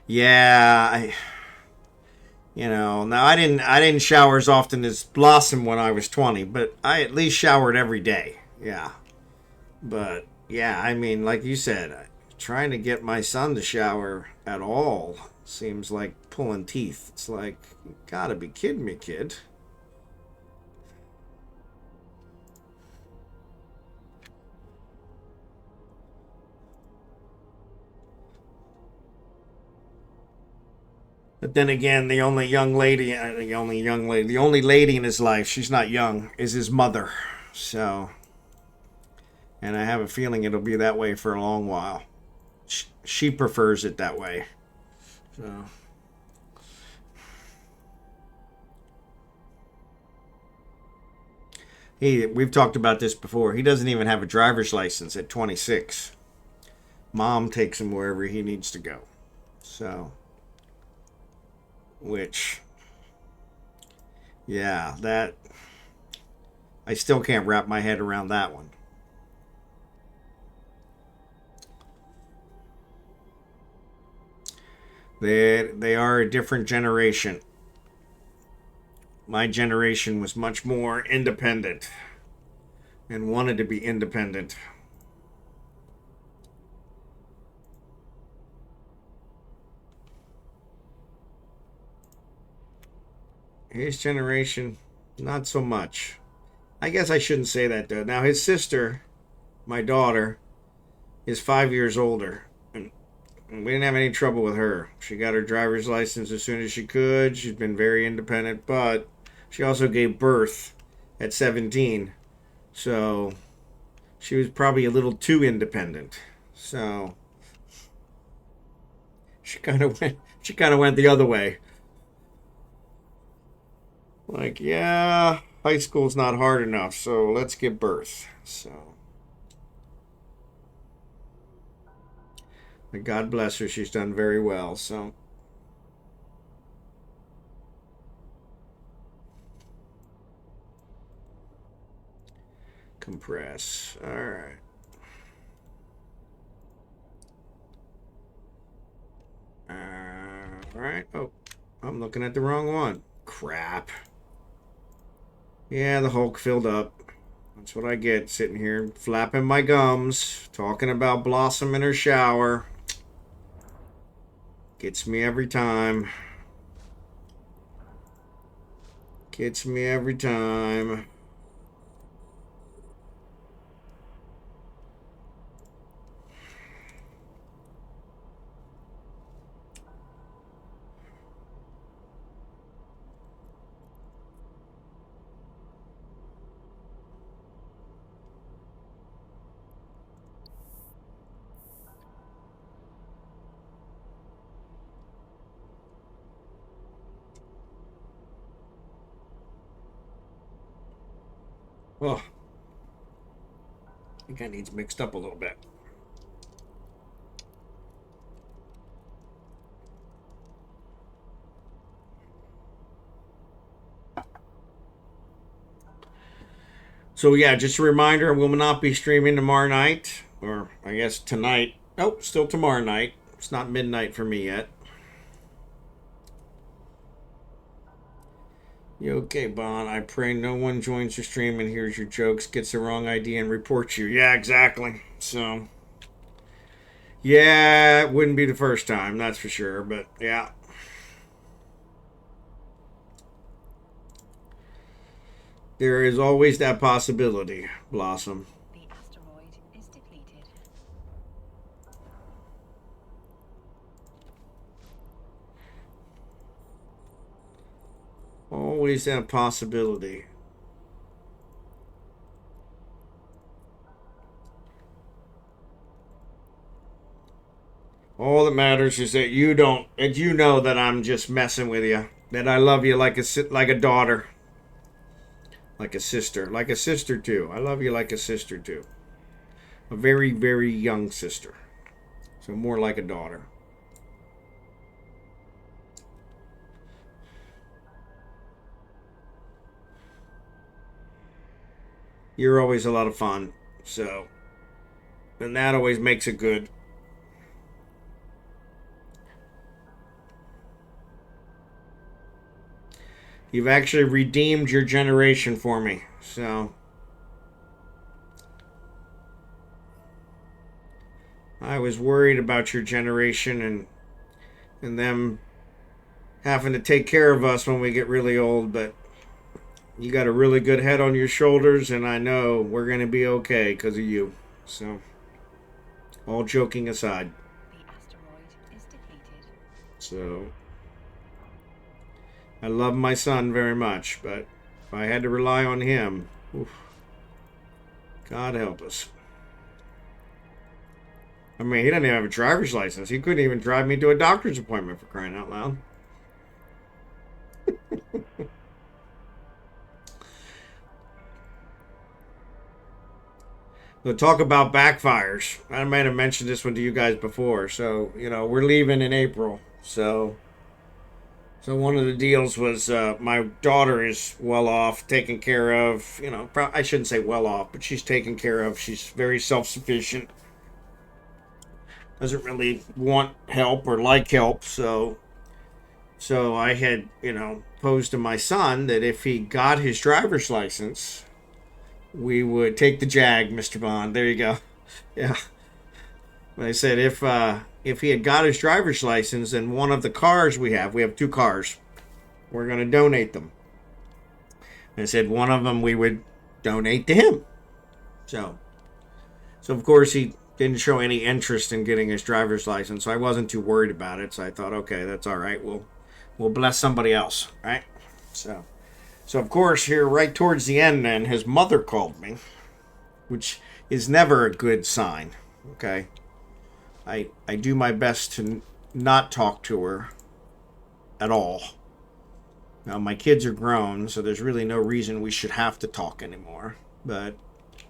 Yeah, now I didn't shower as often as Blossom when I was 20, but I at least showered every day. Yeah. But yeah, I mean, like you said, trying to get my son to shower at all seems like pulling teeth. It's like, you gotta be kidding me, kid. But then again, the only lady in his life, she's not young, is his mother. So, and I have a feeling it'll be that way for a long while. She prefers it that way. So, we've talked about this before. He doesn't even have a driver's license at 26. Mom takes him wherever he needs to go. So, which, yeah, that, I still can't wrap my head around that one. They are a different generation. My generation was much more independent and wanted to be independent. His generation, not so much. I guess I shouldn't say that, though. Now, his sister, my daughter, is 5 years older. And we didn't have any trouble with her. She got her driver's license as soon as she could. She's been very independent, but she also gave birth at 17. So she was probably a little too independent. So she kind of went the other way. Like, yeah, high school's not hard enough, so let's give birth. So, but God bless her, she's done very well. So, compress. All right. All right. Oh, I'm looking at the wrong one. Crap. Yeah, the Hulk filled up. That's what I get sitting here flapping my gums, talking about Blossom in her shower. Gets me every time. Gets me every time. Oh, I think I needs mixed up a little bit. So yeah, just a reminder, we will not be streaming tomorrow night, or I guess tonight. Nope, still tomorrow night. It's not midnight for me yet. You okay, Bon? I pray no one joins your stream and hears your jokes, gets the wrong idea, and reports you. Yeah, exactly. So, yeah, it wouldn't be the first time, that's for sure. But yeah. There is always that possibility, Blossom. The asteroid is depleted. Always that possibility. All that matters is that you don't, and you know that I'm just messing with you. That I love you like a daughter, like a sister too. I love you like a sister too. A very, very young sister. So more like a daughter. You're always a lot of fun. So, and that always makes it good. You've actually redeemed your generation for me. So, I was worried about your generation and them having to take care of us when we get really old, but you got a really good head on your shoulders, and I know we're going to be okay because of you. So, all joking aside. The asteroid is depleted. So, I love my son very much, but if I had to rely on him, oof, God help us. I mean, he doesn't even have a driver's license. He couldn't even drive me to a doctor's appointment, for crying out loud. So talk about backfires. I might have mentioned this one to you guys before. So, we're leaving in April. So one of the deals was my daughter is well off, taken care of. I shouldn't say well off, but she's taken care of. She's very self-sufficient. Doesn't really want help or like help. So I had, posed to my son that if he got his driver's license, we would take the Jag, Mr. Bond. There you go. Yeah. I said if he had got his driver's license and one of the cars we have 2 cars, we're going to donate them. And I said one of them we would donate to him. So of course he didn't show any interest in getting his driver's license, so I wasn't too worried about it. So I thought, okay, that's all right. We'll bless somebody else, right? So of course here right towards the end, then his mother called me, which is never a good sign. Okay. I do my best to not talk to her at all. Now, my kids are grown, so there's really no reason we should have to talk anymore. But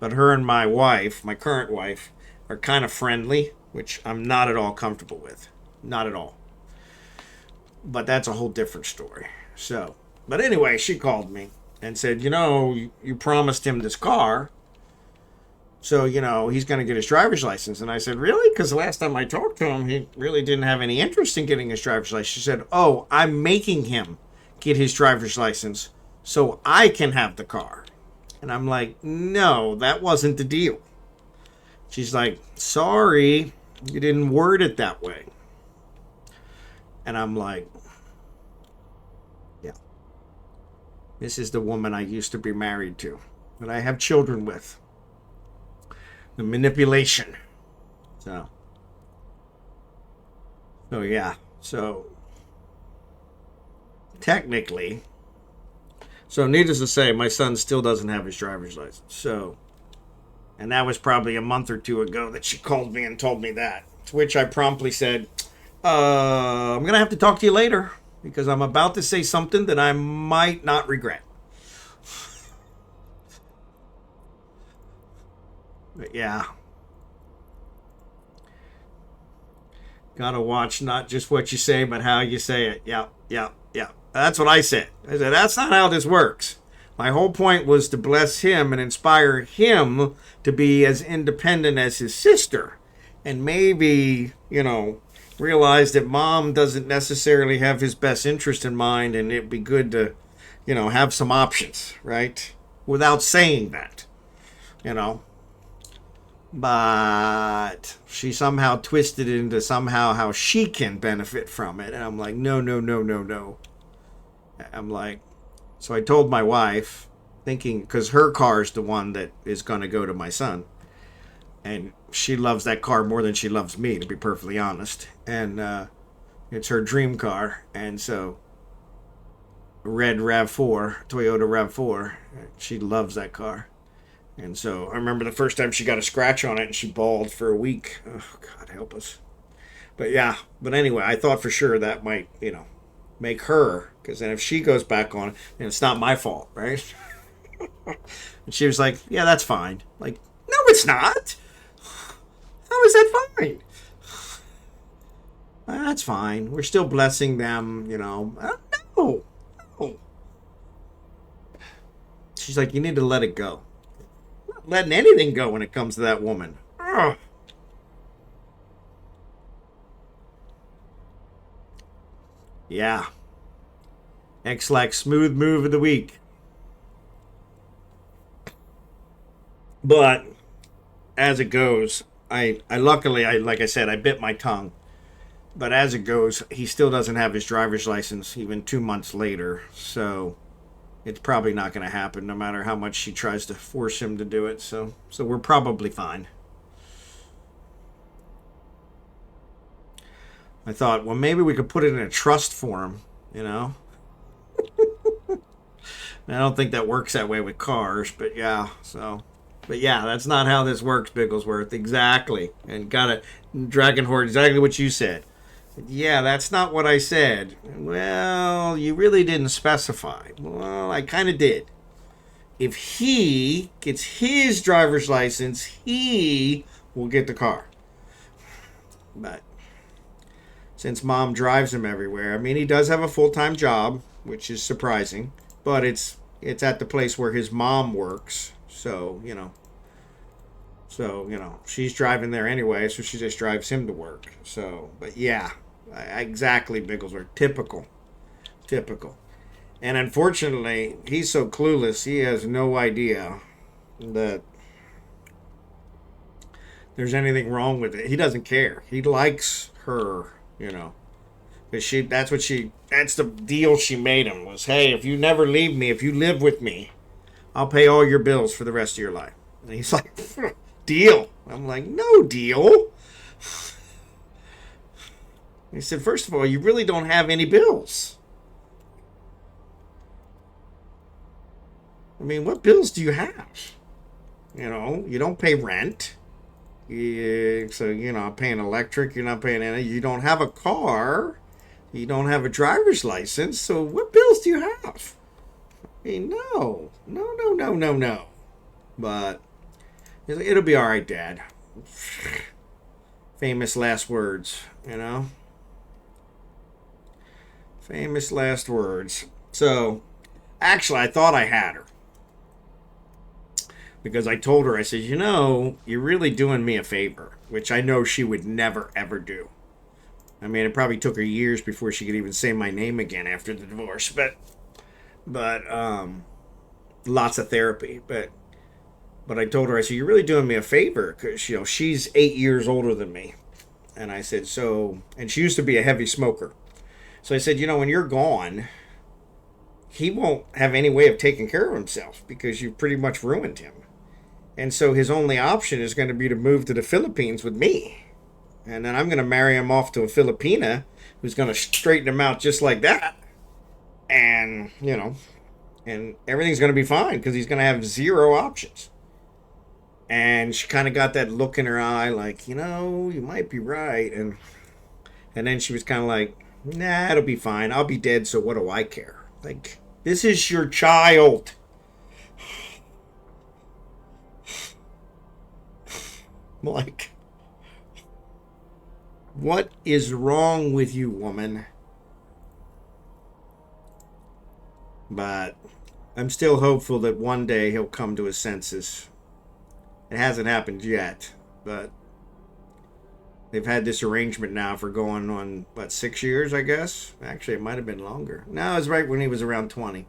her and my wife, my current wife, are kind of friendly, which I'm not at all comfortable with. Not at all. But that's a whole different story. So, but anyway, she called me and said, you promised him this car. So, he's going to get his driver's license. And I said, really? Because the last time I talked to him, he really didn't have any interest in getting his driver's license. She said, oh, I'm making him get his driver's license so I can have the car. And I'm like, no, that wasn't the deal. She's like, sorry, you didn't word it that way. And I'm like, yeah, this is the woman I used to be married to, that I have children with. The manipulation. So yeah. So technically, needless to say, my son still doesn't have his driver's license. So, and that was probably a month or two ago that she called me and told me that. To which I promptly said, I'm going to have to talk to you later because I'm about to say something that I might not regret. But yeah. Gotta watch not just what you say, but how you say it. Yeah. That's what I said. I said, that's not how this works. My whole point was to bless him and inspire him to be as independent as his sister. And maybe, realize that mom doesn't necessarily have his best interest in mind, and it'd be good to, have some options, right? Without saying that, But she somehow twisted it into somehow how she can benefit from it. And I'm like, no. I'm like, so I told my wife, thinking, because her car is the one that is going to go to my son. And she loves that car more than she loves me, to be perfectly honest. And it's her dream car. And so, red RAV4, Toyota RAV4, she loves that car. And so I remember the first time she got a scratch on it and she bawled for a week. Oh, God help us. But yeah, but anyway, I thought for sure that might, make her. Because then if she goes back on it, then it's not my fault, right? And she was like, yeah, that's fine. Like, no, it's not. How is that fine? That's fine. We're still blessing them, No. She's like, you need to let it go. Letting anything go when it comes to that woman. Ugh. Yeah. X-Lax smooth move of the week. But as it goes, I luckily, like I said, I bit my tongue. But as it goes, he still doesn't have his driver's license even 2 months later. So it's probably not going to happen no matter how much she tries to force him to do it. So we're probably fine. I thought, well, maybe we could put it in a trust form, I don't think that works that way with cars, but yeah, But yeah, that's not how this works, Bigglesworth. Exactly. And drachenhort, exactly what you said. Yeah, that's not what I said. Well, you really didn't specify. Well, I kind of did. If he gets his driver's license, he will get the car. But since mom drives him everywhere, I mean, he does have a full-time job, which is surprising. But it's at the place where his mom works. So, she's driving there anyway, so she just drives him to work. So, but yeah. Exactly, Bigglesworth. Typical. And unfortunately, he's so clueless, he has no idea that there's anything wrong with it. He doesn't care. He likes her, Because that's the deal she made him was, hey, if you never leave me, if you live with me, I'll pay all your bills for the rest of your life. And he's like, deal. I'm like, no deal. He said, first of all, you really don't have any bills. I mean, what bills do you have? You don't pay rent. So, you're not paying electric. You're not paying any. You don't have a car. You don't have a driver's license. So what bills else do you have? I mean, no. No, no, no, no, no. But it'll be all right, Dad. Famous last words, you know? Famous last words. So, actually, I thought I had her. Because I told her, I said, you know, you're really doing me a favor. Which I know she would never, ever do. I mean, it probably took her years before she could even say my name again after the divorce. But lots of therapy. But I told her, I said, you're really doing me a favor. Because, you know, she's 8 years older than me. And I said, so, and she used to be a heavy smoker. So I said, you know, when you're gone, he won't have any way of taking care of himself because you've pretty much ruined him. And so his only option is going to be to move to the Philippines with me. And then I'm going to marry him off to a Filipina who's going to straighten him out just like that. And, you know, and everything's going to be fine because he's going to have zero options. And she kind of got that look in her eye like, you know, you might be right. And then she was kind of like, nah, it'll be fine. I'll be dead, so what do I care? Like, this is your child. Like, what is wrong with you, woman? But I'm still hopeful that one day he'll come to his senses. It hasn't happened yet, but they've had this arrangement now for going on, what, 6 years, I guess? Actually, it might have been longer. No, it was right when he was around 20.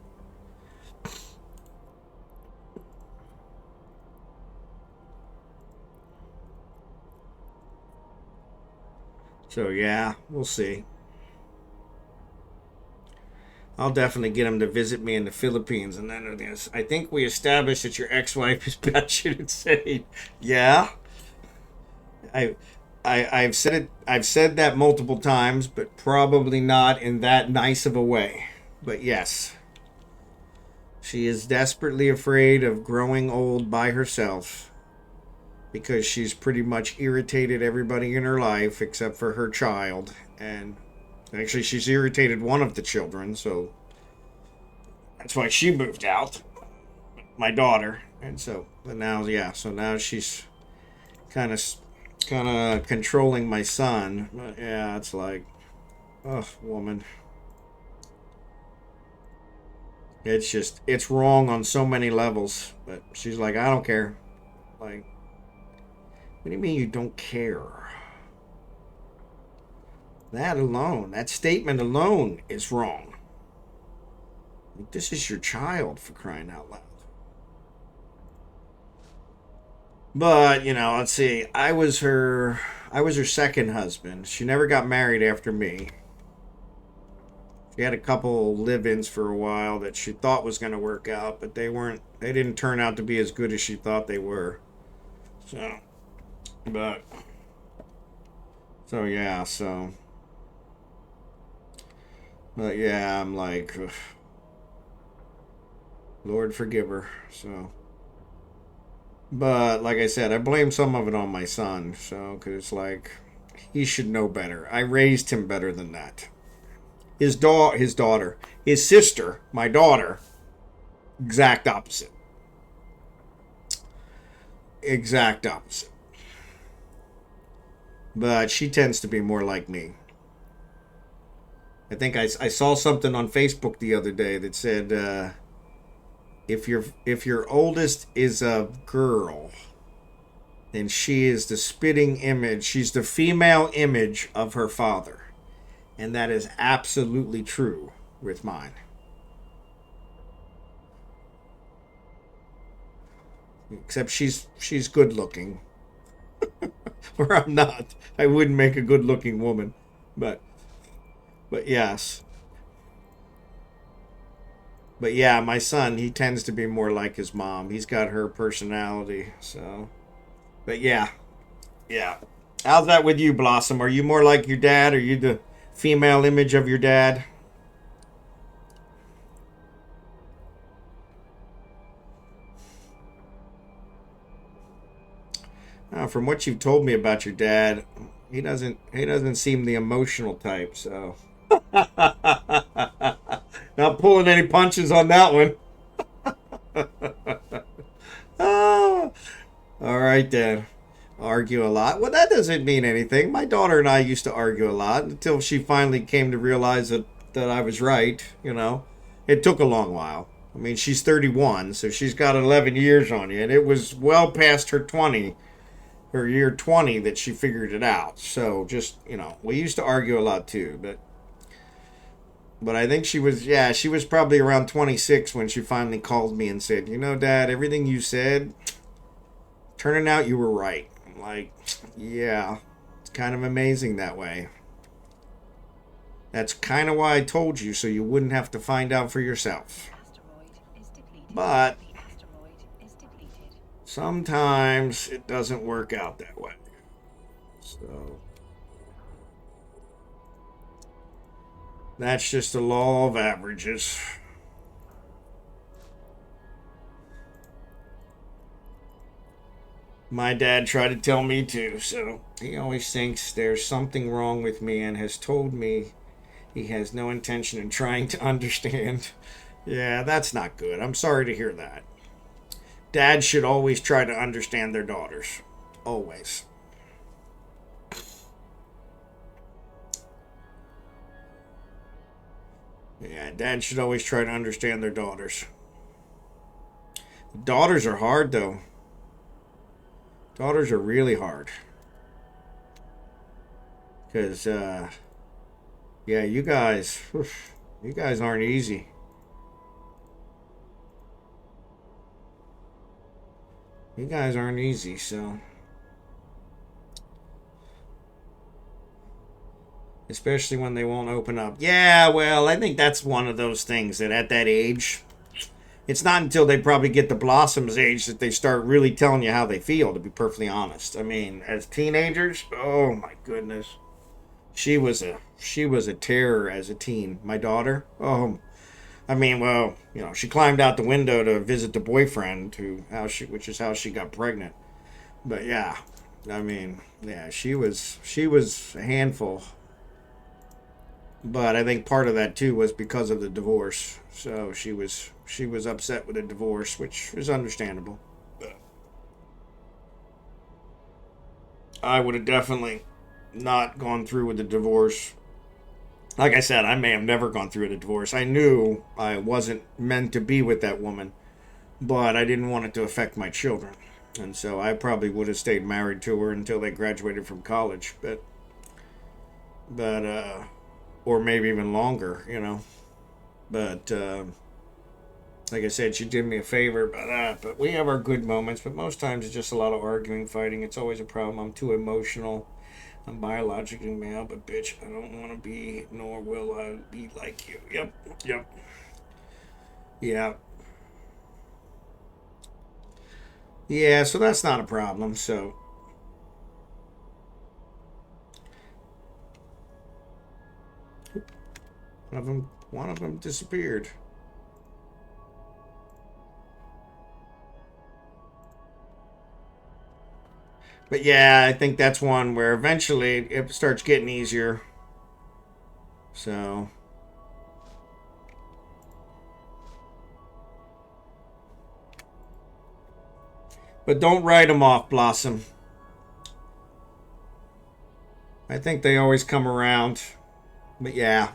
So, yeah, we'll see. I'll definitely get him to visit me in the Philippines, and then I think we established that your ex-wife is batshit insane. Yeah, I've said it. I've said that multiple times, but probably not in that nice of a way. But yes, she is desperately afraid of growing old by herself because she's pretty much irritated everybody in her life except for her child, and actually, she's irritated one of the children, so that's why she moved out. My daughter, and so, but now, yeah, so now she's kind of controlling my son. But yeah, it's like, oh, woman, it's just, it's wrong on so many levels. But she's like, I don't care. Like, what do you mean you don't care? That alone, that statement alone is wrong. This is your child, for crying out loud. But, you know, let's see. I was her second husband. She never got married after me. She had a couple live-ins for a while that she thought was going to work out, but they didn't turn out to be as good as she thought they were. So yeah, so. But yeah, I'm like, ugh. Lord forgive her. So, but like I said, I blame some of it on my son. So, because it's like, he should know better. I raised him better than that. His daughter, his sister, my daughter, exact opposite. Exact opposite. But she tends to be more like me. I think I saw something on Facebook the other day that said, if your oldest is a girl, then she is the spitting image. She's the female image of her father, and that is absolutely true with mine. Except she's good looking, or I'm not. I wouldn't make a good looking woman, but yes. But yeah, my son, he tends to be more like his mom. He's got her personality, so. But yeah. Yeah. How's that with you, Blossom? Are you more like your dad? Are you the female image of your dad? From what you've told me about your dad, he doesn't seem the emotional type, so. Not pulling any punches on that one. Ah, all right then. Argue a lot. Well, that doesn't mean anything. My daughter and I used to argue a lot until she finally came to realize that I was right. You know, it took a long while. I mean, she's 31, so she's got 11 years on you, and it was well past her year 20 that she figured it out. So just, we used to argue a lot too, but I think she was probably around 26 when she finally called me and said, Dad, everything you said, turning out you were right. I'm like, yeah, it's kind of amazing that way. That's kind of why I told you, so you wouldn't have to find out for yourself. But sometimes it doesn't work out that way. So that's just the law of averages. My dad tried to tell me too, so he always thinks there's something wrong with me and has told me he has no intention in trying to understand. Yeah, that's not good. I'm sorry to hear that. Dads should always try to understand their daughters. Always. Yeah, dads should always try to understand their daughters. Daughters are hard, though. Daughters are really hard. Because, yeah, you guys aren't easy. You guys aren't easy, so. Especially when they won't open up. Yeah, well, I think that's one of those things that at that age, it's not until they probably get the blossoms age that they start really telling you how they feel, to be perfectly honest. I mean, as teenagers, oh my goodness. She was a terror as a teen. My daughter, oh, I mean, well, she climbed out the window to visit the boyfriend, which is how she got pregnant. But yeah, I mean, yeah, she was a handful. But I think part of that too was because of the divorce. So she was upset with the divorce, which is understandable. I would have definitely not gone through with the divorce. Like I said, I may have never gone through with a divorce. I knew I wasn't meant to be with that woman, but I didn't want it to affect my children. And so I probably would have stayed married to her until they graduated from college, but or maybe even longer. But like I said, she did me a favor by that. But we have our good moments, but most times it's just a lot of arguing, fighting. It's always a problem. I'm too emotional. I'm biologically male, but bitch, I don't want to be, nor will I be like you. Yep. Yeah. Yeah, so that's not a problem. So one of them disappeared. But yeah, I think that's one where eventually it starts getting easier. So. But don't write them off, Blossom. I think they always come around. But yeah.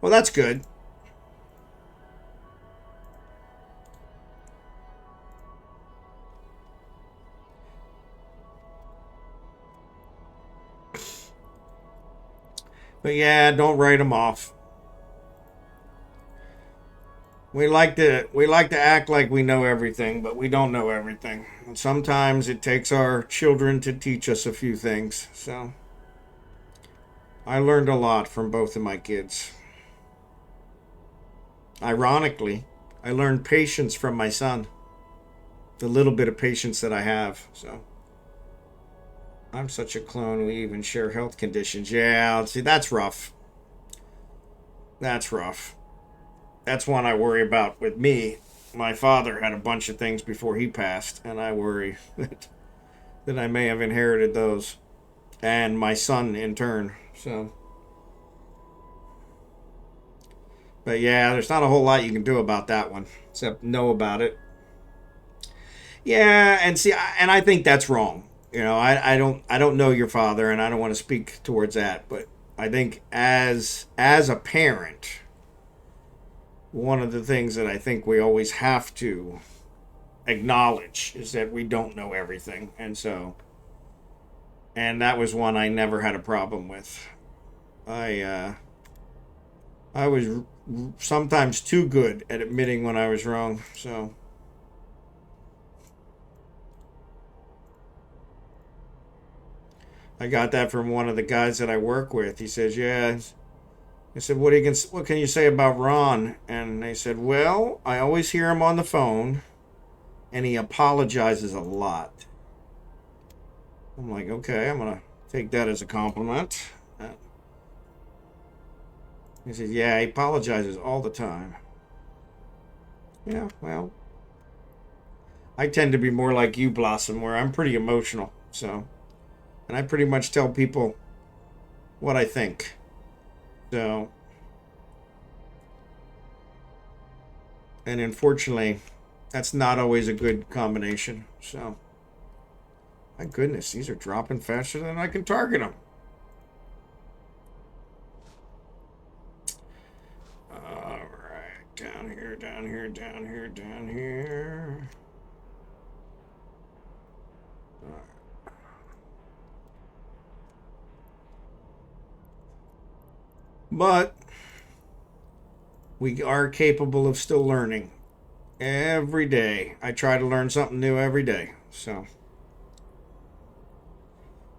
Well, that's good. But yeah, don't write them off. We like to act like we know everything, but we don't know everything. And sometimes it takes our children to teach us a few things. So I learned a lot from both of my kids. Ironically, I learned patience from my son. The little bit of patience that I have. So I'm such a clone. We even share health conditions. Yeah, see, that's rough. That's rough. That's one I worry about with me. My father had a bunch of things before he passed, and I worry that I may have inherited those, and my son in turn. So But yeah, there's not a whole lot you can do about that one except know about it. Yeah, and see, and I think that's wrong. You know, I don't know your father, and I don't want to speak towards that. But I think as a parent, one of the things that I think we always have to acknowledge is that we don't know everything, and that was one I never had a problem with. I was sometimes too good at admitting when I was wrong. So I got that from one of the guys that I work with. He says, "Yeah." I said, what can you say about Ron?" And they said, "Well, I always hear him on the phone, and he apologizes a lot." I'm like, okay, I'm gonna take that as a compliment. He says, "Yeah, he apologizes all the time." Yeah, well, I tend to be more like you, Blossom, where I'm pretty emotional. So, and I pretty much tell people what I think. So, and unfortunately, that's not always a good combination. So, my goodness, these are dropping faster than I can target them. All right, down here, down here, down here, down here. But we are capable of still learning every day. I try to learn something new every day. So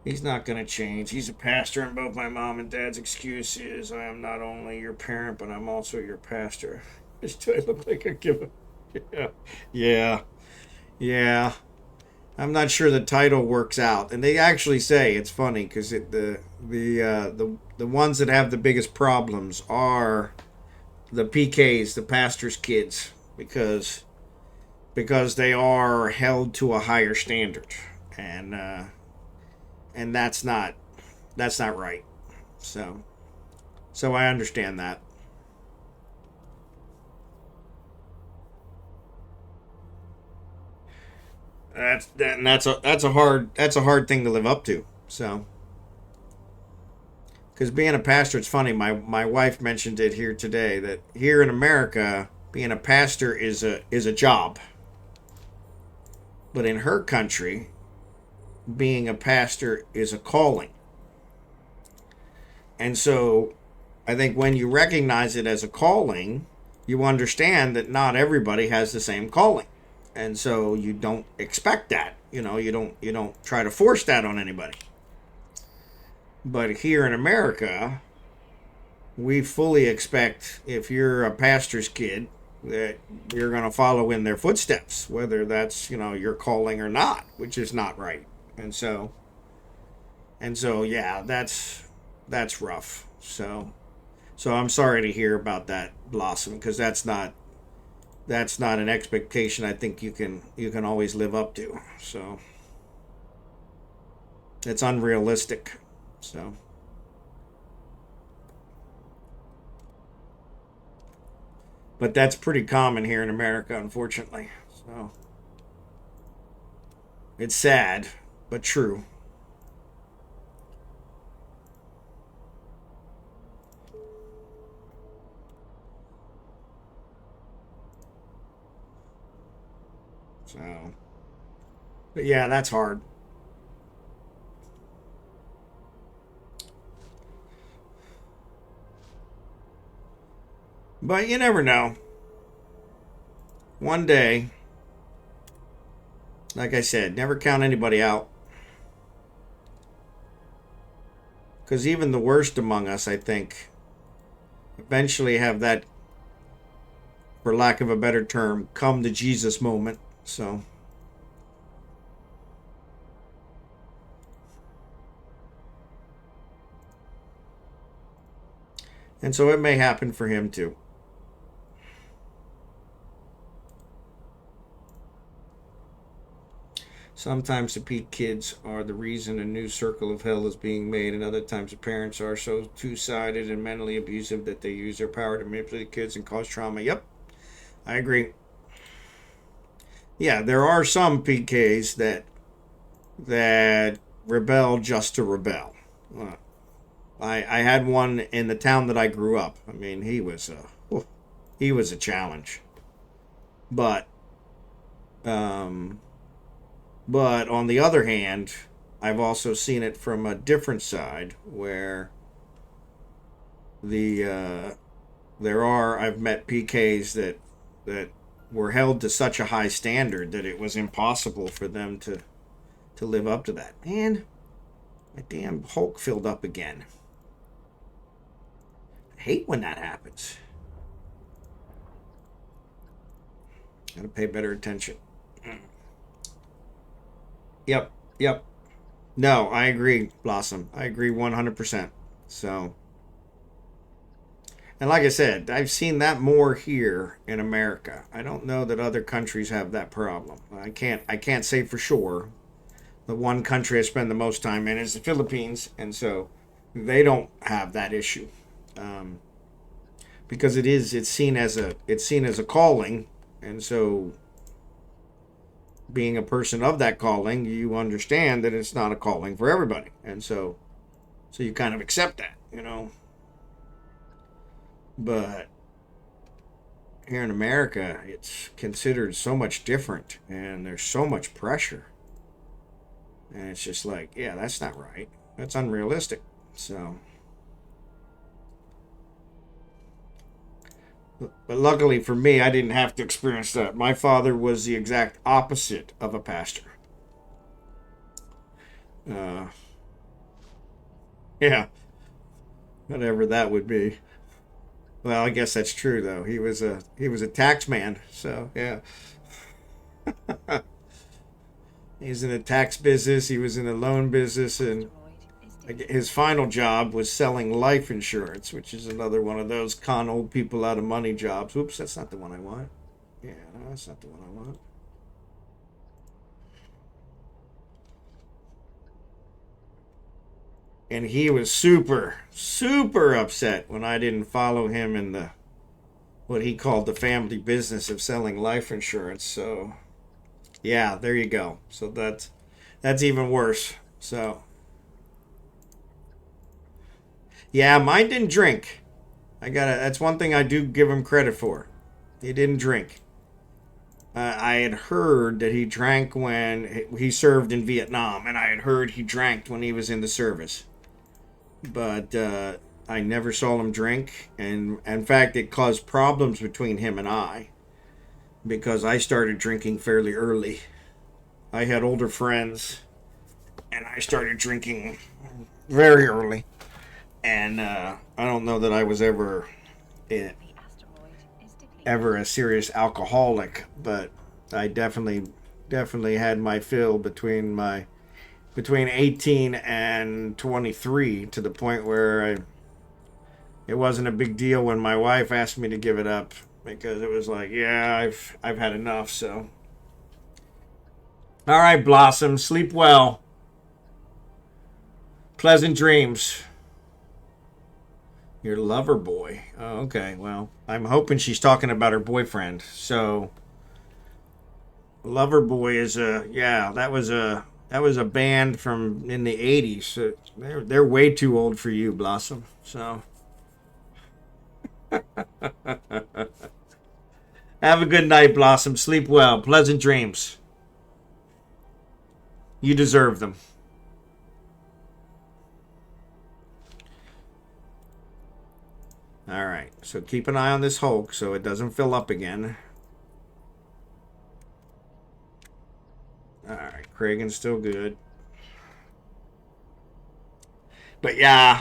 he's not going to change. He's a pastor, and both my mom and dad's excuse is, "I am not only your parent, but I'm also your pastor." Do I look like I give a... Yeah. Yeah. Yeah. I'm not sure the title works out, and they actually say it's funny because the ones that have the biggest problems are the PKs, the pastor's kids, because they are held to a higher standard, and that's not right. So I understand that. That's a hard thing to live up to. So, because being a pastor, it's funny. My wife mentioned it here today that here in America, being a pastor is a job, but in her country, being a pastor is a calling. And so, I think when you recognize it as a calling, you understand that not everybody has the same calling, and so you don't expect that. You don't try to force that on anybody. But here in America, we fully expect if you're a pastor's kid that you're going to follow in their footsteps, whether that's your calling or not, which is not right. And so yeah, that's rough. So I'm sorry to hear about that, Blossom, because that's not an expectation I think you can always live up to. So it's unrealistic. So, but that's pretty common here in America, unfortunately. So it's sad, but true. So, but yeah, that's hard. But you never know. One day, like I said, never count anybody out. Because even the worst among us, I think, eventually have that, for lack of a better term, come to Jesus moment. So, and so it may happen for him too. Sometimes the peak kids are the reason a new circle of hell is being made, and other times the parents are so two-sided and mentally abusive that they use their power to manipulate kids and cause trauma. Yep, I agree. Yeah, there are some PKs that rebel just to rebel. I had one in the town that I grew up. I mean, he was a challenge. But um, but on the other hand, I've also seen it from a different side where I've met PKs that were held to such a high standard that it was impossible for them to live up to that. Man, my damn Hulk filled up again. I hate when that happens. Gotta pay better attention. Yep, yep. No, I agree, Blossom. I agree 100%. So, and like I said, I've seen that more here in America. I don't know that other countries have that problem. I can't say for sure. The one country I spend the most time in is the Philippines, and so they don't have that issue. Because it's seen as a calling, and so being a person of that calling, you understand that it's not a calling for everybody, and so you kind of accept that, you know. But here in America, it's considered so much different, and there's so much pressure, and it's just like, yeah, that's not right. That's unrealistic. So, but luckily for me, I didn't have to experience that. My father was the exact opposite of a pastor. Uh, yeah, whatever that would be. Well, I guess that's true though. He was a tax man, so yeah. He's in the tax business. He was in the loan business, and his final job was selling life insurance, which is another one of those con old people out of money jobs. Oops, that's not the one I want. Yeah, no, that's not the one I want. And he was super upset when I didn't follow him in the what he called the family business of selling life insurance. So, yeah, there you go. So that's even worse. So, yeah, mine didn't drink. That's one thing I do give him credit for. He didn't drink. I had heard that he drank when he served in Vietnam, and I had heard he drank when he was in the service. But I never saw him drink, and in fact, it caused problems between him and I because I started drinking fairly early. I had older friends, and I started drinking very early. And I don't know that I was ever a serious alcoholic, but I definitely had my fill between 18 and 23 to the point where it wasn't a big deal when my wife asked me to give it up because it was like, yeah, I've had enough. So, all right, Blossom, sleep well. Pleasant dreams. Your lover boy. Oh, okay. Well, I'm hoping she's talking about her boyfriend. So, lover boy is that was a band from in the '80s. So they're way too old for you, Blossom. So, have a good night, Blossom. Sleep well. Pleasant dreams. You deserve them. All right. So keep an eye on this Hulk so it doesn't fill up again. All right. Kragen's still good. But yeah.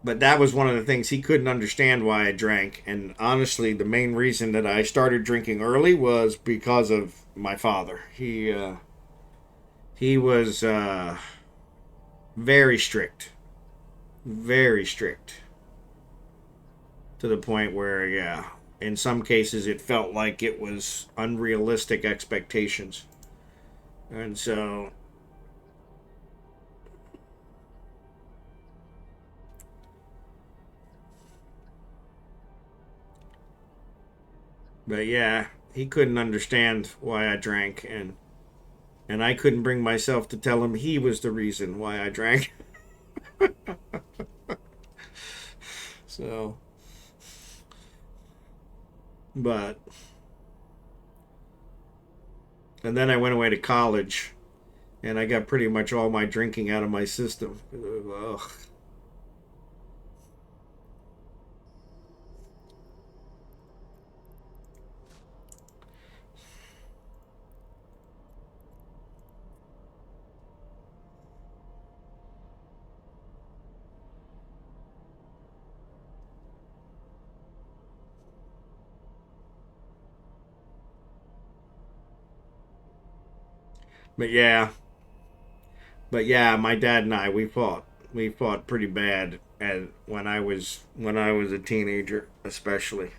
But that was one of the things he couldn't understand why I drank. And honestly, the main reason that I started drinking early was because of my father. He was very strict. Very strict. To the point where, yeah, in some cases it felt like it was unrealistic expectations. And so, but yeah, he couldn't understand why I drank, and I couldn't bring myself to tell him he was the reason why I drank. So, but, and then I went away to college, and I got pretty much all my drinking out of my system. Ugh. But yeah, my dad and I, we fought pretty bad when I was a teenager, especially.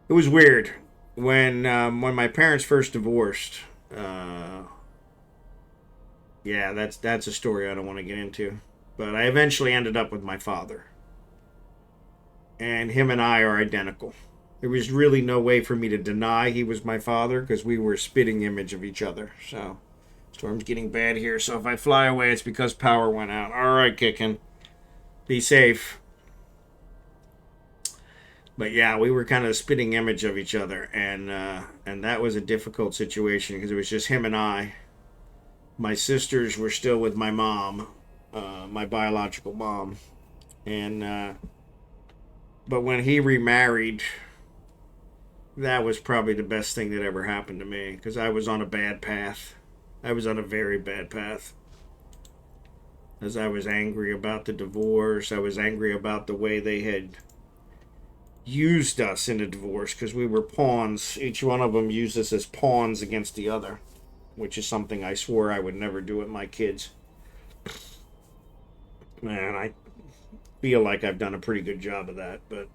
It was weird when my parents first divorced. Uh, yeah, that's a story I don't want to get into. But I eventually ended up with my father, and him and I are identical. There was really no way for me to deny he was my father because we were a spitting image of each other. So, storm's getting bad here. So if I fly away, it's because power went out. All right, kicking. Be safe. But yeah, we were kind of a spitting image of each other, and that was a difficult situation because it was just him and I. My sisters were still with my mom, my biological mom, and but when he remarried, that was probably the best thing that ever happened to me because I was on a bad path. I was on a very bad path. As I was angry about the divorce, I was angry about the way they had used us in a divorce because we were pawns. Each one of them used us as pawns against the other, which is something I swore I would never do with my kids. And I feel like I've done a pretty good job of that, but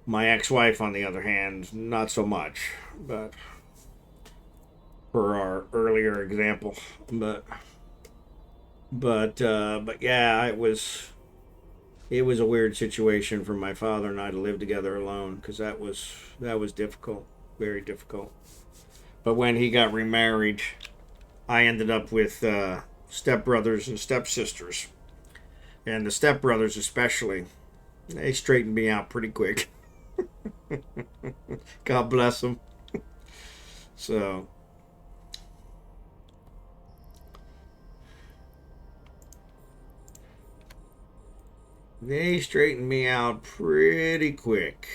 my ex-wife, on the other hand, not so much. But for our earlier example, but yeah, it was a weird situation for my father and I to live together alone because that was difficult, very difficult. But when he got remarried, I ended up with stepbrothers and stepsisters, and the stepbrothers especially, they straightened me out pretty quick. God bless them. So they straightened me out pretty quick.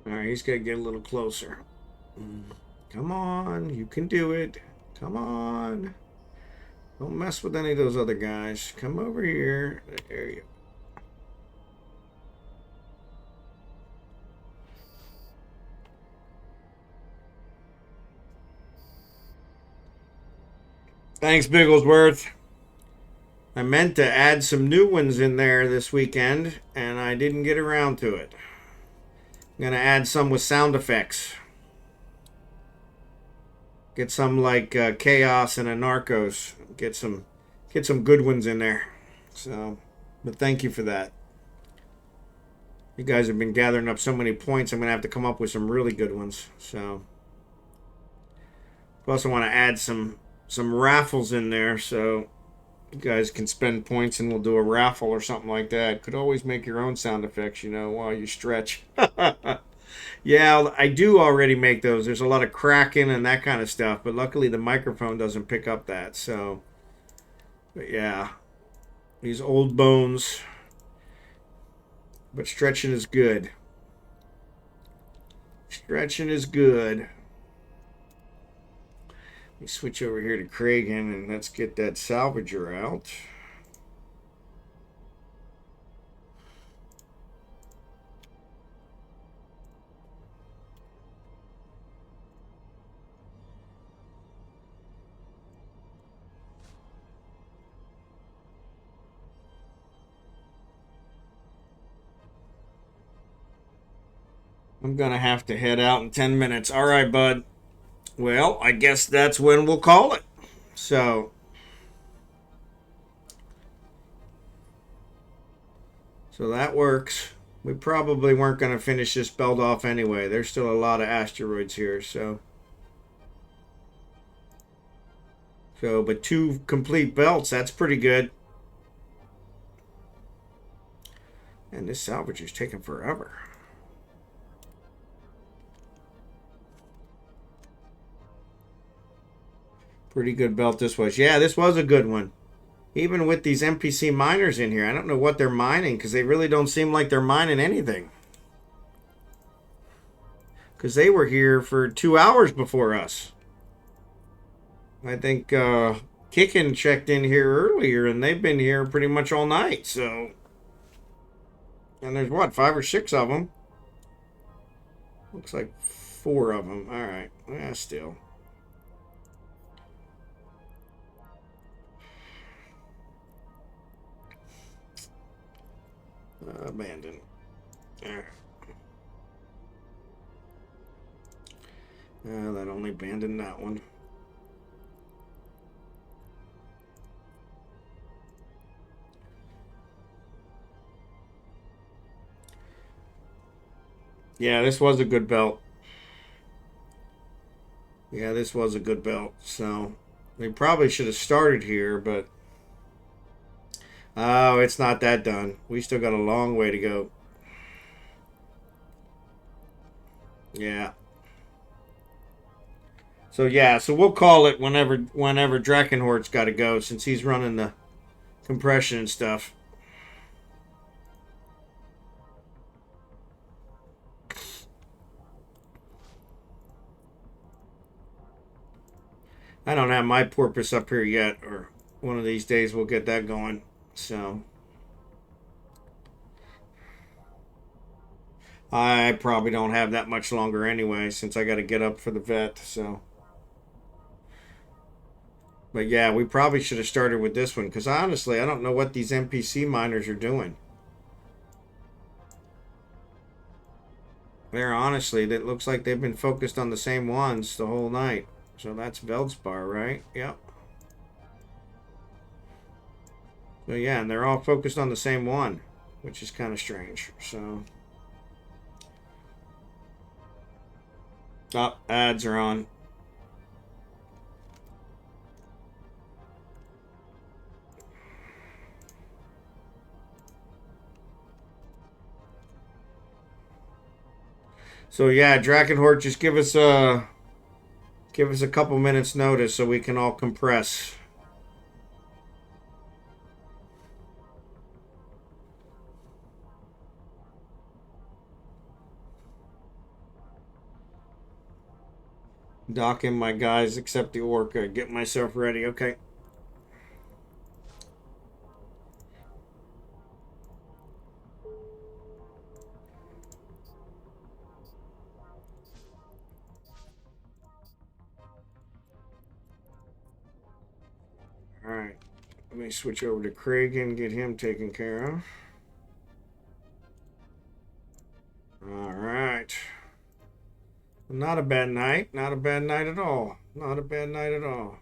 All right, he's got to get a little closer. Come on, you can do it. Come on. Don't mess with any of those other guys. Come over here. There you go. Thanks, Bigglesworth. I meant to add some new ones in there this weekend, and I didn't get around to it. I'm going to add some with sound effects. Get some like Chaos and Anarchos. Get some good ones in there. So, but thank you for that. You guys have been gathering up so many points. I'm going to have to come up with some really good ones. So, plus I want to add some raffles in there so you guys can spend points and we'll do a raffle or something like that. Could always make your own sound effects, while you stretch. Yeah, I do already make those. There's a lot of cracking and that kind of stuff, but luckily the microphone doesn't pick up that. So, but yeah, these old bones. But stretching is good. Stretching is good. Let me switch over here to Kragen and let's get that salvager out. I'm going to have to head out in 10 minutes. All right, bud. Well, I guess that's when we'll call it. So that works. We probably weren't going to finish this belt off anyway. There's still a lot of asteroids here, but 2 complete belts, that's pretty good. And this salvage is taking forever. Pretty good belt this was. Yeah, this was a good one. Even with these NPC miners in here, I don't know what they're mining because they really don't seem like they're mining anything. Because they were here for 2 hours before us. I think Kickin checked in here earlier and they've been here pretty much all night. So, and there's what, 5 or 6 of them? Looks like 4 of them. All right, yeah, still. Abandoned. All right. That only abandoned that one. Yeah, this was a good belt. Yeah, this was a good belt. So, they probably should have started here, but... Oh, it's not that done. We still got a long way to go. Yeah. So yeah, so we'll call it whenever Drachenhort's got to go since he's running the compression and stuff. I don't have my porpoise up here yet, or one of these days we'll get that going. So I probably don't have that much longer anyway since I got to get up for the vet. So, but yeah, we probably should have started with this one because honestly, I don't know what these NPC miners are doing. They're honestly, that looks like they've been focused on the same ones the whole night. So that's Veldspar, right? Yep. So yeah, and they're all focused on the same one, which is kind of strange. So, oh, ads are on. So yeah, Drachenhort, just give us a couple minutes notice so we can all compress. Dock in my guys except the orca. Get myself ready. Okay. Alright. Let me switch over to Kragen, get him taken care of. Alright. Not a bad night. Not a bad night at all. Not a bad night at all.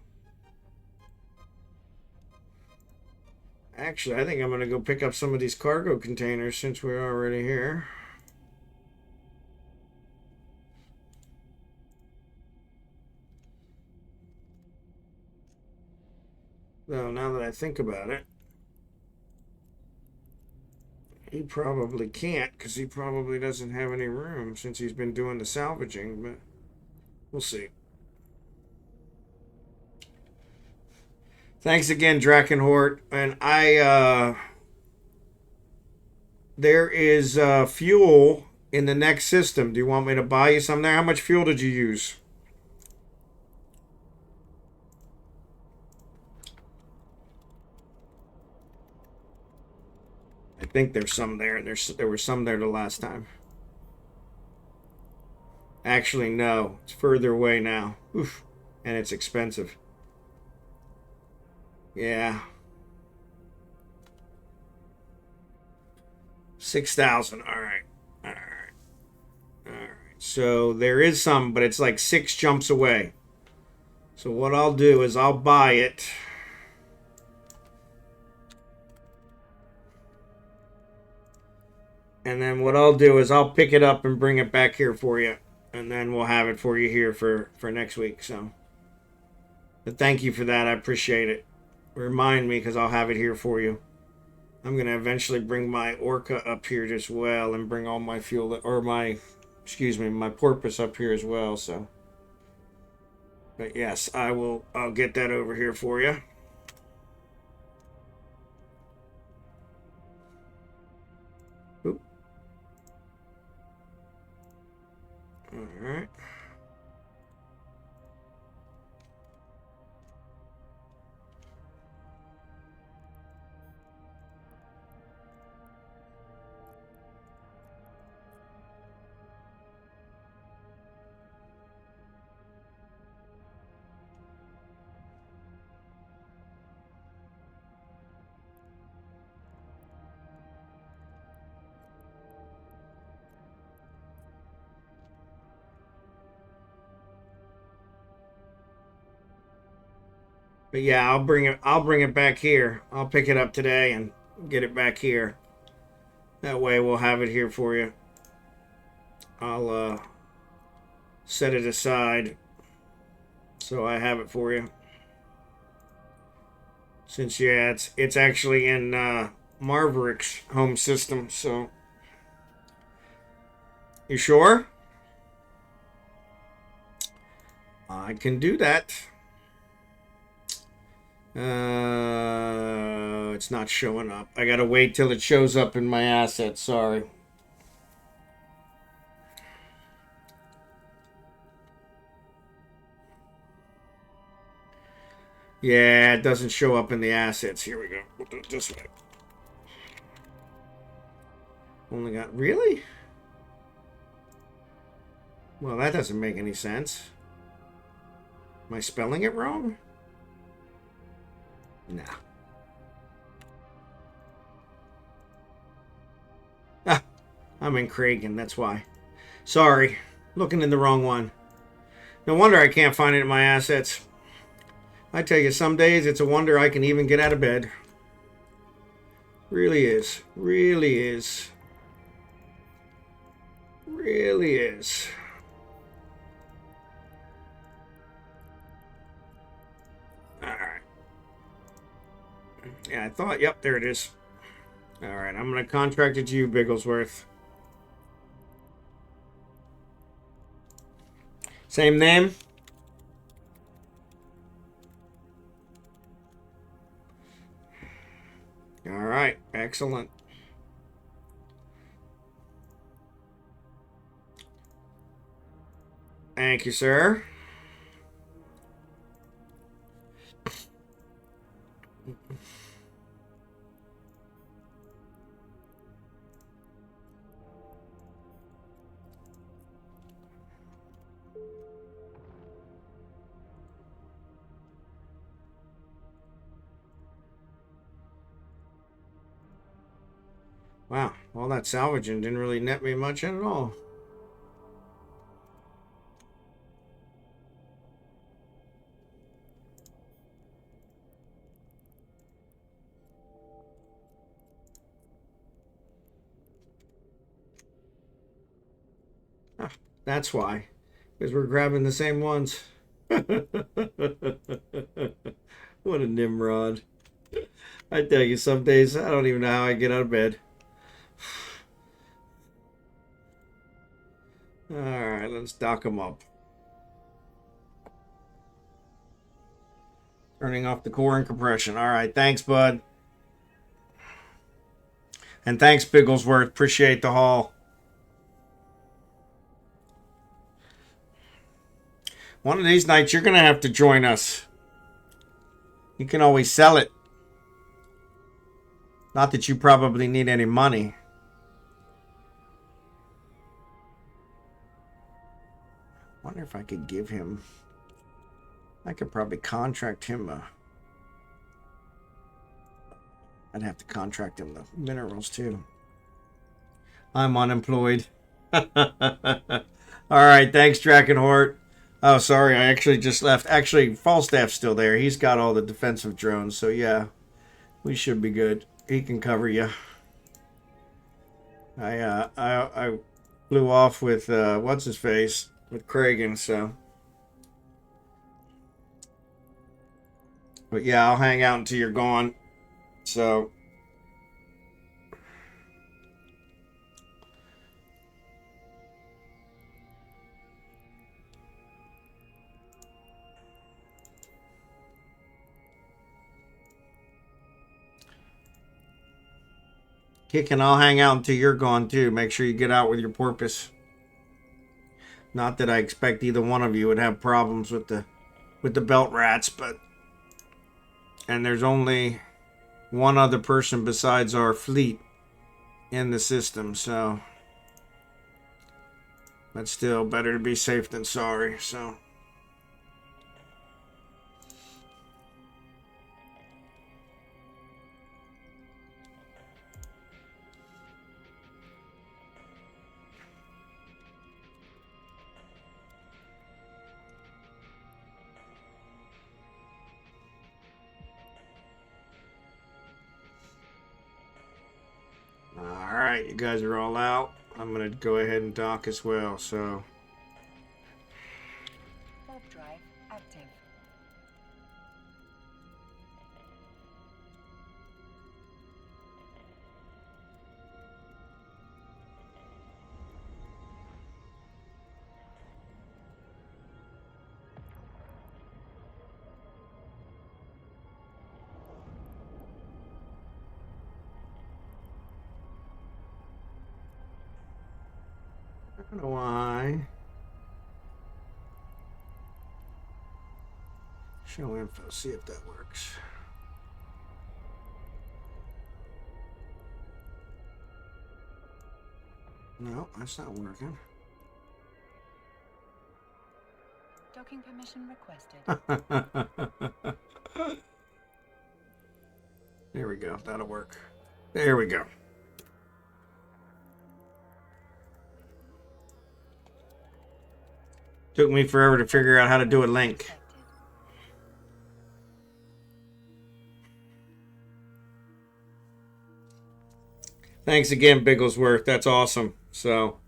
Actually, I think I'm going to go pick up some of these cargo containers since we're already here. Though, now that I think about it, he probably can't because he probably doesn't have any room since he's been doing the salvaging, but we'll see. Thanks again, Drachenhort. And there is fuel in the next system. Do you want me to buy you some there? How much fuel did you use? I think there's some there, and there was some there the last time. Actually, no. It's further away now. Oof. And it's expensive. Yeah. 6,000. All right. All right. All right. So there is some, but it's like 6 jumps away. So what I'll do is I'll buy it. And then what I'll do is I'll pick it up and bring it back here for you. And then we'll have it for you here for next week. So, but thank you for that. I appreciate it. Remind me, because I'll have it here for you. I'm going to eventually bring my Orca up here as well and bring all my fuel, or my porpoise up here as well. So, but yes, I'll get that over here for you. Oop. All right. But yeah, I'll bring it back here. I'll pick it up today and get it back here. That way we'll have it here for you. I'll set it aside so I have it for you. Since yeah, it's actually in Marverick's home system, so you sure? I can do that. It's not showing up. I gotta wait till it shows up in my assets. Sorry. Yeah, it doesn't show up in the assets. Here we go. We'll do it this way. Only got... Really? Well, that doesn't make any sense. Am I spelling it wrong? Nah. Ah, I'm in Kragen, that's why. Sorry, looking in the wrong one. No wonder I can't find it in my assets. I tell you, some days it's a wonder I can even get out of bed. Really is. Really is. Really is. Alright. Yeah, I thought, yep, there it is. Alright, I'm going to contract it to you, Bigglesworth. Same name? Alright, excellent. Thank you, sir. Wow, all that salvaging didn't really net me much at all. Ah, that's why. Because we're grabbing the same ones. What a Nimrod. I tell you, some days I don't even know how I get out of bed. Alright, let's dock them up. Turning off the core and compression. Alright, thanks, bud. And thanks, Bigglesworth. Appreciate the haul. One of these nights, you're going to have to join us. You can always sell it. Not that you probably need any money. Wonder if I could give him... I could probably contract him I'd have to contract him the minerals too. I'm unemployed. Alright, thanks Drachenhort. Oh, sorry, I actually just left. Actually, Falstaff's still there. He's got all the defensive drones, so yeah. We should be good. He can cover you. I flew off with what's his face? With Kragen, so. But yeah, I'll hang out until you're gone. So. Kick, and I'll hang out until you're gone too. Make sure you get out with your porpoise. Not that I expect either one of you would have problems with the belt rats, but and there's only one other person besides our fleet in the system, so but still better to be safe than sorry, so. Alright, you guys are all out. I'm going to go ahead and dock as well, so. Warp drive active. I don't know why. Show info, see if that works. No, that's not working. Docking permission requested. There we go. That'll work. There we go. Took me forever to figure out how to do a link. Thanks again, BigglesWorth. That's awesome. So.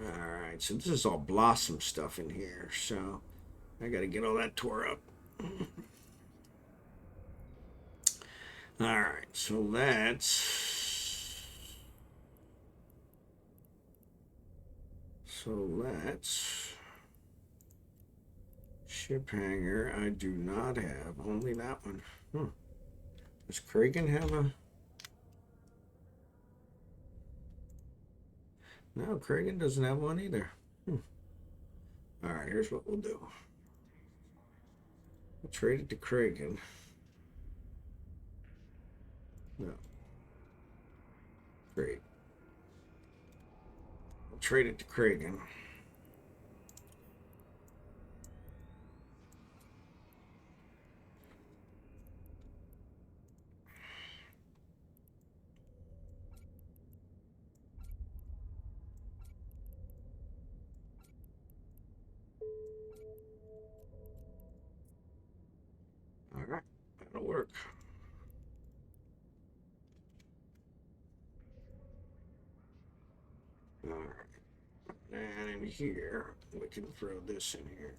Alright, so this is all blossom stuff in here. So, I got to get all that tore up. Alright, so that's... So let's ship hanger. I do not have only that one. Does Kragen have a? No, Kragen doesn't have one either. All right, here's what we'll do. We'll trade it to Kragen. No. Great. Trade it to Kragen. All right, that'll work. All right. And in here, we can throw this in here.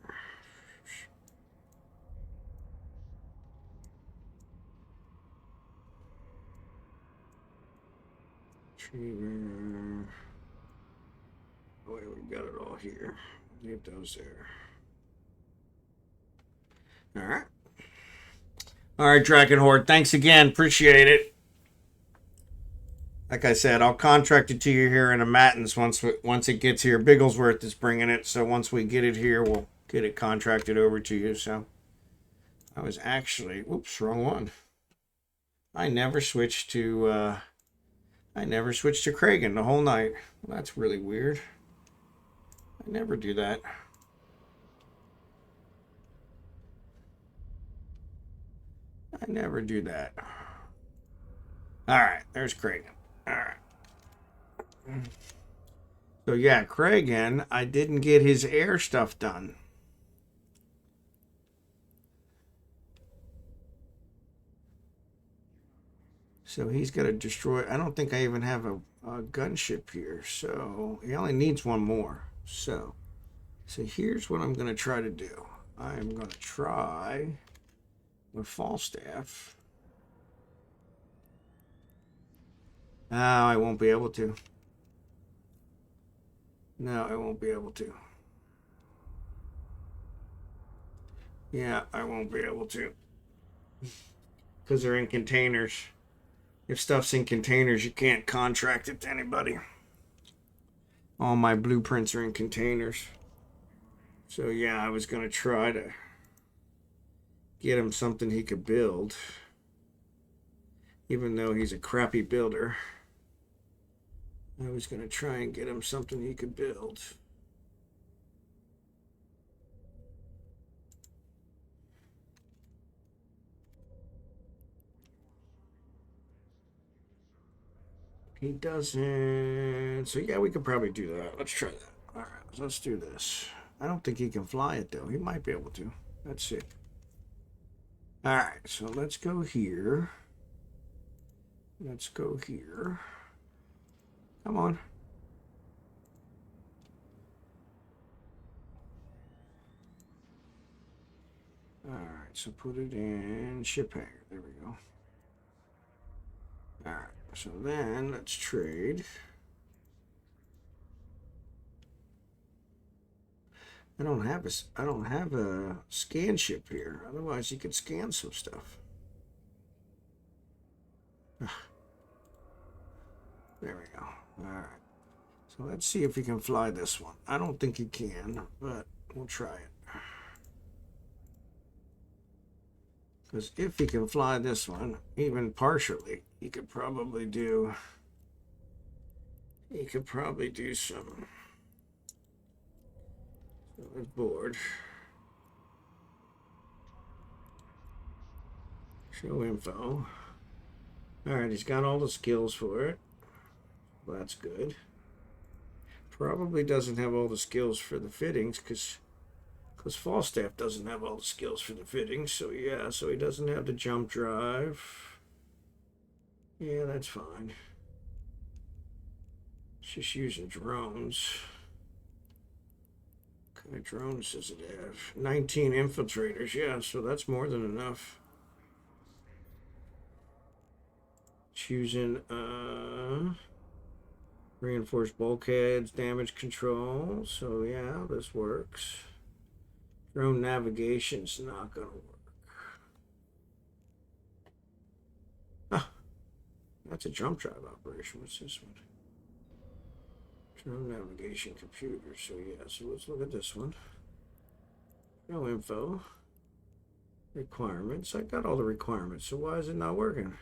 Retriever. Oh, wait, we've got it all here. Leave those there. All right. All right, Drachenhort. Thanks again. Appreciate it. Like I said, I'll contract it to you here in a Mattins once it gets here. Bigglesworth is bringing it, so once we get it here, we'll get it contracted over to you. So I was actually, whoops, wrong one. I never switched to Kragen the whole night. Well, that's really weird. I never do that. I never do that. All right, there's Kragen. All right. So yeah, Kragen, I didn't get his air stuff done. So he's got to destroy. I don't think I even have a gunship here. So he only needs one more. So here's what I'm going to try to do. I am going to try with Falstaff. Oh, I won't be able to. No, I won't be able to. Yeah, I won't be able to. Because they're in containers. If stuff's in containers, you can't contract it to anybody. All my blueprints are in containers. So yeah, I was going to try to get him something he could build. Even though he's a crappy builder. I was going to try and get him something he could build. He doesn't. So yeah, we could probably do that. Let's try that. All right, let's do this. I don't think he can fly it though. He might be able to. Let's see. All right, so let's go here. Let's go here. Come on. All right, so put it in ship hangar. There we go. All right, so then let's trade. I don't have a scan ship here. Otherwise, you could scan some stuff. There we go. All right. So let's see if he can fly this one. I don't think he can, but we'll try it. Because if he can fly this one, even partially, he could probably do some. So let's board. Show info. All right, he's got all the skills for it. Well, that's good. Probably doesn't have all the skills for the fittings because Falstaff doesn't have all the skills for the fittings. So yeah, so he doesn't have the jump drive. Yeah, that's fine. It's just using drones. What kind of drones does it have? 19 infiltrators. Yeah, so that's more than enough. It's using reinforced bulkheads, damage control. So yeah, this works. Drone navigation's not gonna work. Ah, that's a jump drive operation. What's this one? Drone navigation computer. So yeah, so let's look at this one. No info. Requirements. I got all the requirements. So why is it not working?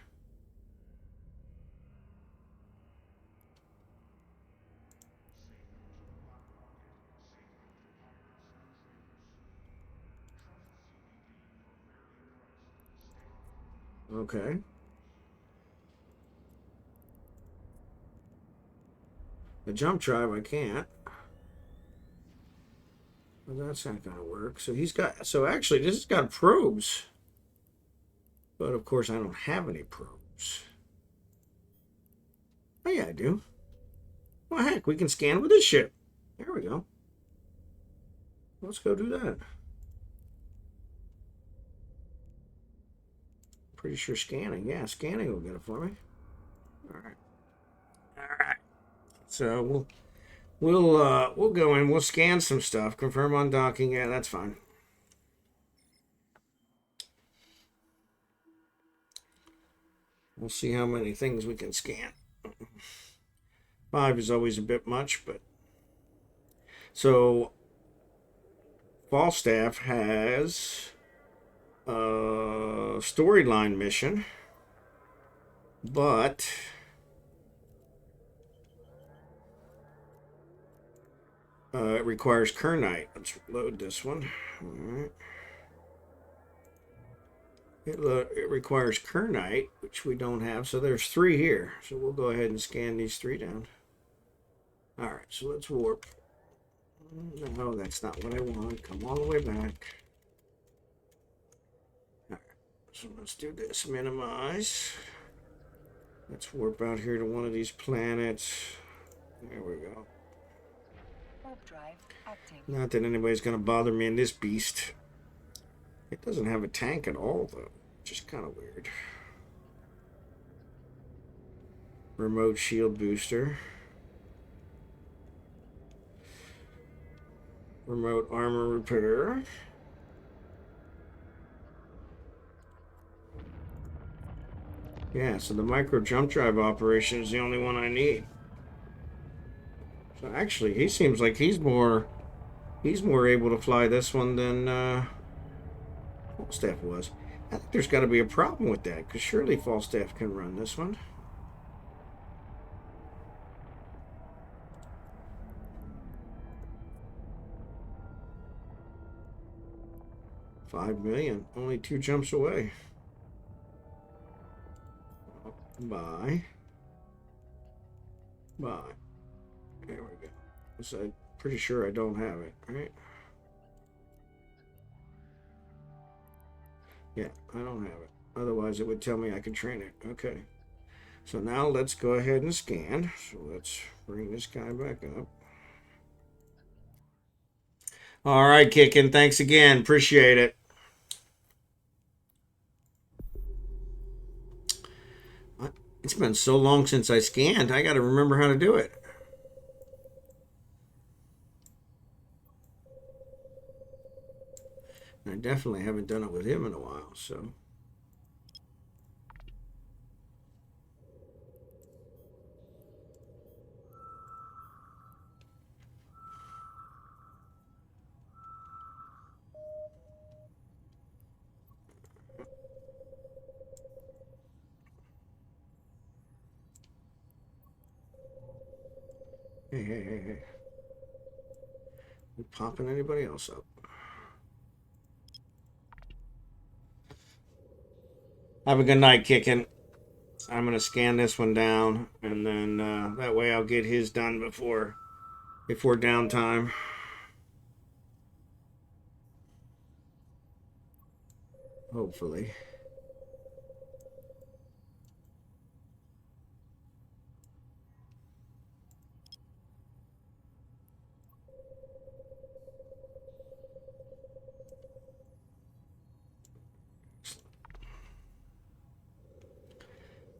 Okay. The jump drive I can't. Well, that's not gonna work. So he's got, so actually this has got probes. But of course I don't have any probes. Oh yeah, I do. Well heck, we can scan with this ship. There we go. Let's go do that. Pretty sure scanning. Yeah, scanning will get it for me. All right. All right. So we'll go in. We'll scan some stuff. Confirm on docking. Yeah, that's fine. We'll see how many things we can scan. 5 is always a bit much, but so Falstaff has a storyline mission, but it requires Kernite. Let's load this one. All right. It requires Kernite, which we don't have, so there's 3 here. So we'll go ahead and scan these 3 down. All right, so let's warp. No, that's not what I want. Come all the way back. All right, so let's do this. Minimize. Let's warp out here to one of these planets. There we go. Warp drive active. Not that anybody's going to bother me in this beast. It doesn't have a tank at all, though. Just kind of weird. Remote shield booster. Remote armor repair. Yeah, so the micro jump drive operation is the only one I need. So actually, he seems like he's more able to fly this one than Falstaff was. I think there's got to be a problem with that, because surely Falstaff can run this one. $5 million, only 2 jumps away. Bye. There we go. So I'm pretty sure I don't have it, right? Yeah, I don't have it. Otherwise, it would tell me I could train it. Okay. So now let's go ahead and scan. So let's bring this guy back up. All right, Kickin. Thanks again. Appreciate it. It's been so long since I scanned. I got to remember how to do it. I definitely haven't done it with him in a while, so. Hey. You popping anybody else up? Have a good night, Kickin'. I'm going to scan this one down, and then that way I'll get his done before downtime. Hopefully.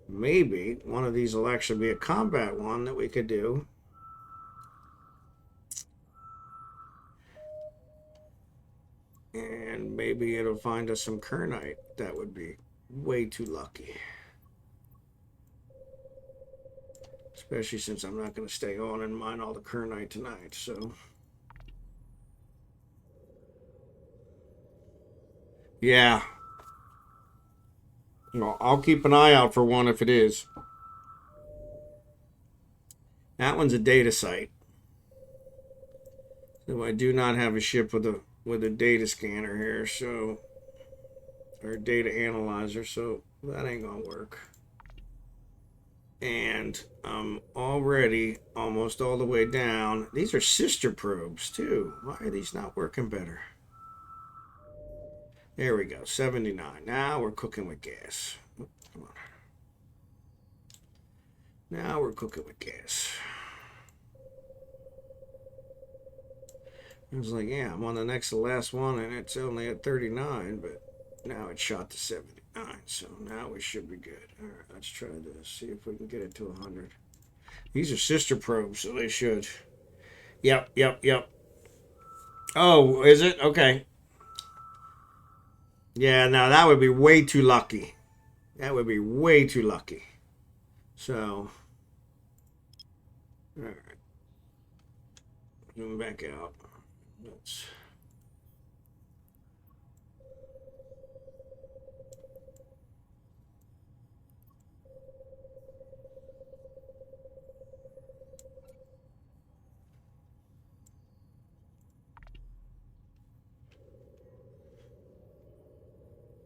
Maybe one of these will actually be a combat one that we could do. And maybe it'll find us some Kernite. That would be way too lucky. Especially since I'm not going to stay on and mine all the Kernite tonight, so. Yeah. Well, I'll keep an eye out for one if it is. That one's a data site. So I do not have a ship with a data scanner here, so, or data analyzer, so that ain't gonna work. And I'm already almost all the way down. These are sister probes too. Why are these not working better? There we go, 79. Now we're cooking with gas. Oh, come on. Now we're cooking with gas. I was like, yeah, I'm on the next to last one, and it's only at 39, but now it's shot to 79, so now we should be good. All right, let's try this, see if we can get it to 100. These are sister probes, so they should. Yep. Oh, is it? Okay. Yeah, now that would be way too lucky. That would be way too lucky. So, All right. Zoom back out. Let's.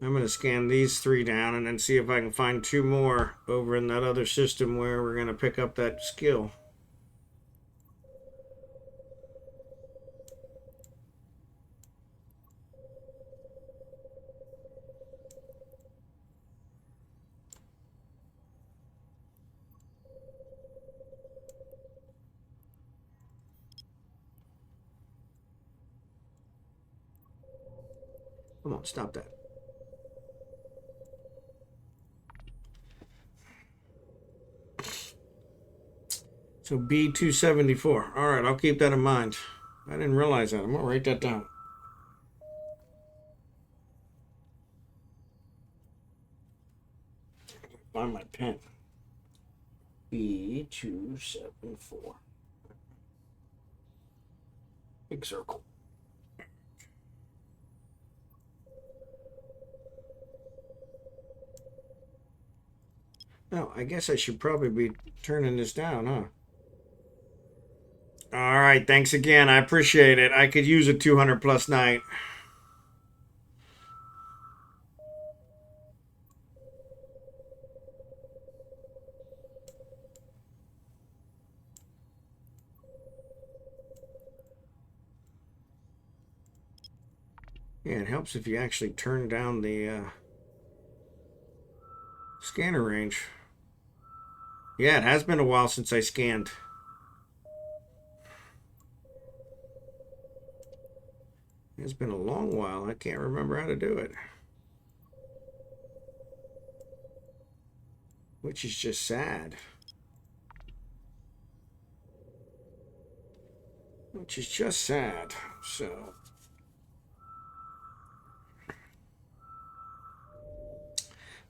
I'm going to scan these 3 down and then see if I can find 2 more over in that other system where we're going to pick up that skill. Come on, stop that. So B274. All right, I'll keep that in mind. I didn't realize that. I'm going to write that down. Find my pen. B274. Big circle. Oh, I guess I should probably be turning this down, huh? All right, thanks again. I appreciate it. I could use a 200 plus night. Yeah, it helps if you actually turn down the scanner range. Yeah, it has been a while since I scanned. It's been a long while. I can't remember how to do it. Which is just sad. Which is just sad. So.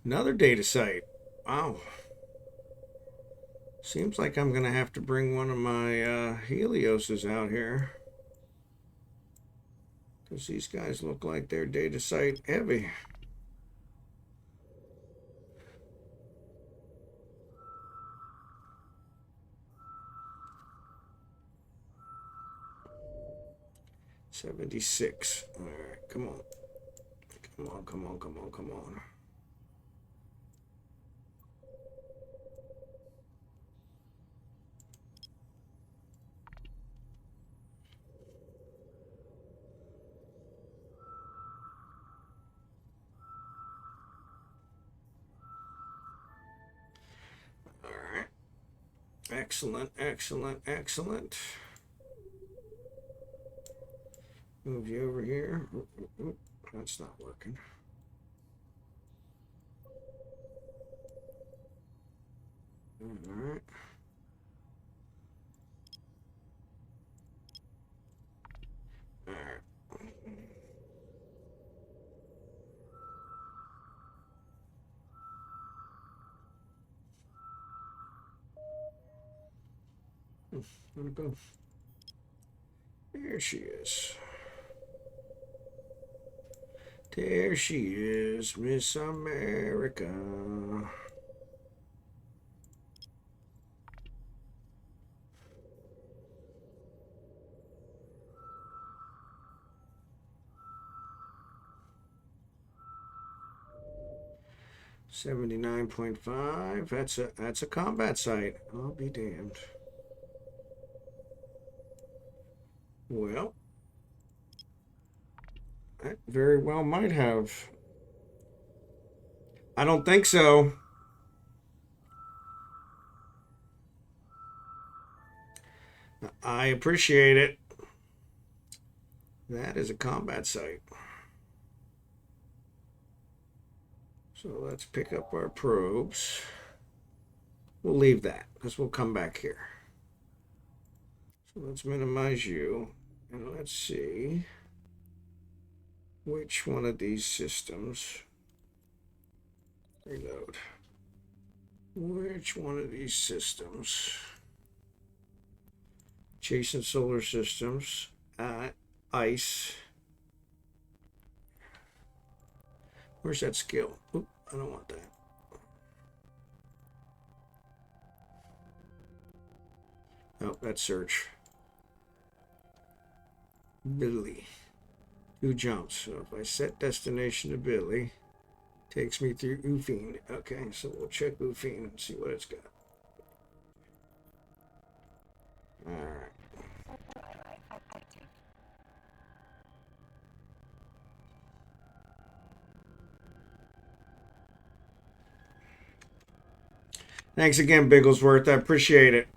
Another data site. Wow. Seems like I'm going to have to bring one of my Helioses out here. Because these guys look like they're data site heavy. $76. All right, come on. Come on, come on, come on, come on. All right. Excellent, excellent, excellent. Move you over here. That's not working. All right. All right. Where'd it go? There she is. There she is, Miss America. $79.5. That's a combat site. I'll be damned. Well, that very well might have. I don't think so. I appreciate it. That is a combat site. So let's pick up our probes. We'll leave that because we'll come back here. So let's minimize you. And let's see which one of these systems. Reload. Which one of these systems Adjacent solar systems. Ice. Where's that skill? Oop, I don't want that. Oh, that's search. Billy. 2 jumps. So if I set destination to Billy, takes me through Ufine. Okay, so we'll check Ufine and see what it's got. Alright. Thanks again, BigglesWorth. I appreciate it.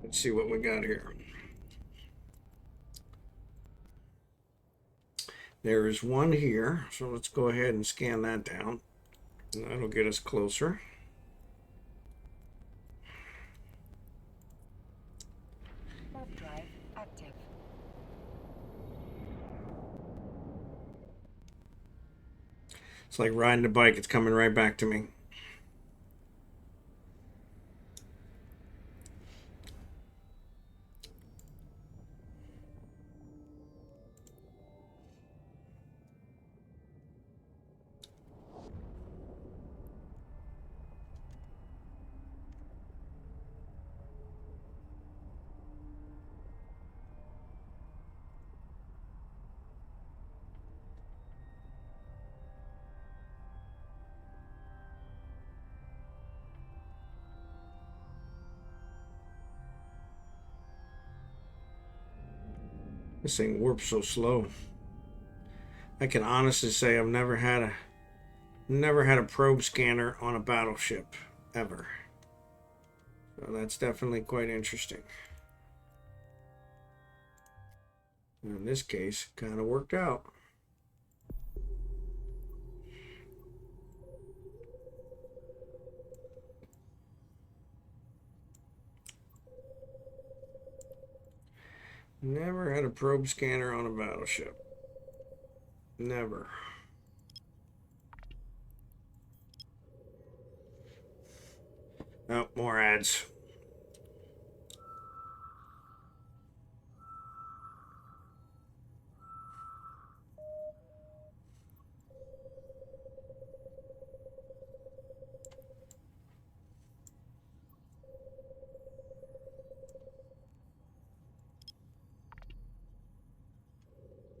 Let's see what we got here. There is one here, so let's go ahead and scan that down. And that'll get us closer. Warp drive active. It's like riding a bike. It's coming right back to me. This thing warps so slow. I can honestly say I've never had a probe scanner on a battleship ever. So that's definitely quite interesting. In this case, kind of worked out. Never had a probe scanner on a battleship. Never. Oh, more ads.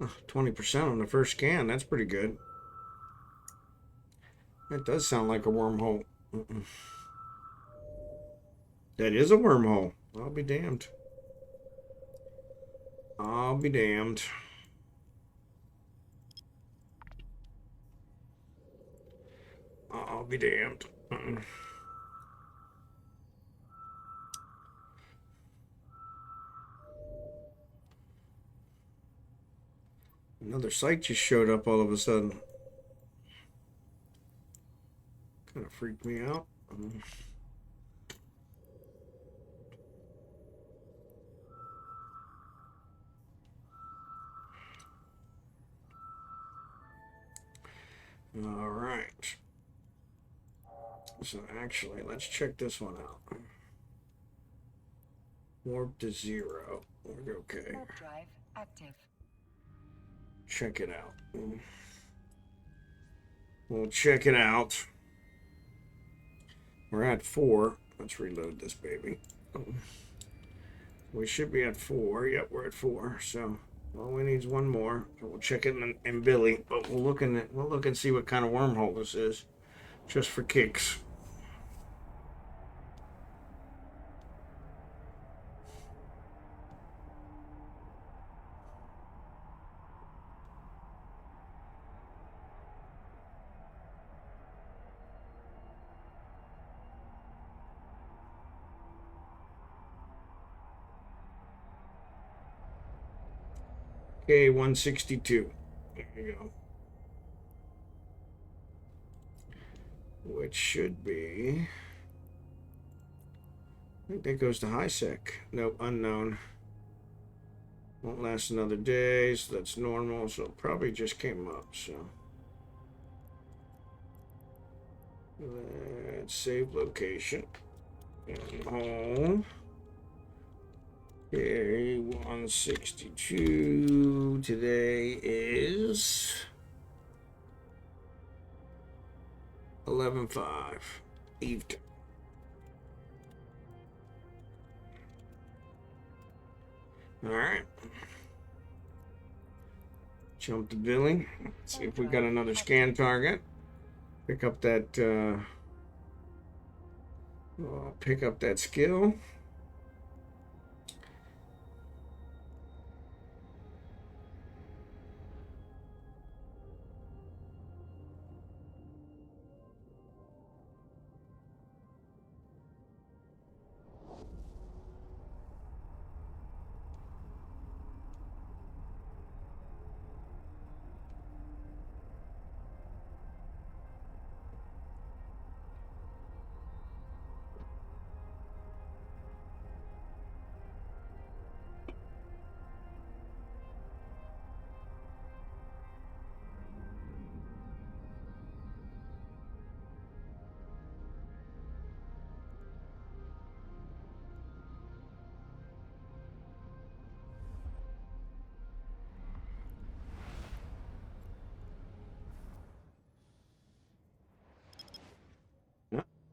Oh, 20% on the first scan. That's pretty good. That does sound like a wormhole. That is a wormhole. I'll be damned. I'll be damned. I'll be damned. Another site just showed up all of a sudden. Kind of freaked me out. All right. So actually, let's check this one out. Warp to 0. Okay. Warp drive active. Check it out. We'll check it out. We're at 4. Let's reload this baby. We should be at 4. Yep, we're at 4. So All we need is one more. So we'll check it in Billy, but we'll look and see what kind of wormhole this is, just for kicks. Okay, 162. There you go. Which should be. I think that goes to high sec. Nope, unknown. Won't last another day, so that's normal. So it probably just came up. So let's save location. And home. Okay, 162. Today is 11/5. Evening. All right. Jump to Billy. See if we got another scan target. Pick up that. Pick up that skill.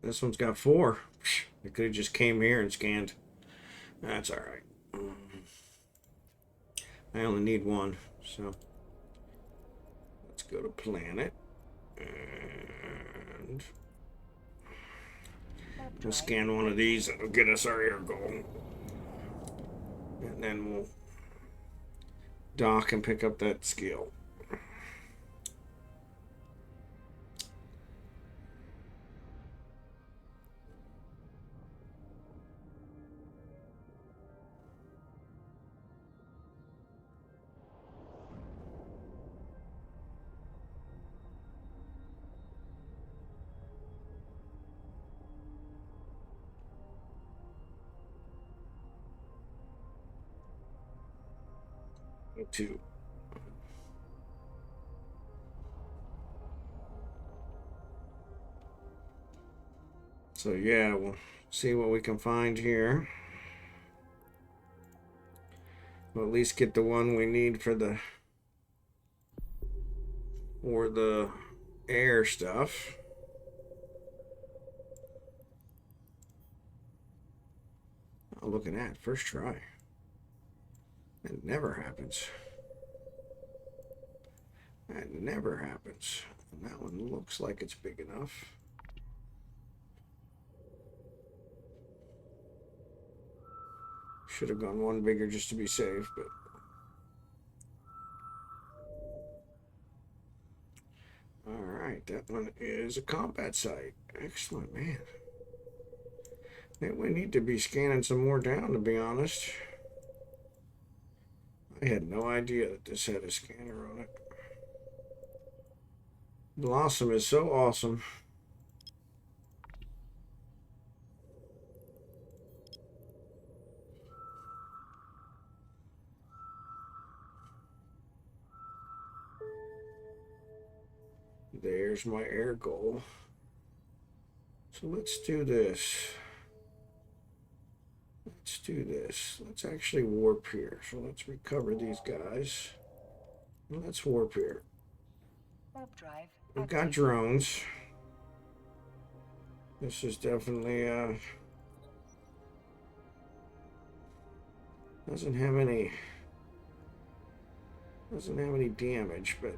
This one's got 4. It could have just came here and scanned. That's all right. I only need 1, so let's go to planet and we'll scan one of these. That'll get us our air goal, and then we'll dock and pick up that skill. Two. So yeah, we'll see what we can find here. We'll at least get the one we need for the air stuff. Oh, look at that, first try. That never happens. That never happens. And that one looks like it's big enough. Should have gone one bigger just to be safe, but all right, that one is a combat site. Excellent, man. We need to be scanning some more down, to be honest. I had no idea that this had a scanner on it. Blossom is so awesome. There's my air goal. So let's do this. Let's do this. Let's actually warp here. So let's recover these guys. Let's warp here. Warp drive. We've got drones. This is definitely doesn't have any Doesn't have any damage, but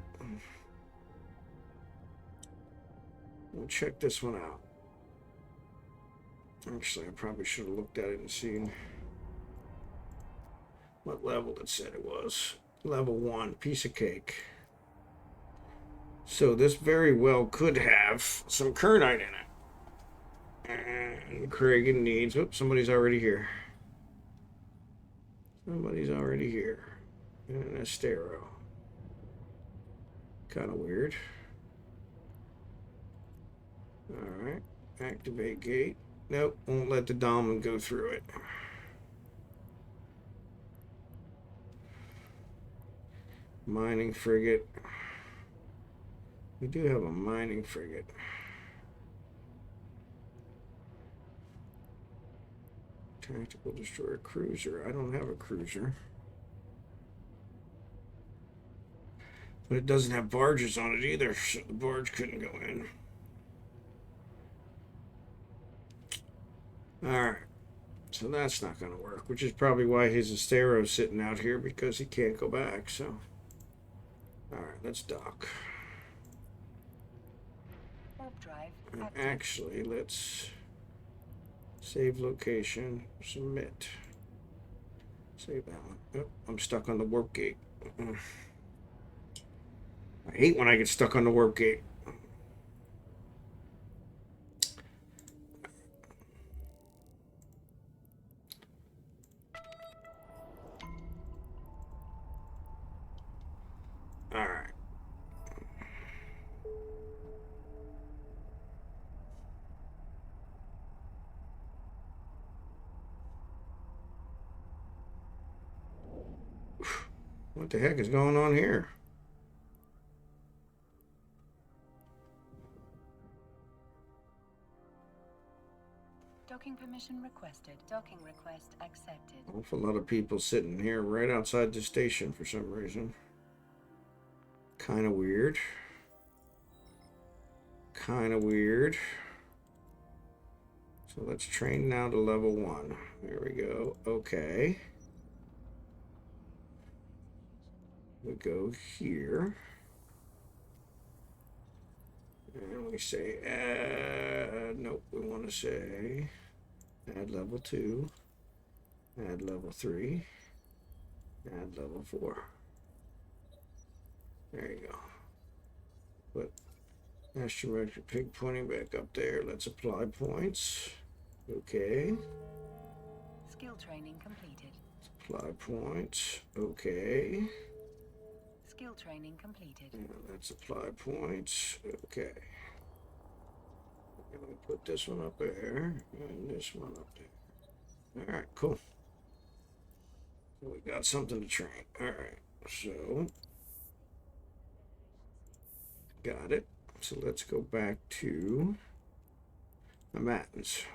we'll check this one out. Actually, I probably should have looked at it and seen what level it said it was. Level 1, piece of cake. So this very well could have some kernite in it. And Kragen needs... Oops, somebody's already here. Somebody's already here. And an Astero. Kind of weird. Alright. Activate gate. Nope, won't let the Dahlman go through it. Mining frigate. We do have a mining frigate. Tactical destroyer cruiser. I don't have a cruiser. But it doesn't have barges on it either, so the barge couldn't go in. Alright. So that's not going to work, which is probably why his Astero's sitting out here, because he can't go back, so... Alright, let's dock. Warp drive. And Active. actually, let's save location, submit. Save that one. Oh, I'm stuck on the warp gate. I hate when I get stuck on the warp gate. Alright. What the heck is going on here? Docking permission requested. Docking request accepted. Awful lot of people sitting here right outside the station for some reason. Kind of weird. Kind of weird. So let's train now to level 1. There we go. Okay. We go here. And we say add. Nope, we want to say add level 2. Add level 3. Add level 4. There you go. Put astrometric pig pointing back up there. Let's apply points. Okay. Skill training completed. Apply points. Okay. Skill training completed. And let's apply points. Okay. I'm going to put this one up there and this one up there. Alright, cool. So we got something to train. Alright, so got it. So let's go back to the Matins.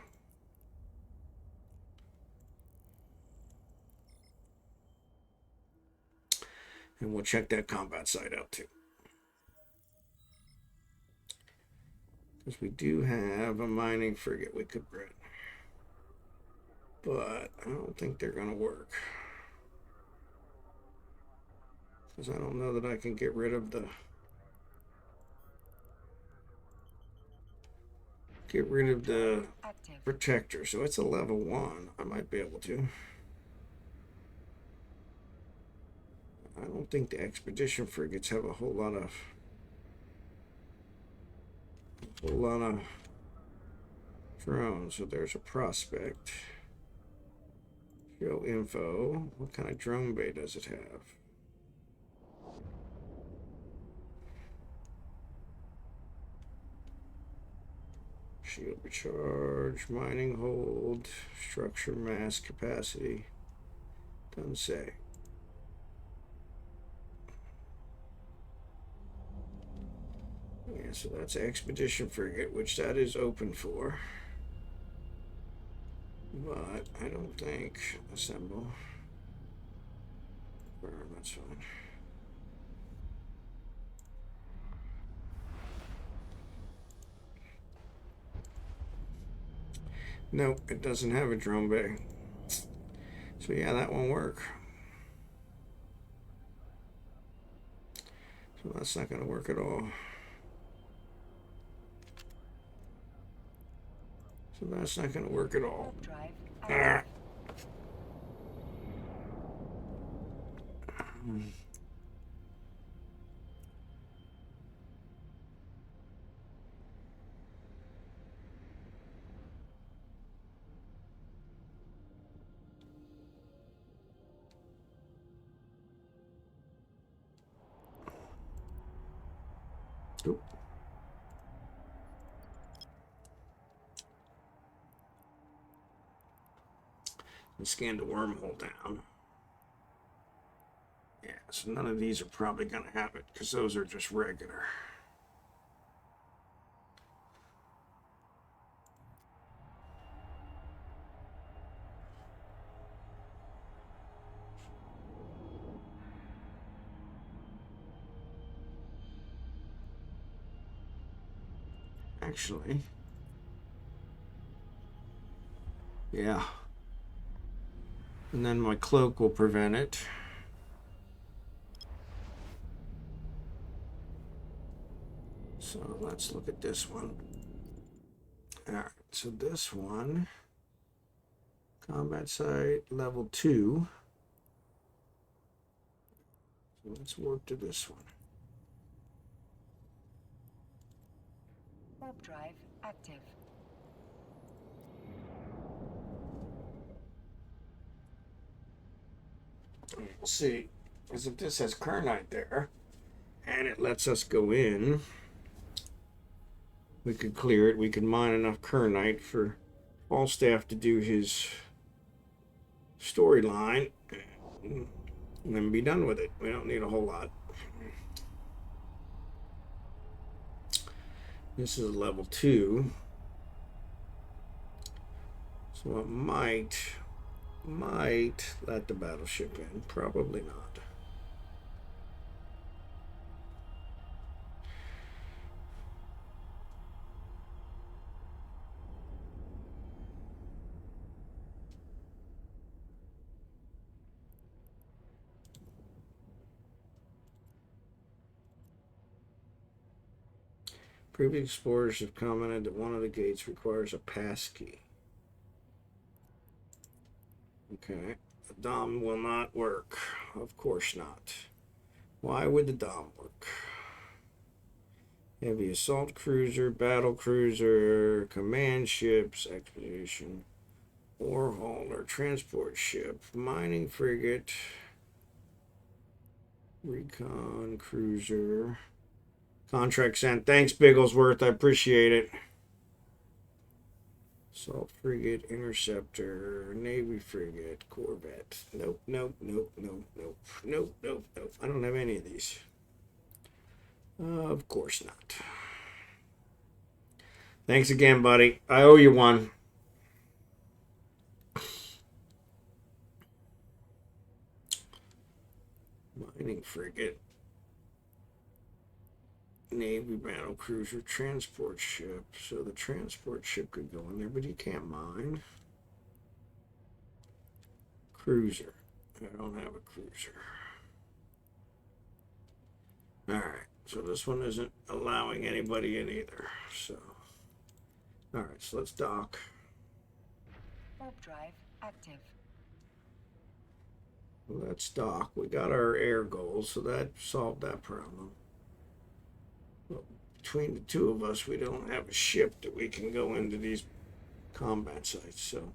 And we'll check that combat site out too. Because we do have a mining frigate we could bring. But I don't think they're going to work. Because I don't know that I can get rid of the... Active. protector. So it's a level 1. I might be able to. I don't think the expedition frigates have a whole lot of drones. So there's a prospect. Show info. What kind of drone bay does it have? Shield recharge, mining hold, structure mass capacity. Doesn't say. Yeah, so that's expedition frigate, which that is open for. But I don't think assemble. That's fine. Nope, it doesn't have a drone bay. So yeah, that won't work. So that's not going to work at all. So that's not going to work at all. Warp drive Ah. active. Oop. And scan the wormhole down. Yeah, so none of these are probably going to have it because those are just regular. Actually, yeah. And then my cloak will prevent it. So let's look at this one. All right, so this one, combat site level 2. So let's work to this one. Warp drive active. We'll see, because if this has Kernite there, and it lets us go in, we could clear it. We could mine enough Kernite for Falstaff to do his storyline, and then be done with it. We don't need a whole lot. This is level 2. So it might let the battleship in. Probably not. Previous explorers have commented that one of the gates requires a pass key. Okay. The Dom will not work. Of course not. Why would the Dom work? Heavy assault cruiser, battle cruiser, command ships, expedition, ore hauler, transport ship, mining frigate, recon cruiser, contract sent. Thanks, Bigglesworth. I appreciate it. Assault frigate, interceptor, navy frigate, corvette. Nope, nope, nope, nope, nope, nope, nope, nope. I don't have any of these. Of course not. Thanks again, buddy. I owe you one. Mining frigate, navy battle cruiser, transport ship. So the transport ship could go in there, but you can't mine. Cruiser. I don't have a cruiser. All right. So this one isn't allowing anybody in either. So, all right. So let's dock. Warp drive active. Let's dock. We got our air goals, so that solved that problem. But between the two of us, we don't have a ship that we can go into these combat sites, so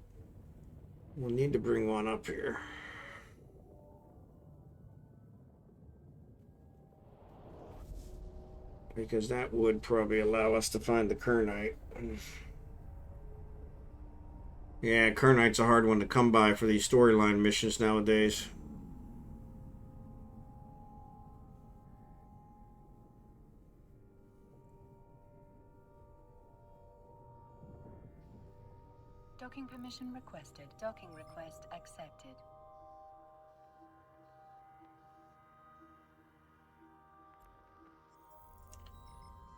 we'll need to bring one up here. Because that would probably allow us to find the Kernite. Yeah, Kernite's a hard one to come by for these storyline missions nowadays. Docking permission requested. Docking request accepted.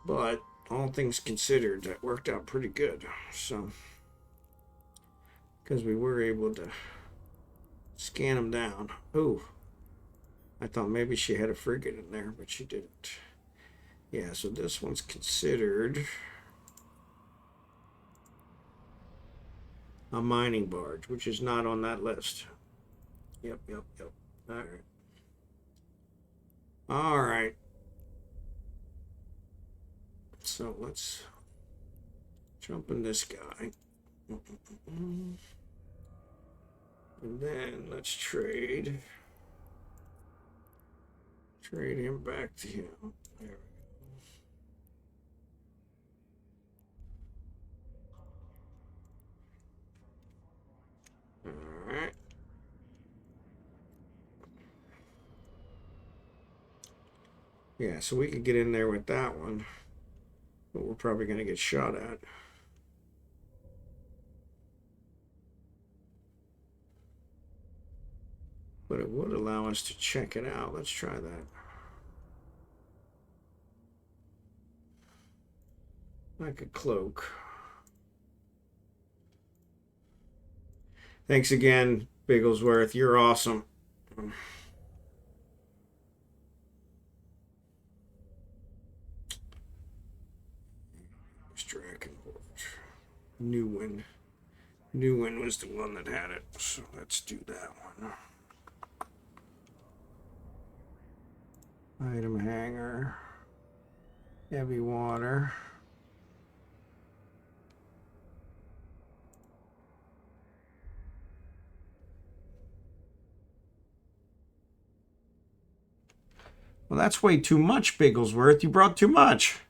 But all things considered, that worked out pretty good. So, because we were able to scan them down. Oh, I thought maybe she had a frigate in there, but she didn't. Yeah, so this one's considered a mining barge, which is not on that list. Yep. All right. All right. So let's jump in this guy. And then let's trade him back to him. There we go. All right. Yeah, so we could get in there with that one, but we're probably going to get shot at. But it would allow us to check it out. Let's try that. Like a cloak. Thanks again, Bigglesworth. You're awesome. Drachenhort. New one was the one that had it. So let's do that one. Item hanger. Heavy water. Well, that's way too much, Bigglesworth. You brought too much.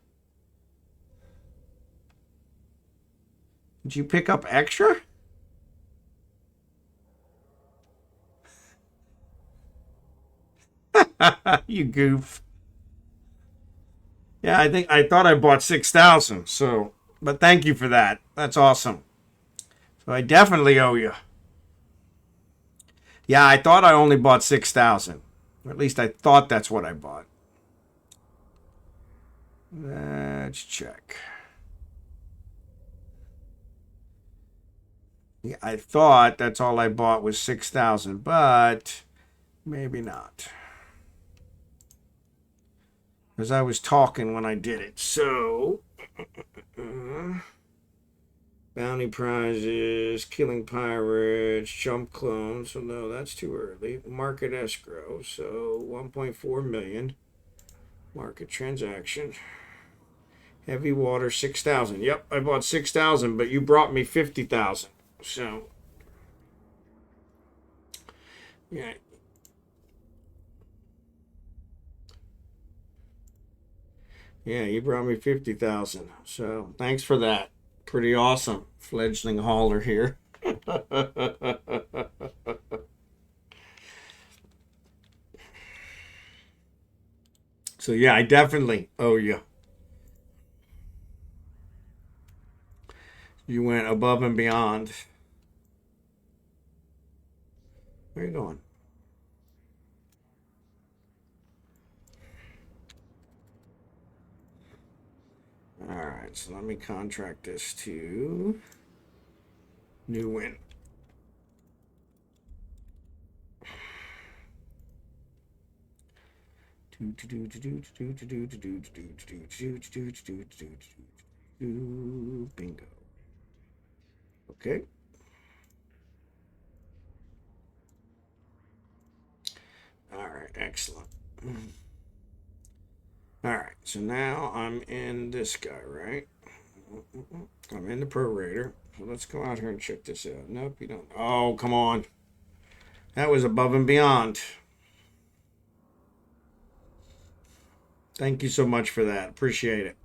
Did you pick up extra? You goof. Yeah, I thought I bought 6,000. So, but thank you for that. That's awesome. So I definitely owe you. Yeah, I thought I only bought 6,000. Or at least I thought that's what I bought. Let's check. Yeah, I thought that's all I bought was 6,000, but maybe not. Because I was talking when I did it. So, bounty prizes, killing pirates, jump clones. So no, that's too early. Market escrow. So 1.4 million. Market transaction. Heavy water 6,000. Yep, I bought 6,000, but you brought me 50,000. So yeah. Yeah, you brought me 50,000. So thanks for that. Pretty awesome. Fledgling hauler here. So yeah, I definitely owe you. You went above and beyond. Where are you going? All right, so let me contract this to new win. Bingo. Okay. All right, excellent. All right, so now I'm in this guy, right? I'm in the prorator. So let's go out here and check this out. Nope, you don't. Oh, come on. That was above and beyond. Thank you so much for that. Appreciate it.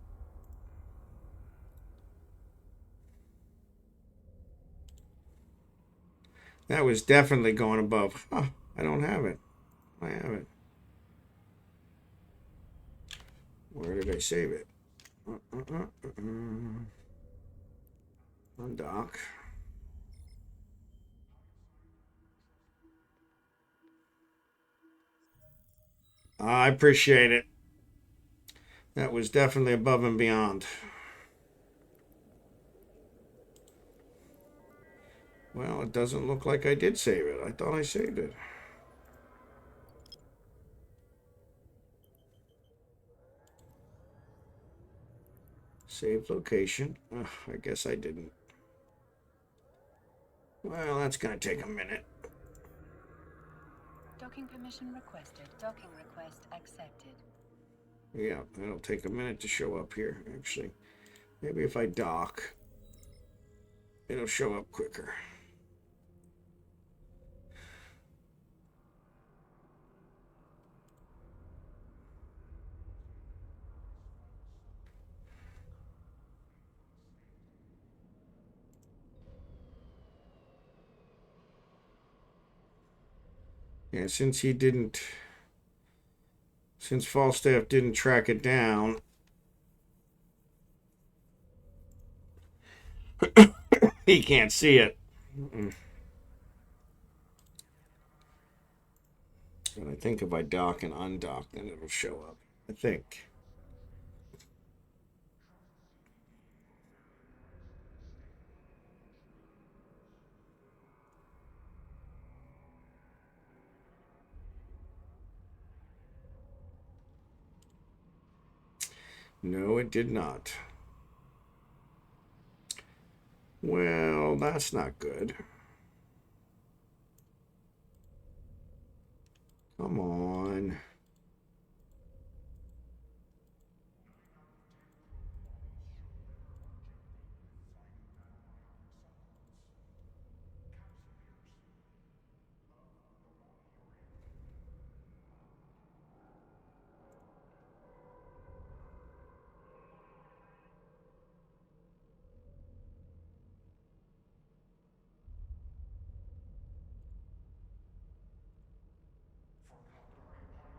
That was definitely going above. Huh, I don't have it. I have it. Where did I save it? Undock. I appreciate it. That was definitely above and beyond. Well, it doesn't look like I did save it. I thought I saved it. Save location. Ugh, I guess I didn't. Well, that's going to take a minute. Docking permission requested. Docking request accepted. Yeah, it'll take a minute to show up here, actually. Maybe if I dock, it'll show up quicker. Yeah, since Falstaff didn't track it down, he can't see it. But I think if I dock and undock, then it'll show up. I think. No, it did not. Well, that's not good. Come on.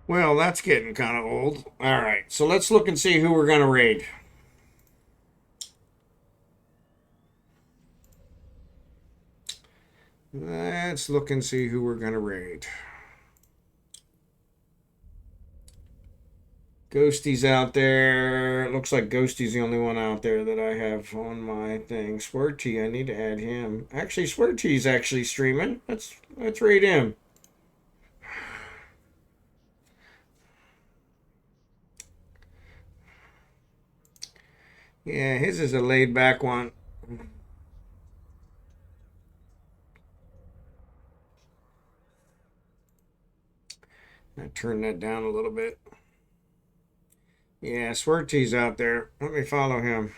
Well, that's getting kind of old. All right, so let's look and see who we're going to raid. Let's look and see who we're going to raid. Ghosty's out there. It looks like Ghosty's the only one out there that I have on my thing. swerTea, I need to add him. Actually, swerTea's actually streaming. Let's raid him. Yeah, his is a laid back one. I turn that down a little bit. Yeah, swerTea's out there. Let me follow him.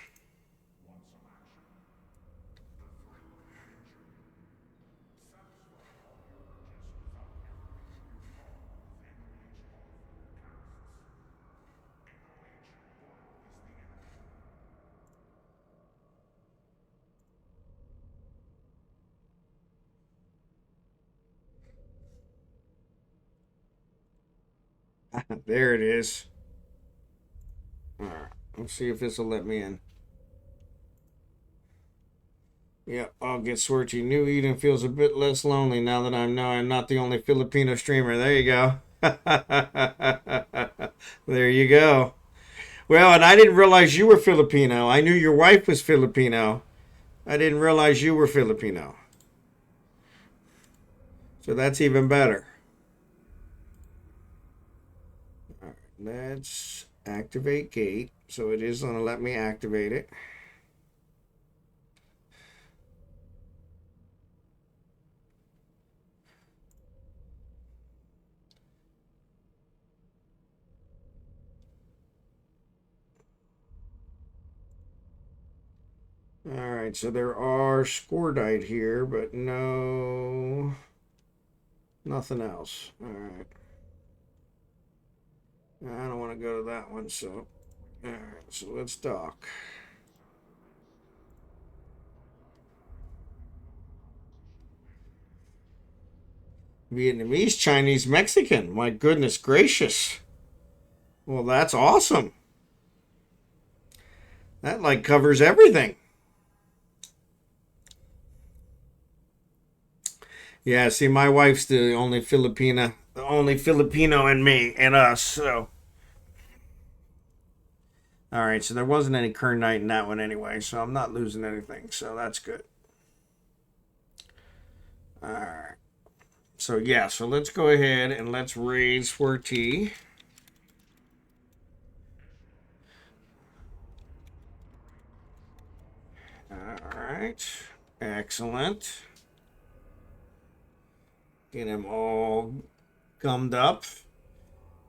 There it is. All right, let's see if this will let me in. Yeah, I'll get swerTea. New Eden feels a bit less lonely now that I know I'm not the only Filipino streamer. There you go. There you go. Well, and I didn't realize you were Filipino. I knew your wife was Filipino. I didn't realize you were Filipino. So that's even better. All right, let's activate gate. So it is going to let me activate it. All right, so there are scordite here, but no, nothing else. All right. I don't want to go to that one, so all right, so let's dock. Vietnamese, Chinese, Mexican. My goodness gracious. Well, that's awesome. That like covers everything. Yeah, see, my wife's the only Filipina, the only Filipino in me and us, so. All right, so there wasn't any kernite in that one anyway, so I'm not losing anything, so that's good. All right. So, yeah, so let's go ahead and let's raid swerTea. right. Excellent. Get him all gummed up.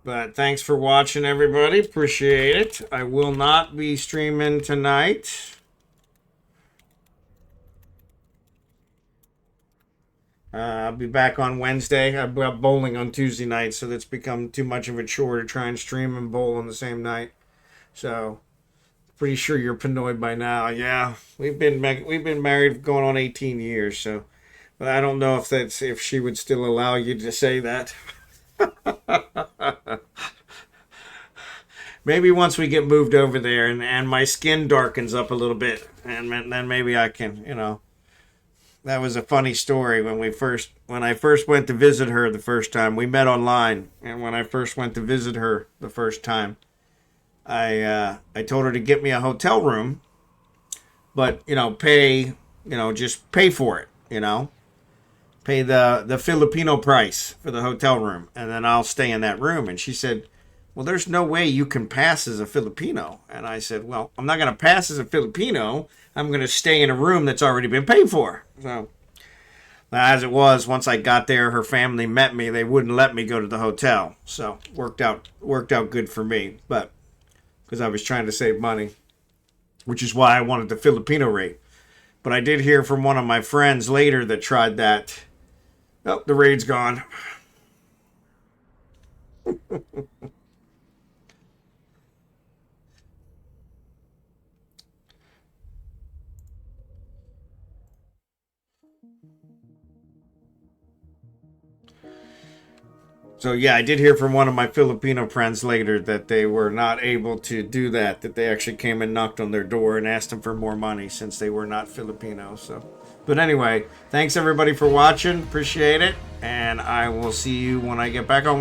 But thanks for watching, everybody. Appreciate it. I will not be streaming tonight. I'll be back on Wednesday. I've got bowling on Tuesday night, so that's become too much of a chore to try and stream and bowl on the same night. So, pretty sure you're annoyed by now. Yeah, we've been married going on 18 years. So, but I don't know if she would still allow you to say that. Maybe once we get moved over there and my skin darkens up a little bit, and then maybe I can, That was a funny story when I first went to visit her the first time. We met online, and when I first went to visit her the first time, I told her to get me a hotel room, but just pay for it, pay the Filipino price for the hotel room, and then I'll stay in that room. And she said, well, there's no way you can pass as a Filipino. And I said, well, I'm not going to pass as a Filipino. I'm going to stay in a room that's already been paid for. So, as it was, once I got there, her family met me. They wouldn't let me go to the hotel. So, worked out good for me. But, because I was trying to save money, which is why I wanted the Filipino rate. But I did hear from one of my friends later that tried that. Oh, the raid's gone. So yeah, I did hear from one of my Filipino friends later that they were not able to do that they actually came and knocked on their door and asked them for more money since they were not Filipino. So, but anyway, thanks everybody for watching. Appreciate it. And I will see you when I get back on